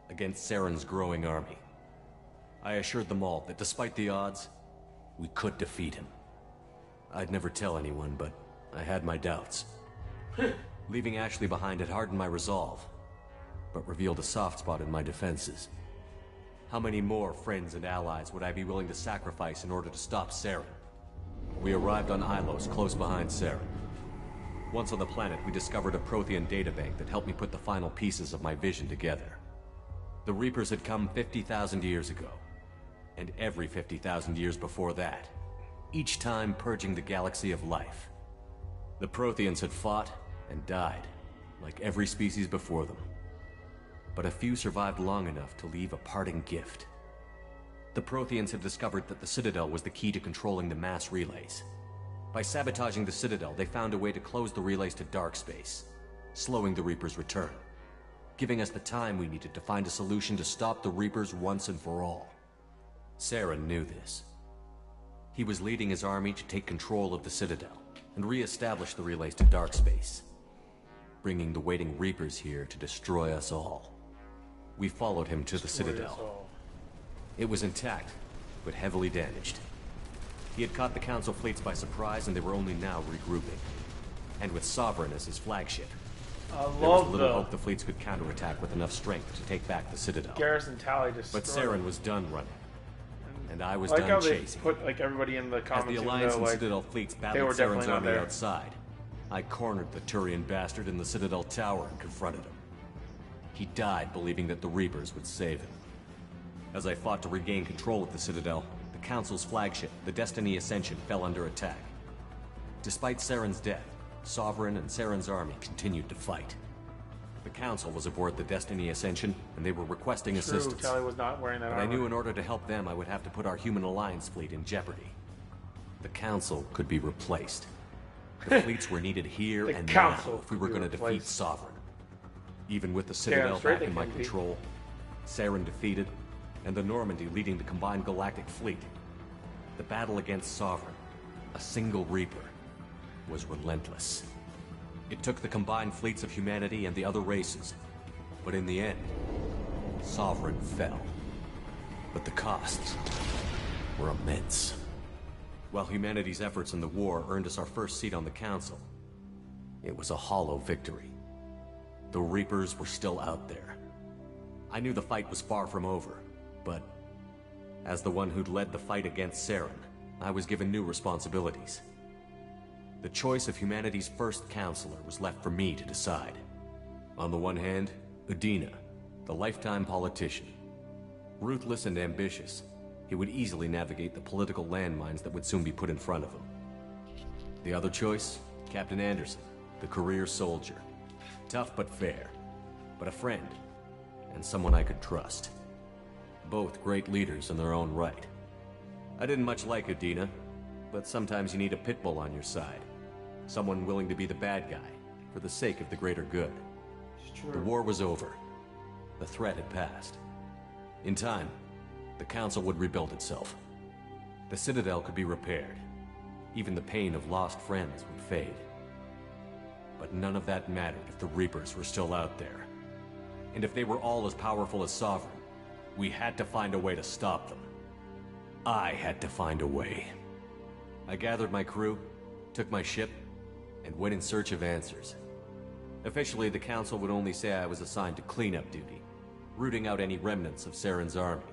against Saren's growing army. I assured them all that despite the odds, we could defeat him. I'd never tell anyone, but I had my doubts. Leaving Ashley behind had hardened my resolve, but revealed a soft spot in my defenses. How many more friends and allies would I be willing to sacrifice in order to stop Saren? We arrived on Ilos, close behind Saren. Once on the planet, we discovered a Prothean databank that helped me put the final pieces of my vision together. The Reapers had come 50,000 years ago, and every 50,000 years before that, each time purging the galaxy of life. The Protheans had fought and died, like every species before them. But a few survived long enough to leave a parting gift. The Protheans had discovered that the Citadel was the key to controlling the mass relays. By sabotaging the Citadel, they found a way to close the relays to dark space, slowing the Reapers' return, giving us the time we needed to find a solution to stop the Reapers once and for all. Saren knew this. He was leading his army to take control of the Citadel and re-establish the relays to dark space. bringing the waiting Reapers here to destroy us all. We followed him to the Citadel. It was intact, but heavily damaged. He had caught the Council fleets by surprise, and they were only now regrouping. And with Sovereign as his flagship, there was little hope the fleets could counterattack with enough strength to take back the Citadel. Garrison Tally destroyed. But Saren was done running, and I was like done how they chasing. put like everybody in the comments. As the Alliance and Citadel fleets battled Saren's army outside, I cornered the Turian bastard in the Citadel Tower and confronted him. He died believing that the Reapers would save him. As I fought to regain control of the Citadel, the Council's flagship, the Destiny Ascension, fell under attack. Despite Saren's death, Sovereign and Saren's army continued to fight. The Council was aboard the Destiny Ascension, and they were requesting assistance. Tally was not wearing that but armor. I knew in order to help them, I would have to put our Human Alliance fleet in jeopardy. The Council could be replaced. The fleets were needed here and now if we were going to defeat Sovereign. Even with the Citadel back in my control, Saren defeated, and the Normandy leading the combined galactic fleet, the battle against Sovereign, a single Reaper, was relentless. It took the combined fleets of humanity and the other races, but in the end, Sovereign fell. But the costs were immense. While humanity's efforts in the war earned us our first seat on the Council, it was a hollow victory. The Reapers were still out there. I knew the fight was far from over, but as the one who'd led the fight against Saren, I was given new responsibilities. The choice of humanity's first counselor was left for me to decide. On the one hand, Udina, the lifetime politician. Ruthless and ambitious, he would easily navigate the political landmines that would soon be put in front of him. The other choice, Captain Anderson, the career soldier. Tough but fair, but a friend, and someone I could trust. Both great leaders in their own right. I didn't much like Udina, but sometimes you need a pit bull on your side. Someone willing to be the bad guy, for the sake of the greater good. The war was over. The threat had passed. In time, the Council would rebuild itself. The Citadel could be repaired. Even the pain of lost friends would fade. But none of that mattered if the Reapers were still out there. And if they were all as powerful as Sovereign, we had to find a way to stop them. I had to find a way. I gathered my crew, took my ship, and went in search of answers. Officially, the Council would only say I was assigned to cleanup duty, rooting out any remnants of Saren's army.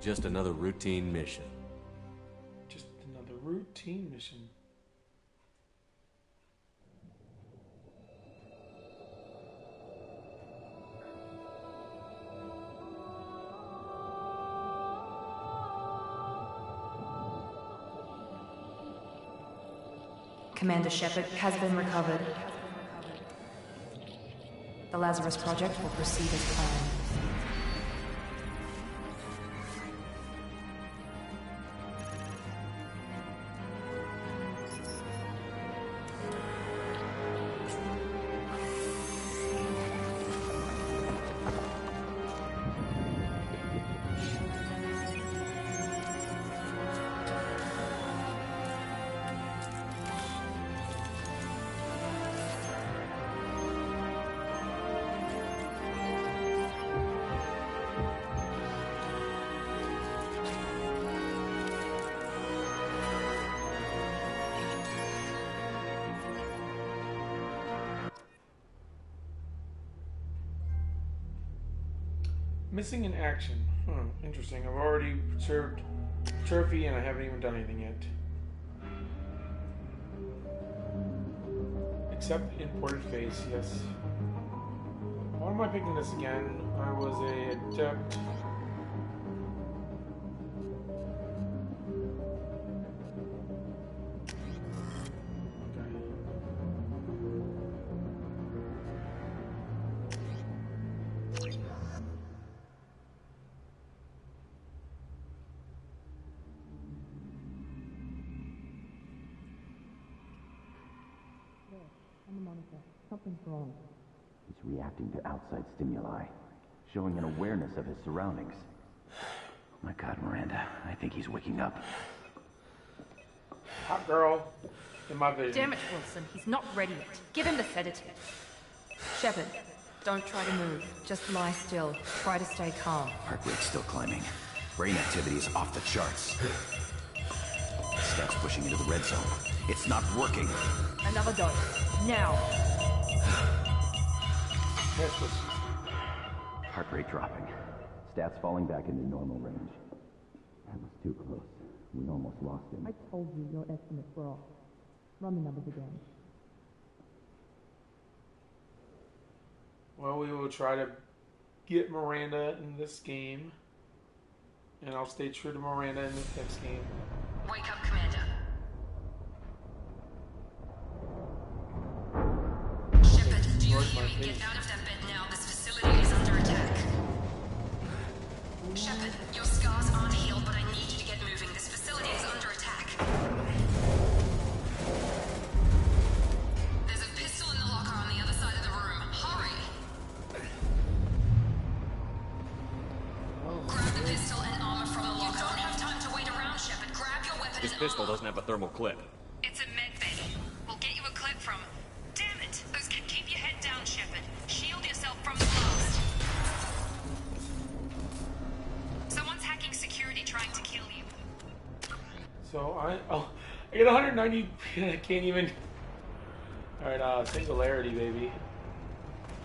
Just another routine mission. Just another routine mission. Commander Shepard has been recovered. The Lazarus Project will proceed as planned. Missing in action. Interesting. I've already served trophy and I haven't even done anything yet. Except imported face, yes. Why am I picking this again? I was a adept. Something's wrong. He's reacting to outside stimuli, showing an awareness of his surroundings. Oh my God, Miranda, I think he's waking up. Hot girl. in my vision. Damn it, Wilson. He's not ready yet. Give him the sedative. Shepard, don't try to move. Just lie still. Try to stay calm. Heart rate's still climbing. Brain activity is off the charts. Steps pushing into the red zone. It's not working. Another dose. Now. Heart rate dropping. Stats falling back into normal range. That was too close. We almost lost him. I told you your estimates were off. Run the numbers again. Well, we will try to get Miranda in this game. And I'll stay true to Miranda in this next game. Wake up, Commander. Shepard, do you hear me? Get out of that bed now. This facility is under attack. Shepard, your scars aren't healed, but I need you to get moving. This facility is under attack. There's a pistol in the locker on the other side of the room. Hurry! Grab the pistol and armor from the locker. You don't have time to wait around, Shepard. Grab your weapon This and pistol armor. doesn't have a thermal clip. It's a med bay. We'll get you a clip from... Damn it! Keep your head down, Shepard. Shield yourself from the blast. Someone's hacking security trying to kill you. So I get 190. I can't even. All right, singularity, baby.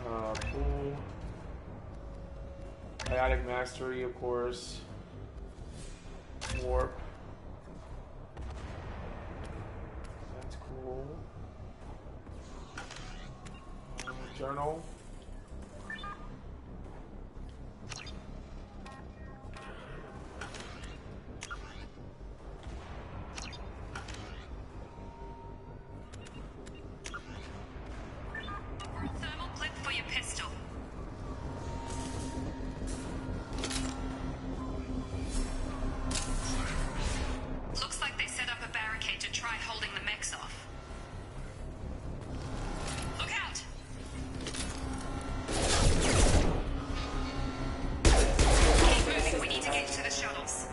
Cool. Biotic mastery, of course. Warp. That's cool. Journal. Thermal clip for your pistol. Looks like they set up a barricade to try holding the mechs off. Look out! Keep moving, we need to get to the shuttles.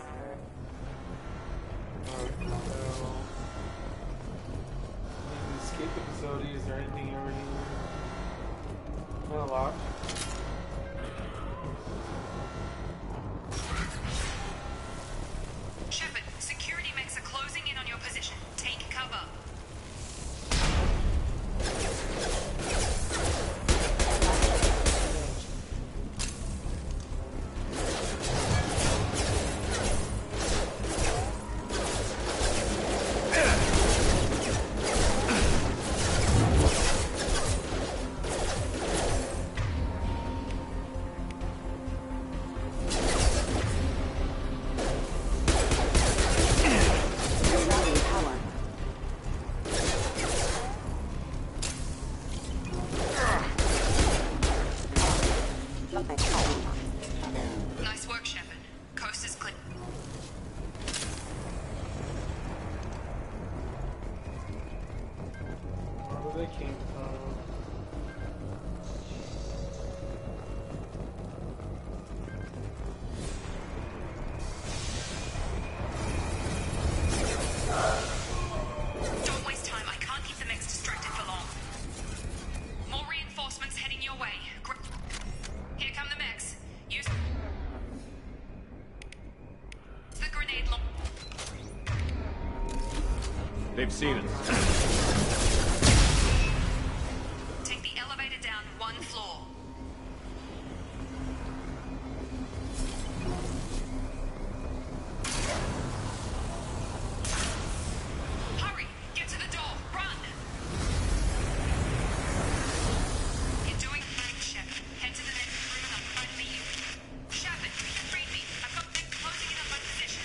Escape the facility. Is there anything over here? Not a lot. Shepard, security mechs are closing in on your position. Take cover. Nice work, Shepard. Coast is clear. Where they came from. Don't waste time. I can't keep the mechs distracted for long. More reinforcements heading your way. Here come the mechs. Use the grenade launcher. They've seen us. Take the elevator down one floor. Hurry! Get to the door! Run! You're doing fine, Shepard. Head to the next room and I'll try to meet you. Shepard, read me. I've got them closing in on my position.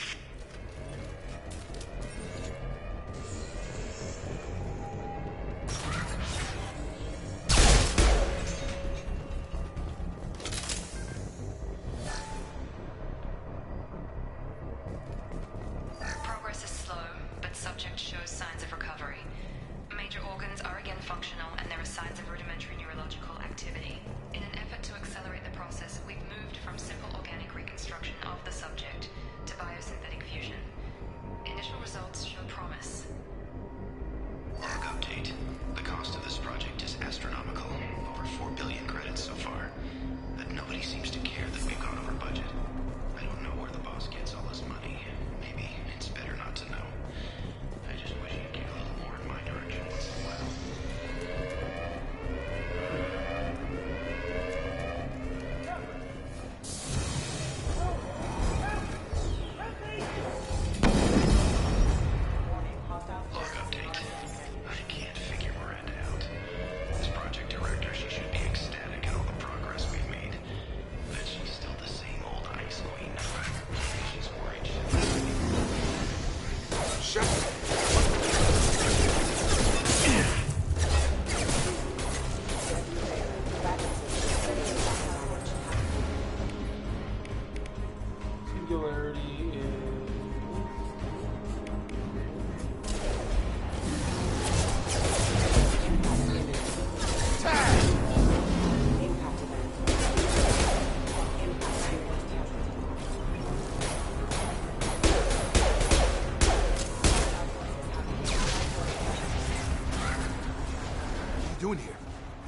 doing here?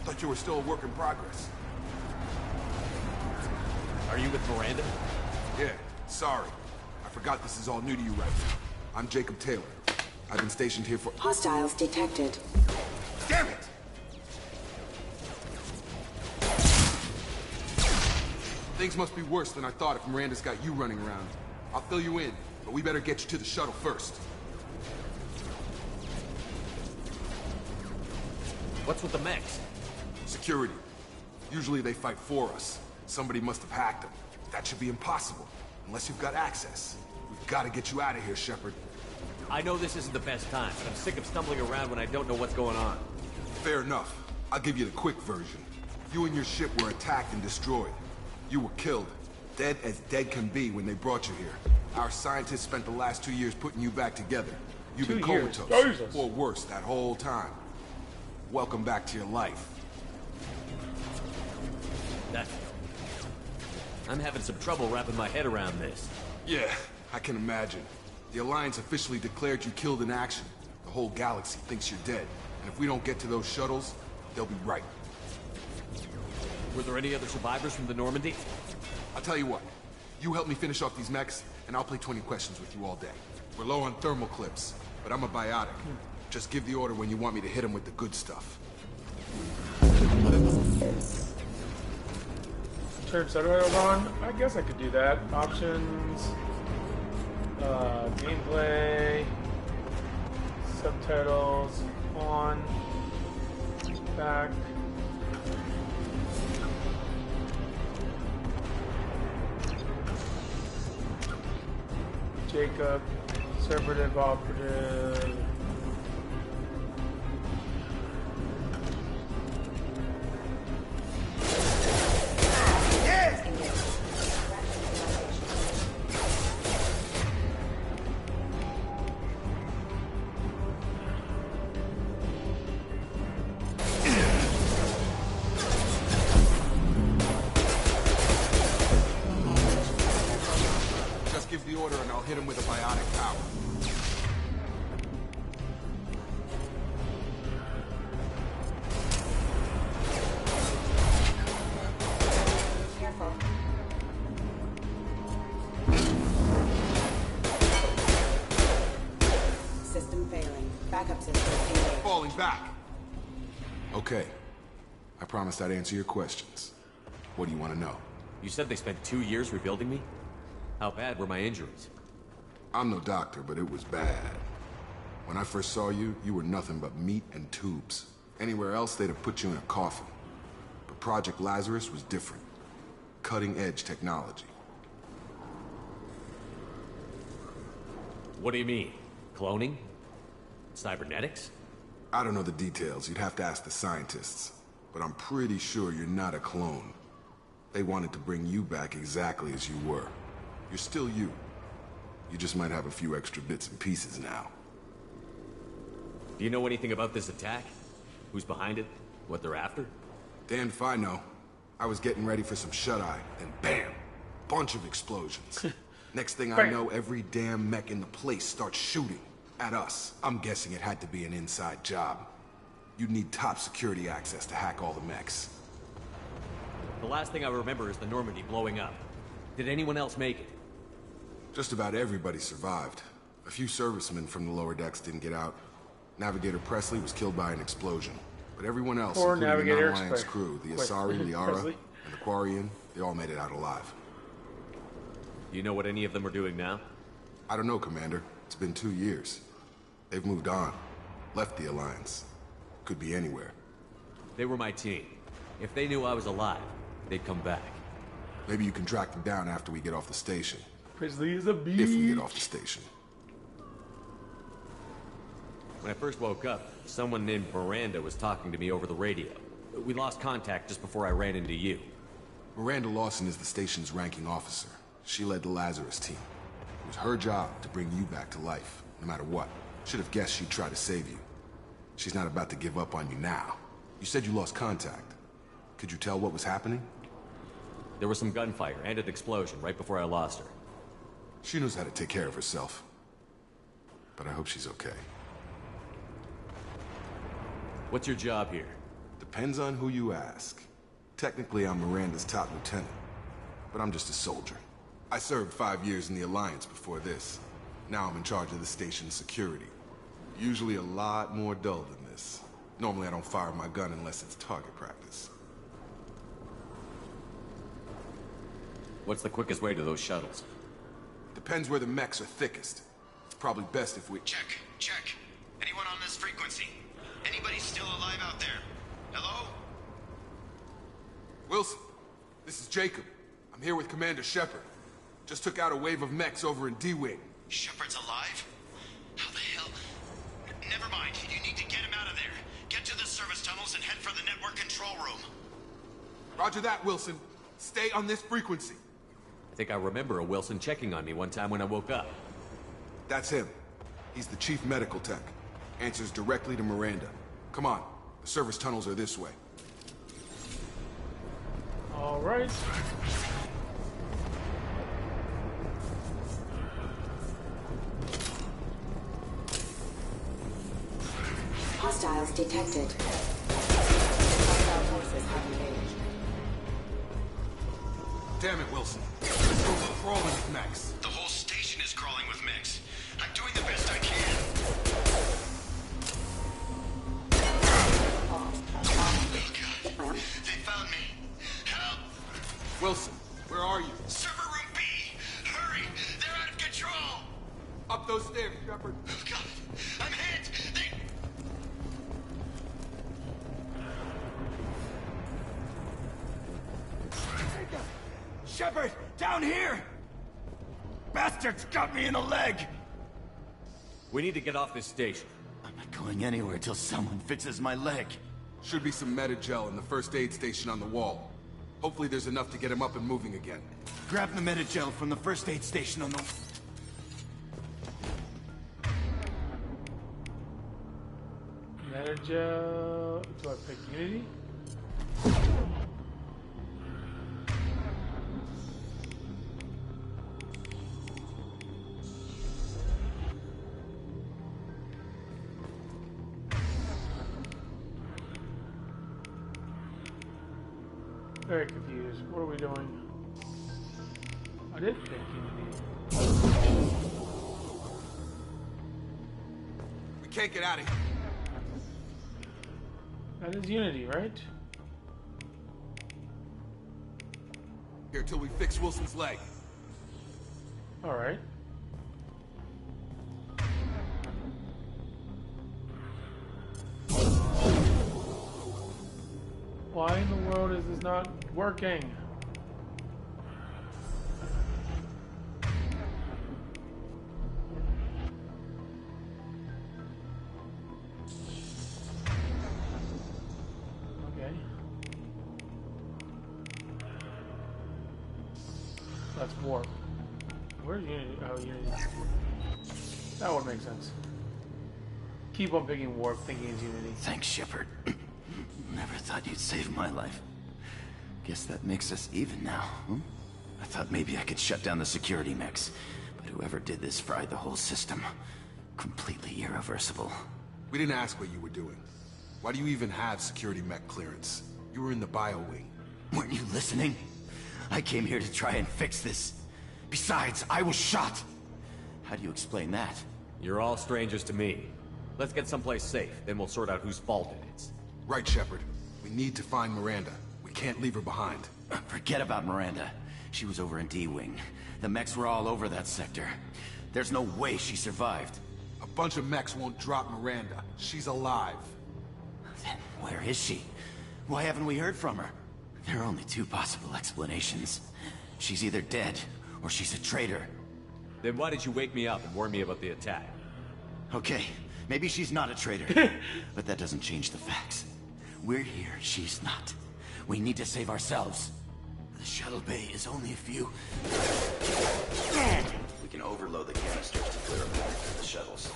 I thought you were still a work in progress. Are you with Miranda? Yeah, sorry. I forgot this is all new to you right now. I'm Jacob Taylor. I've been stationed here for— Hostiles detected. Damn it! Things must be worse than I thought if Miranda's got you running around. I'll fill you in, but we better get you to the shuttle first. What's with the mechs? Security. Usually they fight for us. Somebody must have hacked them. That should be impossible, unless you've got access. We've got to get you out of here, Shepard. I know this isn't the best time, but I'm sick of stumbling around when I don't know what's going on. Fair enough. I'll give you the quick version. You and your ship were attacked and destroyed. You were killed. Dead as dead can be when they brought you here. Our scientists spent the last 2 years putting you back together. You've been comatose, or worse, that whole time. Welcome back to your life. I'm having some trouble wrapping my head around this. Yeah, I can imagine. The Alliance officially declared you killed in action. The whole galaxy thinks you're dead. And if we don't get to those shuttles, they'll be right. Were there any other survivors from the Normandy? I'll tell you what. You help me finish off these mechs, and I'll play 20 questions with you all day. We're low on thermal clips, but I'm a biotic. Just give the order when you want me to hit them with the good stuff. Turn subtitles on? I guess I could do that. Options, gameplay, subtitles on, back. Jacob, conservative operative. Give the order and I'll hit him with a biotic power. Careful. System failing. Backup system engaged. Falling back. Okay. I promised I'd answer your questions. What do you want to know? You said they spent 2 years rebuilding me? How bad were my injuries? I'm no doctor, but it was bad. When I first saw you, you were nothing but meat and tubes. Anywhere else, they'd have put you in a coffin. But Project Lazarus was different. Cutting-edge technology. What do you mean? Cloning? Cybernetics? I don't know the details. You'd have to ask the scientists. But I'm pretty sure you're not a clone. They wanted to bring you back exactly as you were. You're still you. You just might have a few extra bits and pieces now. Do you know anything about this attack? Who's behind it? What they're after? Damned if I know. I was getting ready for some shut-eye, and bam! Bunch of explosions. Next thing I know, every damn mech in the place starts shooting at us. I'm guessing it had to be an inside job. You'd need top security access to hack all the mechs. The last thing I remember is the Normandy blowing up. Did anyone else make it? Just about everybody survived. A few servicemen from the lower decks didn't get out. Navigator Presley was killed by an explosion. But everyone else, including the non-Alliance crew, the Asari, Liara, and the Quarian, they all made it out alive. Do you know what any of them are doing now? I don't know, Commander. It's been 2 years. They've moved on. Left the Alliance. Could be anywhere. They were my team. If they knew I was alive, they'd come back. Maybe you can track them down after we get off the station. Presley is a beast. If we get off the station. When I first woke up, someone named Miranda was talking to me over the radio. We lost contact just before I ran into you. Miranda Lawson is the station's ranking officer. She led the Lazarus team. It was her job to bring you back to life, no matter what. Should have guessed she'd try to save you. She's not about to give up on you now. You said you lost contact. Could you tell what was happening? There was some gunfire and an explosion right before I lost her. She knows how to take care of herself. But I hope she's okay. What's your job here? Depends on who you ask. Technically, I'm Miranda's top lieutenant, but I'm just a soldier. I served 5 years in the Alliance before this. Now I'm in charge of the station's security. Usually a lot more dull than this. Normally I don't fire my gun unless it's target practice. What's the quickest way to those shuttles? Depends where the mechs are thickest. It's probably best if we... Check. Anyone on this frequency? Anybody still alive out there? Hello? Wilson, this is Jacob. I'm here with Commander Shepard. Just took out a wave of mechs over in D-Wing. Shepard's alive? How the hell? Never mind. You need to get him out of there. Get to the service tunnels and head for the network control room. Roger that, Wilson. Stay on this frequency. I think I remember a Wilson checking on me one time when I woke up. That's him. He's the chief medical tech. Answers directly to Miranda. Come on. The service tunnels are this way. All right. Hostiles detected. Hostile forces have engaged. Damn it, Wilson. Let's go crawling with mechs. The whole station is crawling with mechs. I'm doing the best I can. Oh God. They found me. Help! Wilson, where are you? Server room B! Hurry! They're out of control! Up those stairs, Shepard. Oh God! I'm hit! Shepard, down here! Bastards got me in the leg! We need to get off this station. I'm not going anywhere till someone fixes my leg. Should be some Medi-gel in the first aid station on the wall. Hopefully there's enough to get him up and moving again. Grab the Medi-gel from the first aid station on the... Medi-gel... Do I pick Unity? Very confused. What are we doing? I did pick Unity. We can't get out of here. That is Unity, right? Here till we fix Wilson's leg. Alright. Why in the world is this not working? Okay. That's warp. Where's Unity? Oh, Unity. That would make sense. Keep on picking warp, thinking it's Unity. Thanks, Shepard. Never thought you'd save my life. Guess that makes us even now, huh? I thought maybe I could shut down the security mechs, but whoever did this fried the whole system. Completely irreversible. We didn't ask what you were doing. Why do you even have security mech clearance? You were in the bio wing. Weren't you listening? I came here to try and fix this. Besides, I was shot. How do you explain that? You're all strangers to me. Let's get someplace safe, then we'll sort out whose fault it is. Right, Shepard. We need to find Miranda. We can't leave her behind. Forget about Miranda. She was over in D-Wing. The mechs were all over that sector. There's no way she survived. A bunch of mechs won't drop Miranda. She's alive. Then where is she? Why haven't we heard from her? There are only two possible explanations. She's either dead, or she's a traitor. Then why did you wake me up and warn me about the attack? Okay, maybe she's not a traitor. But that doesn't change the facts. We're here, she's not. We need to save ourselves. The shuttle bay is only a few... We can overload the canisters to clear a path for the shuttles.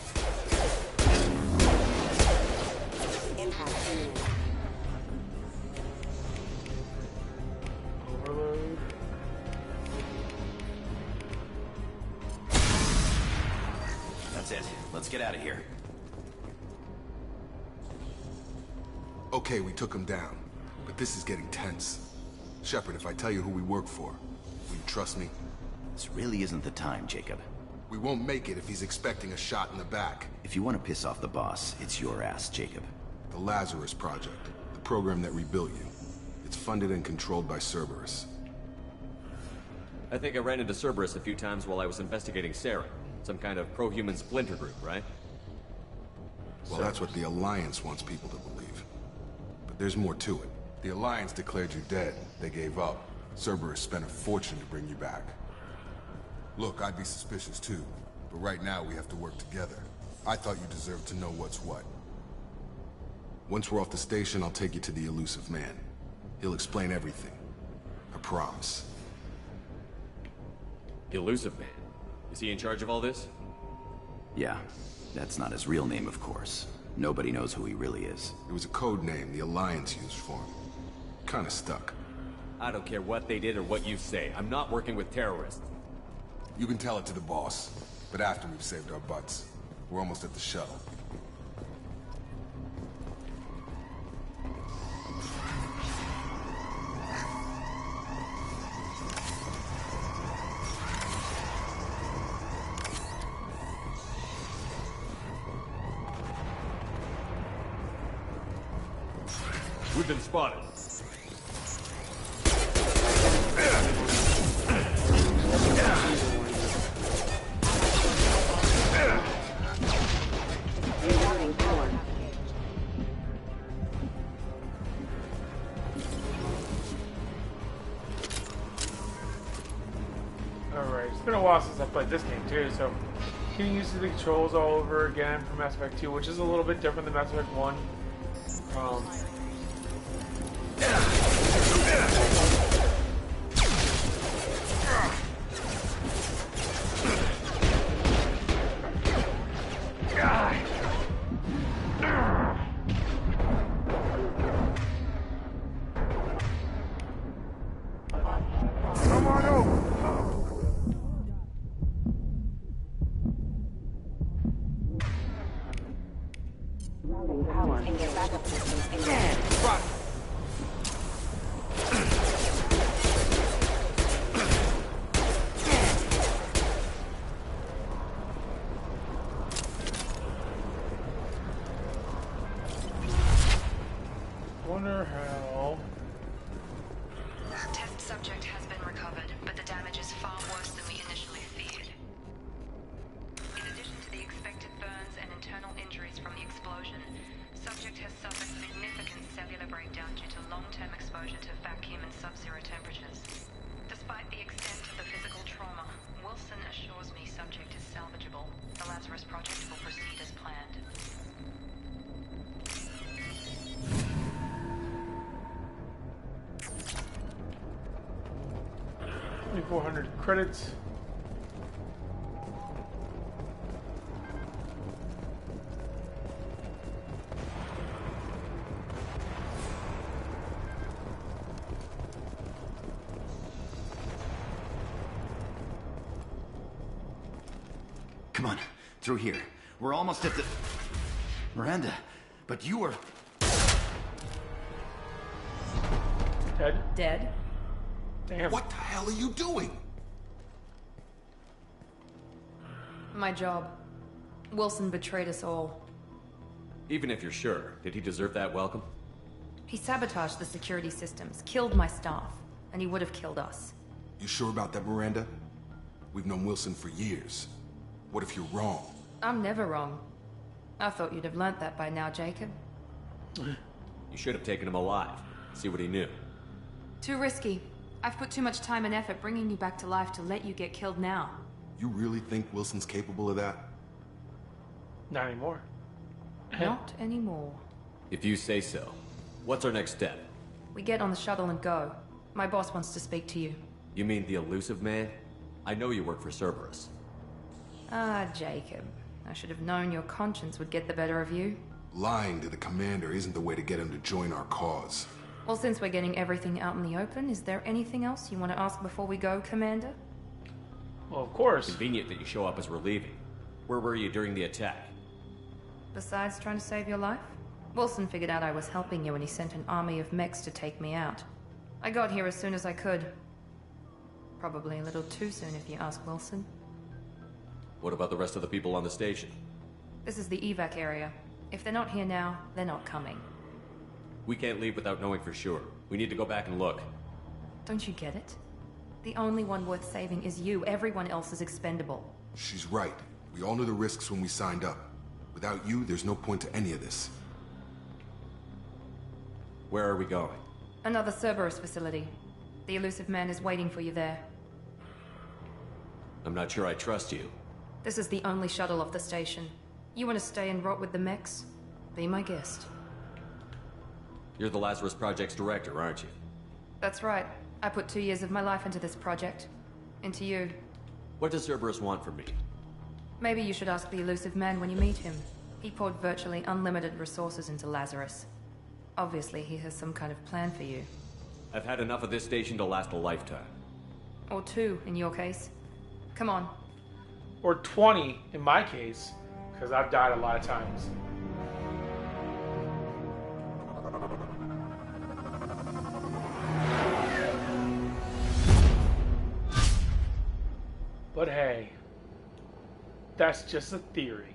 Impact imminent. Overload. That's it. Let's get out of here. Okay, we took him down. But this is getting tense. Shepard, if I tell you who we work for, will you trust me? This really isn't the time, Jacob. We won't make it if he's expecting a shot in the back. If you want to piss off the boss, it's your ass, Jacob. The Lazarus Project, the program that rebuilt you. It's funded and controlled by Cerberus. I think I ran into Cerberus a few times while I was investigating Saren. Some kind of pro-human splinter group, right? Well, that's what the Alliance wants people to believe. But there's more to it. The Alliance declared you dead. They gave up. Cerberus spent a fortune to bring you back. Look, I'd be suspicious too. But right now, we have to work together. I thought you deserved to know what's what. Once we're off the station, I'll take you to the Elusive Man. He'll explain everything. I promise. Elusive Man? Is he in charge of all this? Yeah. That's not his real name, of course. Nobody knows who he really is. It was a code name the Alliance used for him. Kinda stuck. I don't care what they did or what you say. I'm not working with terrorists. You can tell it to the boss, but after we've saved our butts. We're almost at the shuttle. We've been spotted. Alright, it's been a while since I played this game too, so getting used to the controls all over again for Mass Effect 2, which is a little bit different than Mass Effect 1. Come on over. Routing power and get backup systems engaged. Right. Wonder how. Test subject has been recovered, but the damage is far worse than we initially feared. In addition to the expected burns and internal injuries from the explosion, subject has suffered significant cellular breakdown due to long-term exposure to vacuum and sub-zero temperatures. Despite the extent of the physical trauma, Wilson assures me subject is salvageable. The Lazarus Project will proceed as planned. 2,400 credits. Come on, through here. We're almost at the... Miranda, but you were... Dead? Dead? Damn. What the hell are you doing? My job. Wilson betrayed us all. Even if you're sure, did he deserve that welcome? He sabotaged the security systems, killed my staff, and he would have killed us. You sure about that, Miranda? We've known Wilson for years. What if you're wrong? I'm never wrong. I thought you'd have learnt that by now, Jacob. You should have taken him alive. See what he knew. Too risky. I've put too much time and effort bringing you back to life to let you get killed now. You really think Wilson's capable of that? Not anymore. Not anymore. If you say so. What's our next step? We get on the shuttle and go. My boss wants to speak to you. You mean the Elusive Man? I know you work for Cerberus. Ah, Jacob. I should have known your conscience would get the better of you. Lying to the commander isn't the way to get him to join our cause. Well, since we're getting everything out in the open, is there anything else you want to ask before we go, Commander? Well, of course. Convenient that you show up as we're leaving. Where were you during the attack? Besides trying to save your life? Wilson figured out I was helping you and he sent an army of mechs to take me out. I got here as soon as I could. Probably a little too soon if you ask Wilson. What about the rest of the people on the station? This is the evac area. If they're not here now, they're not coming. We can't leave without knowing for sure. We need to go back and look. Don't you get it? The only one worth saving is you. Everyone else is expendable. She's right. We all knew the risks when we signed up. Without you, there's no point to any of this. Where are we going? Another Cerberus facility. The Elusive Man is waiting for you there. I'm not sure I trust you. This is the only shuttle off the station. You want to stay and rot with the mechs? Be my guest. You're the Lazarus Project's director, aren't you? That's right. I put 2 years of my life into this project. Into you. What does Cerberus want from me? Maybe you should ask the Elusive Man when you meet him. He poured virtually unlimited resources into Lazarus. Obviously, he has some kind of plan for you. I've had enough of this station to last a lifetime. Or 2, in your case. Come on. Or 20, in my case, because I've died a lot of times. But hey, that's just a theory.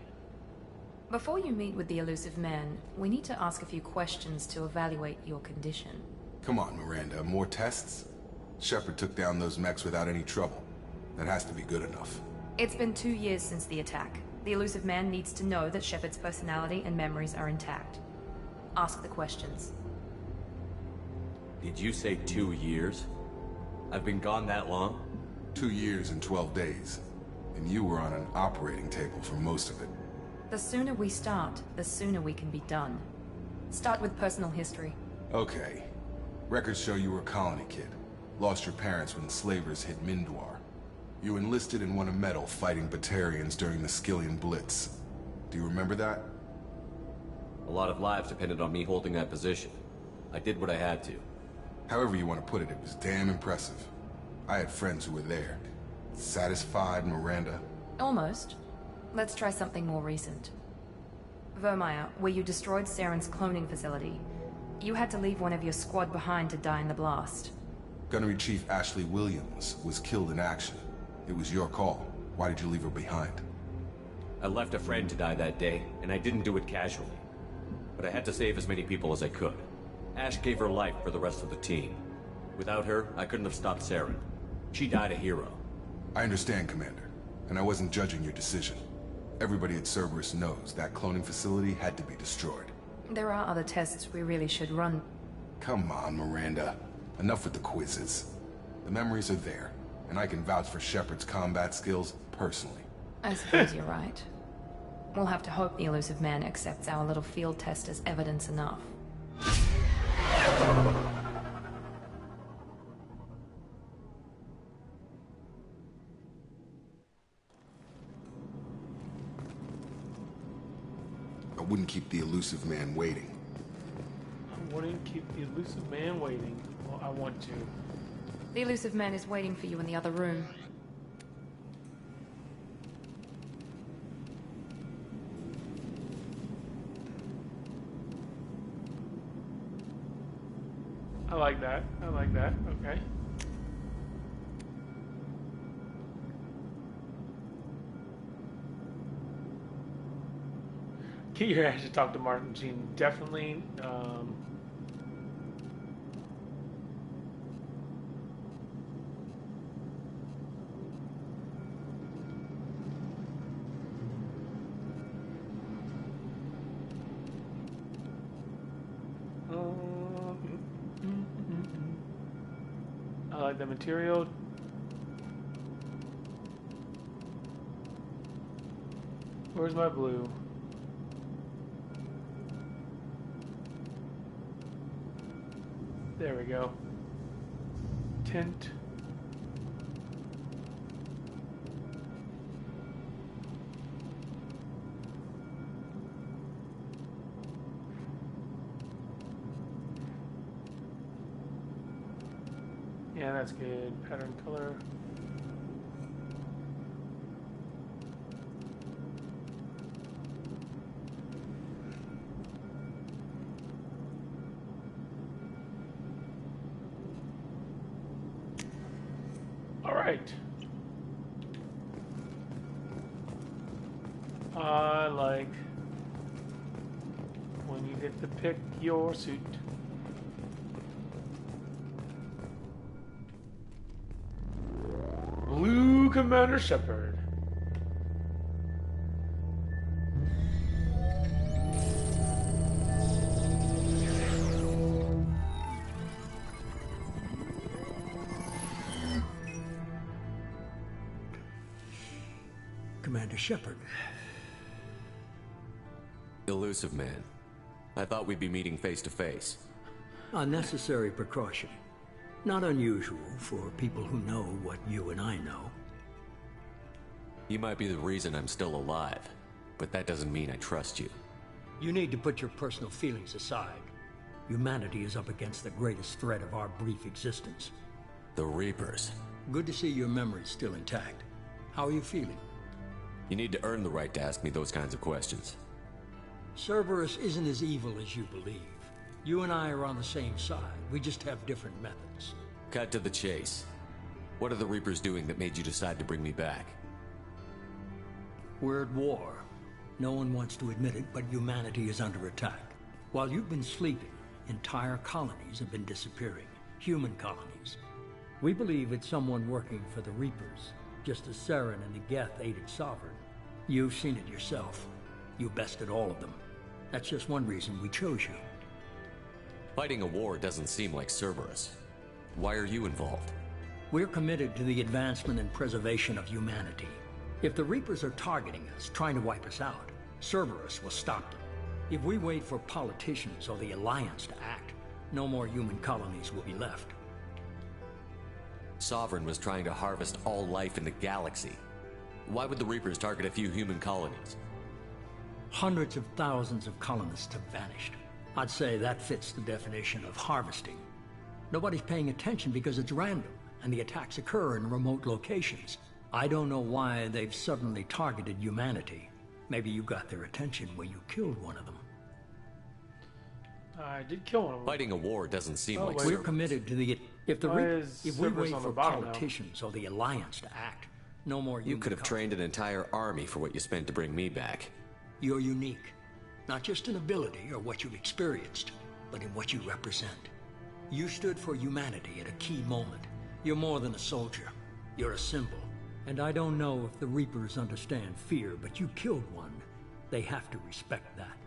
Before you meet with the Elusive Man, we need to ask a few questions to evaluate your condition. Come on, Miranda. More tests? Shepard took down those mechs without any trouble. That has to be good enough. It's been 2 years since the attack. The Elusive Man needs to know that Shepard's personality and memories are intact. Ask the questions. Did you say 2 years? I've been gone that long? 2 years and 12 days. And you were on an operating table for most of it. The sooner we start, the sooner we can be done. Start with personal history. Okay. Records show you were a colony kid. Lost your parents when the slavers hit Mindwar. You enlisted and won a medal fighting Batarians during the Skillian Blitz. Do you remember that? A lot of lives depended on me holding that position. I did what I had to. However you want to put it, it was damn impressive. I had friends who were there. Satisfied, Miranda? Almost. Let's try something more recent. Vermeer, where you destroyed Saren's cloning facility. You had to leave one of your squad behind to die in the blast. Gunnery Chief Ashley Williams was killed in action. It was your call. Why did you leave her behind? I left a friend to die that day, and I didn't do it casually. But I had to save as many people as I could. Ash gave her life for the rest of the team. Without her, I couldn't have stopped Saren. She died a hero. I understand, Commander. And I wasn't judging your decision. Everybody at Cerberus knows that cloning facility had to be destroyed. There are other tests we really should run. Come on, Miranda. Enough with the quizzes. The memories are there, and I can vouch for Shepard's combat skills personally. I suppose you're right. We'll have to hope the Elusive Man accepts our little field test as evidence enough. I wouldn't keep the Elusive Man waiting. I wouldn't keep the Elusive Man waiting. Well, I want to. The Elusive Man is waiting for you in the other room. I like that. I like that. Okay. Get your ass to talk to Martin Sheen. Definitely. I like the material. Where's my blue? There we go. Tint. Yeah, that's good. Pattern color. Alright. I like when you get to pick your suit. Blue Commander Shepard. Commander Shepard. Elusive man. I thought we'd be meeting face to face. A necessary precaution. Not unusual for people who know what you and I know. You might be the reason I'm still alive, but that doesn't mean I trust you. You need to put your personal feelings aside. Humanity is up against the greatest threat of our brief existence. The Reapers. Good to see your memory's still intact. How are you feeling? You need to earn the right to ask me those kinds of questions. Cerberus isn't as evil as you believe. You and I are on the same side. We just have different methods. Cut to the chase. What are the Reapers doing that made you decide to bring me back? We're at war. No one wants to admit it, but humanity is under attack. While you've been sleeping, entire colonies have been disappearing. Human colonies. We believe it's someone working for the Reapers, just as Saren and the Geth aided Sovereign. You've seen it yourself. You bested all of them. That's just one reason we chose you. Fighting a war doesn't seem like Cerberus. Why are you involved? We're committed to the advancement and preservation of humanity. If the Reapers are targeting us, trying to wipe us out, Cerberus will stop them. If we wait for politicians or the Alliance to act, no more human colonies will be left. Sovereign was trying to harvest all life in the galaxy. Why would the Reapers target a few human colonies? Hundreds of thousands of colonists have vanished. I'd say that fits the definition of harvesting. Nobody's paying attention because it's random, and the attacks occur in remote locations. I don't know why they've suddenly targeted humanity. Maybe you got their attention when you killed one of them. I did kill one of them. Fighting a war doesn't seem like We're committed to the... If we wait for now? politicians or the Alliance to act, no more human You could have trained an entire army for what you spent to bring me back. You're unique. Not just in ability or what you've experienced, but in what you represent. You stood for humanity at a key moment. You're more than a soldier. You're a symbol. And I don't know if the Reapers understand fear, but you killed one. They have to respect that.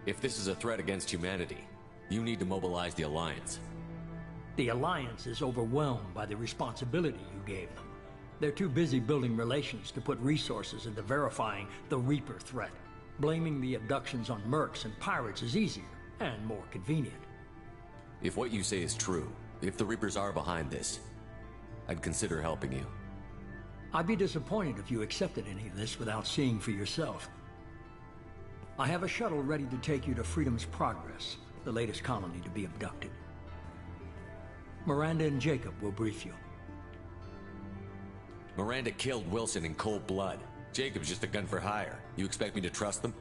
If this is a threat against humanity, you need to mobilize the Alliance. The Alliance is overwhelmed by the responsibility you gave them. They're too busy building relations to put resources into verifying the Reaper threat. Blaming the abductions on mercs and pirates is easier and more convenient. If what you say is true, if the Reapers are behind this, I'd consider helping you. I'd be disappointed if you accepted any of this without seeing for yourself. I have a shuttle ready to take you to Freedom's Progress, the latest colony to be abducted. Miranda and Jacob will brief you. Miranda killed Wilson in cold blood. Jacob's just a gun for hire. You expect me to trust them?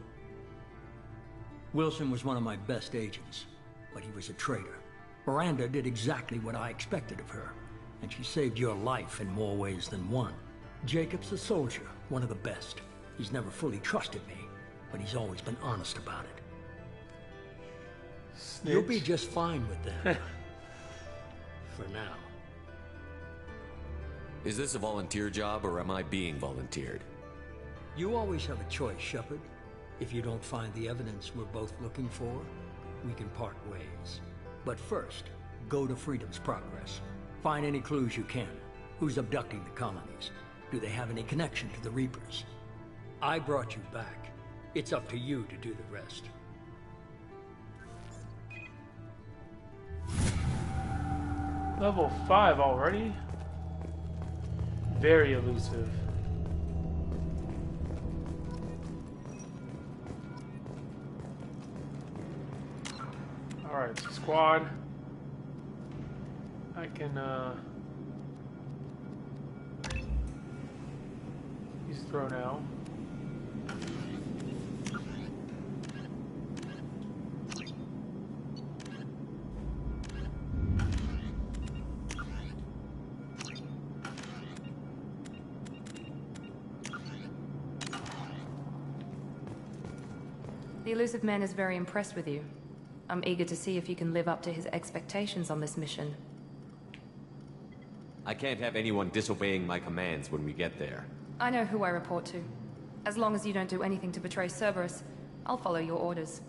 Wilson was one of my best agents, but he was a traitor. Miranda did exactly what I expected of her, and she saved your life in more ways than one. Jacob's a soldier, one of the best. He's never fully trusted me, but he's always been honest about it. Snitch. You'll be just fine with them. For now. Is this a volunteer job, or am I being volunteered? You always have a choice, Shepard. If you don't find the evidence we're both looking for, we can part ways. But first, go to Freedom's Progress. Find any clues you can. Who's abducting the colonies? Do they have any connection to the Reapers? I brought you back. It's up to you to do the rest. Level 5 already? Very elusive. Alright, squad. I can, use throw now. The Elusive Man is very impressed with you. I'm eager to see if you can live up to his expectations on this mission. I can't have anyone disobeying my commands when we get there. I know who I report to. As long as you don't do anything to betray Cerberus, I'll follow your orders.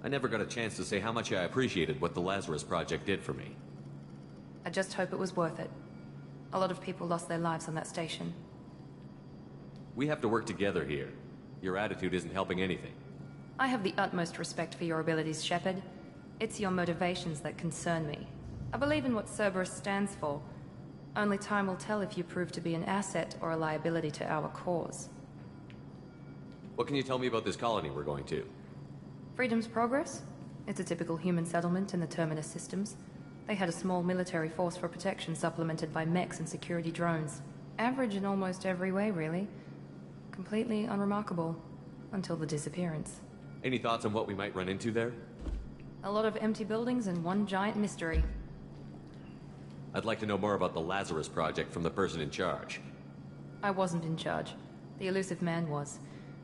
I never got a chance to say how much I appreciated what the Lazarus Project did for me. I just hope it was worth it. A lot of people lost their lives on that station. We have to work together here. Your attitude isn't helping anything. I have the utmost respect for your abilities, Shepard. It's your motivations that concern me. I believe in what Cerberus stands for. Only time will tell if you prove to be an asset or a liability to our cause. What can you tell me about this colony we're going to? Freedom's Progress? It's a typical human settlement in the Terminus systems. They had a small military force for protection supplemented by mechs and security drones. Average in almost every way, really. Completely unremarkable. Until the disappearance. Any thoughts on what we might run into there? A lot of empty buildings and one giant mystery. I'd like to know more about the Lazarus Project from the person in charge. I wasn't in charge. The Elusive Man was.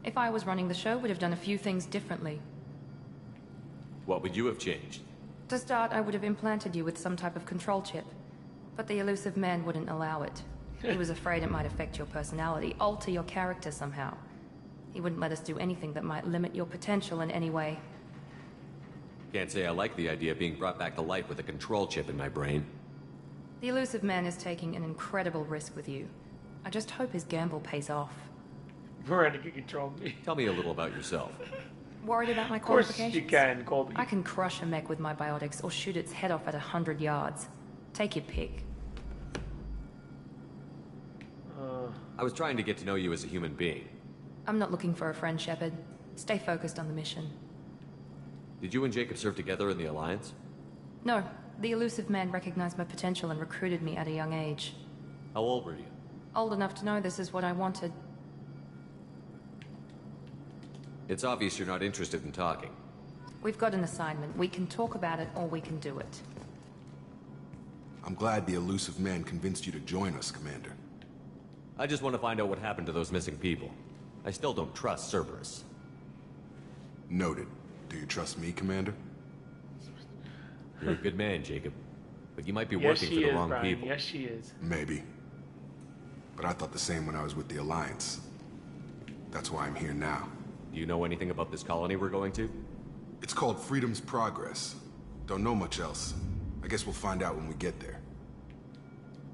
If I was running the show, would have done a few things differently. What would you have changed? To start, I would have implanted you with some type of control chip. But the Elusive Man wouldn't allow it. He was afraid it might affect your personality, alter your character somehow. He wouldn't let us do anything that might limit your potential in any way. Can't say I like the idea of being brought back to life with a control chip in my brain. The Elusive Man is taking an incredible risk with you. I just hope his gamble pays off. Miranda can control me. Tell me a little about yourself. Worried about my Of course qualifications? you can, Colby. I can crush a mech with my biotics or shoot its head off at 100 yards. Take your pick. I was trying to get to know you as a human being. I'm not looking for a friend, Shepard. Stay focused on the mission. Did you and Jacob serve together in the Alliance? No, the Elusive Man recognized my potential and recruited me at a young age. How old were you? Old enough to know this is what I wanted. It's obvious you're not interested in talking. We've got an assignment. We can talk about it or we can do it. I'm glad the Elusive Man convinced you to join us, Commander. I just want to find out what happened to those missing people. I still don't trust Cerberus. Noted. Do you trust me, Commander? You're a good man, Jacob. But you might be working for the wrong people. Yes, she is. Maybe. But I thought the same when I was with the Alliance. That's why I'm here now. Do you know anything about this colony we're going to? It's called Freedom's Progress. Don't know much else. I guess we'll find out when we get there.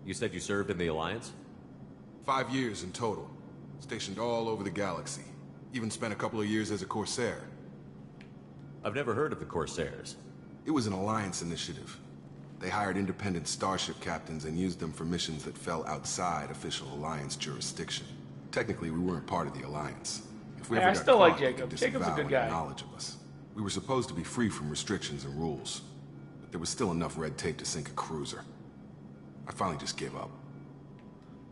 You said you served in the Alliance? 5 years in total. Stationed all over the galaxy. Even spent a couple of years as a Corsair. I've never heard of the Corsairs. It was an Alliance initiative. They hired independent starship captains and used them for missions that fell outside official Alliance jurisdiction. Technically, we weren't part of the Alliance. If we I ever got still caught, like they Jacob. could Jacob's a disavow good any guy. knowledge of us. We were supposed to be free from restrictions and rules. But there was still enough red tape to sink a cruiser. I finally just gave up.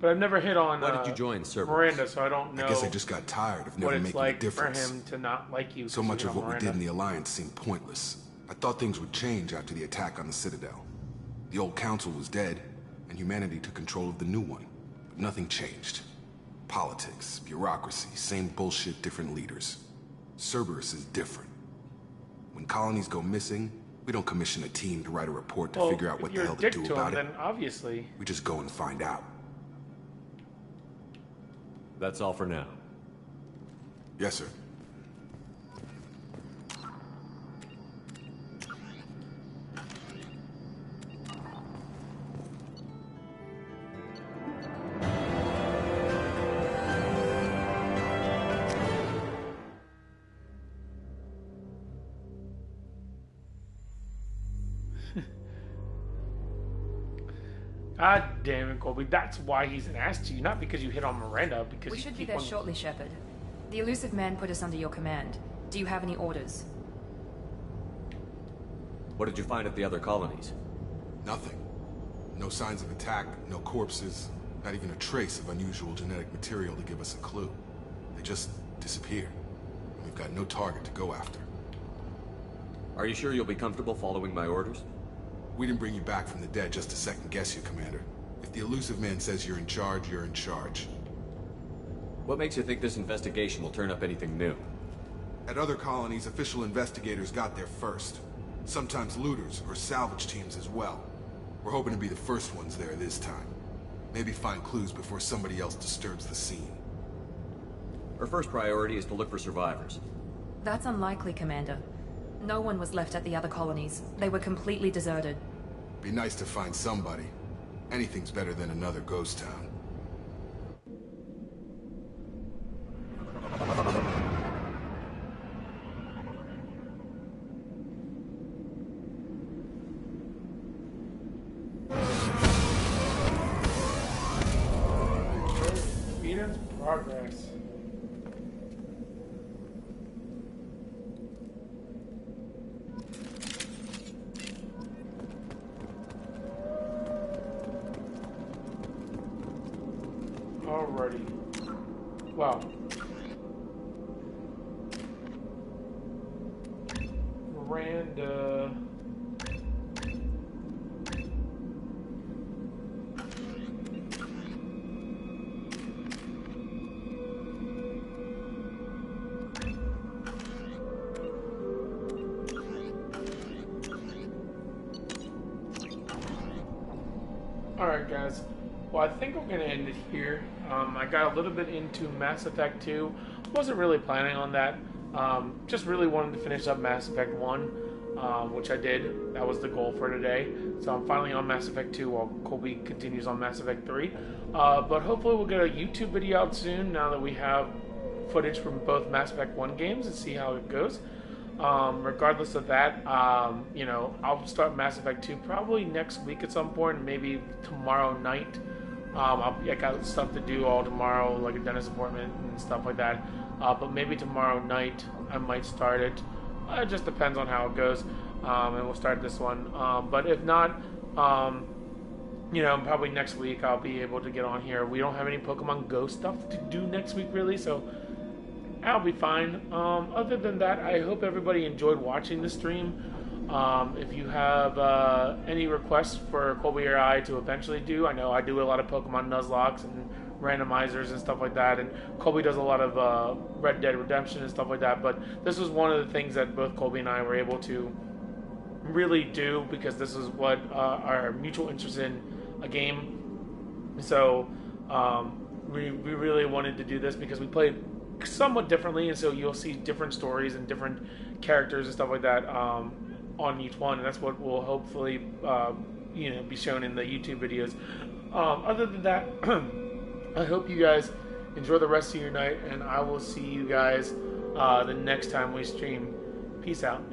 But I've never hit on Why did you join Cerberus? Miranda, so I don't know. I guess I just got tired of what never it's making like a difference. for him to not like you. So 'cause much you of know what we Miranda. did in the Alliance seemed pointless. I thought things would change after the attack on the Citadel. The old council was dead, and humanity took control of the new one. But nothing changed. Politics, bureaucracy, same bullshit, different leaders. Cerberus is different. When colonies go missing, we don't commission a team to write a report to figure out what the hell to do about it. Then obviously. We just go and find out. That's all for now. Yes, sir. God damn it, Colby. That's why he's an ass to you, not because you hit on Miranda, because We you should be keep there on... shortly, Shepard. The Elusive Man put us under your command. Do you have any orders? What did you find at the other colonies? Nothing. No signs of attack, no corpses, not even a trace of unusual genetic material to give us a clue. They just disappeared. And we've got no target to go after. Are you sure you'll be comfortable following my orders? We didn't bring you back from the dead just to second guess you, Commander. If the Elusive Man says you're in charge, you're in charge. What makes you think this investigation will turn up anything new? At other colonies, official investigators got there first. Sometimes looters or salvage teams as well. We're hoping to be the first ones there this time. Maybe find clues before somebody else disturbs the scene. Our first priority is to look for survivors. That's unlikely, Commander. No one was left at the other colonies. They were completely deserted. Be nice to find somebody. Anything's better than another ghost town. Eden's progress. Alrighty. Wow. Miranda. Alright guys, well I think I'm going to end it here. I got a little bit into Mass Effect 2, wasn't really planning on that, just really wanted to finish up Mass Effect 1, which I did. That was the goal for today, so I'm finally on Mass Effect 2 while Colby continues on Mass Effect 3, but hopefully we'll get a YouTube video out soon now that we have footage from both Mass Effect 1 games and see how it goes. Regardless of that, you know, I'll start Mass Effect 2 probably next week at some point, maybe tomorrow night. I got stuff to do all tomorrow, like a dentist appointment and stuff like that. But maybe tomorrow night I might start it. It just depends on how it goes, and we'll start this one. But if not, you know, probably next week I'll be able to get on here. We don't have any Pokemon Go stuff to do next week, really, so I'll be fine. Other than that, I hope everybody enjoyed watching the stream. If you have any requests for Colby or I to eventually do, I know I do a lot of Pokemon Nuzlocke and randomizers and stuff like that, and Colby does a lot of Red Dead Redemption and stuff like that, but this was one of the things that both Colby and I were able to really do because this is what our mutual interest in a game. So we really wanted to do this because we played somewhat differently, and so you'll see different stories and different characters and stuff like that on each one, and that's what will hopefully you know, be shown in the YouTube videos. Other than that, I hope you guys enjoy the rest of your night, and I will see you guys the next time we stream. Peace out.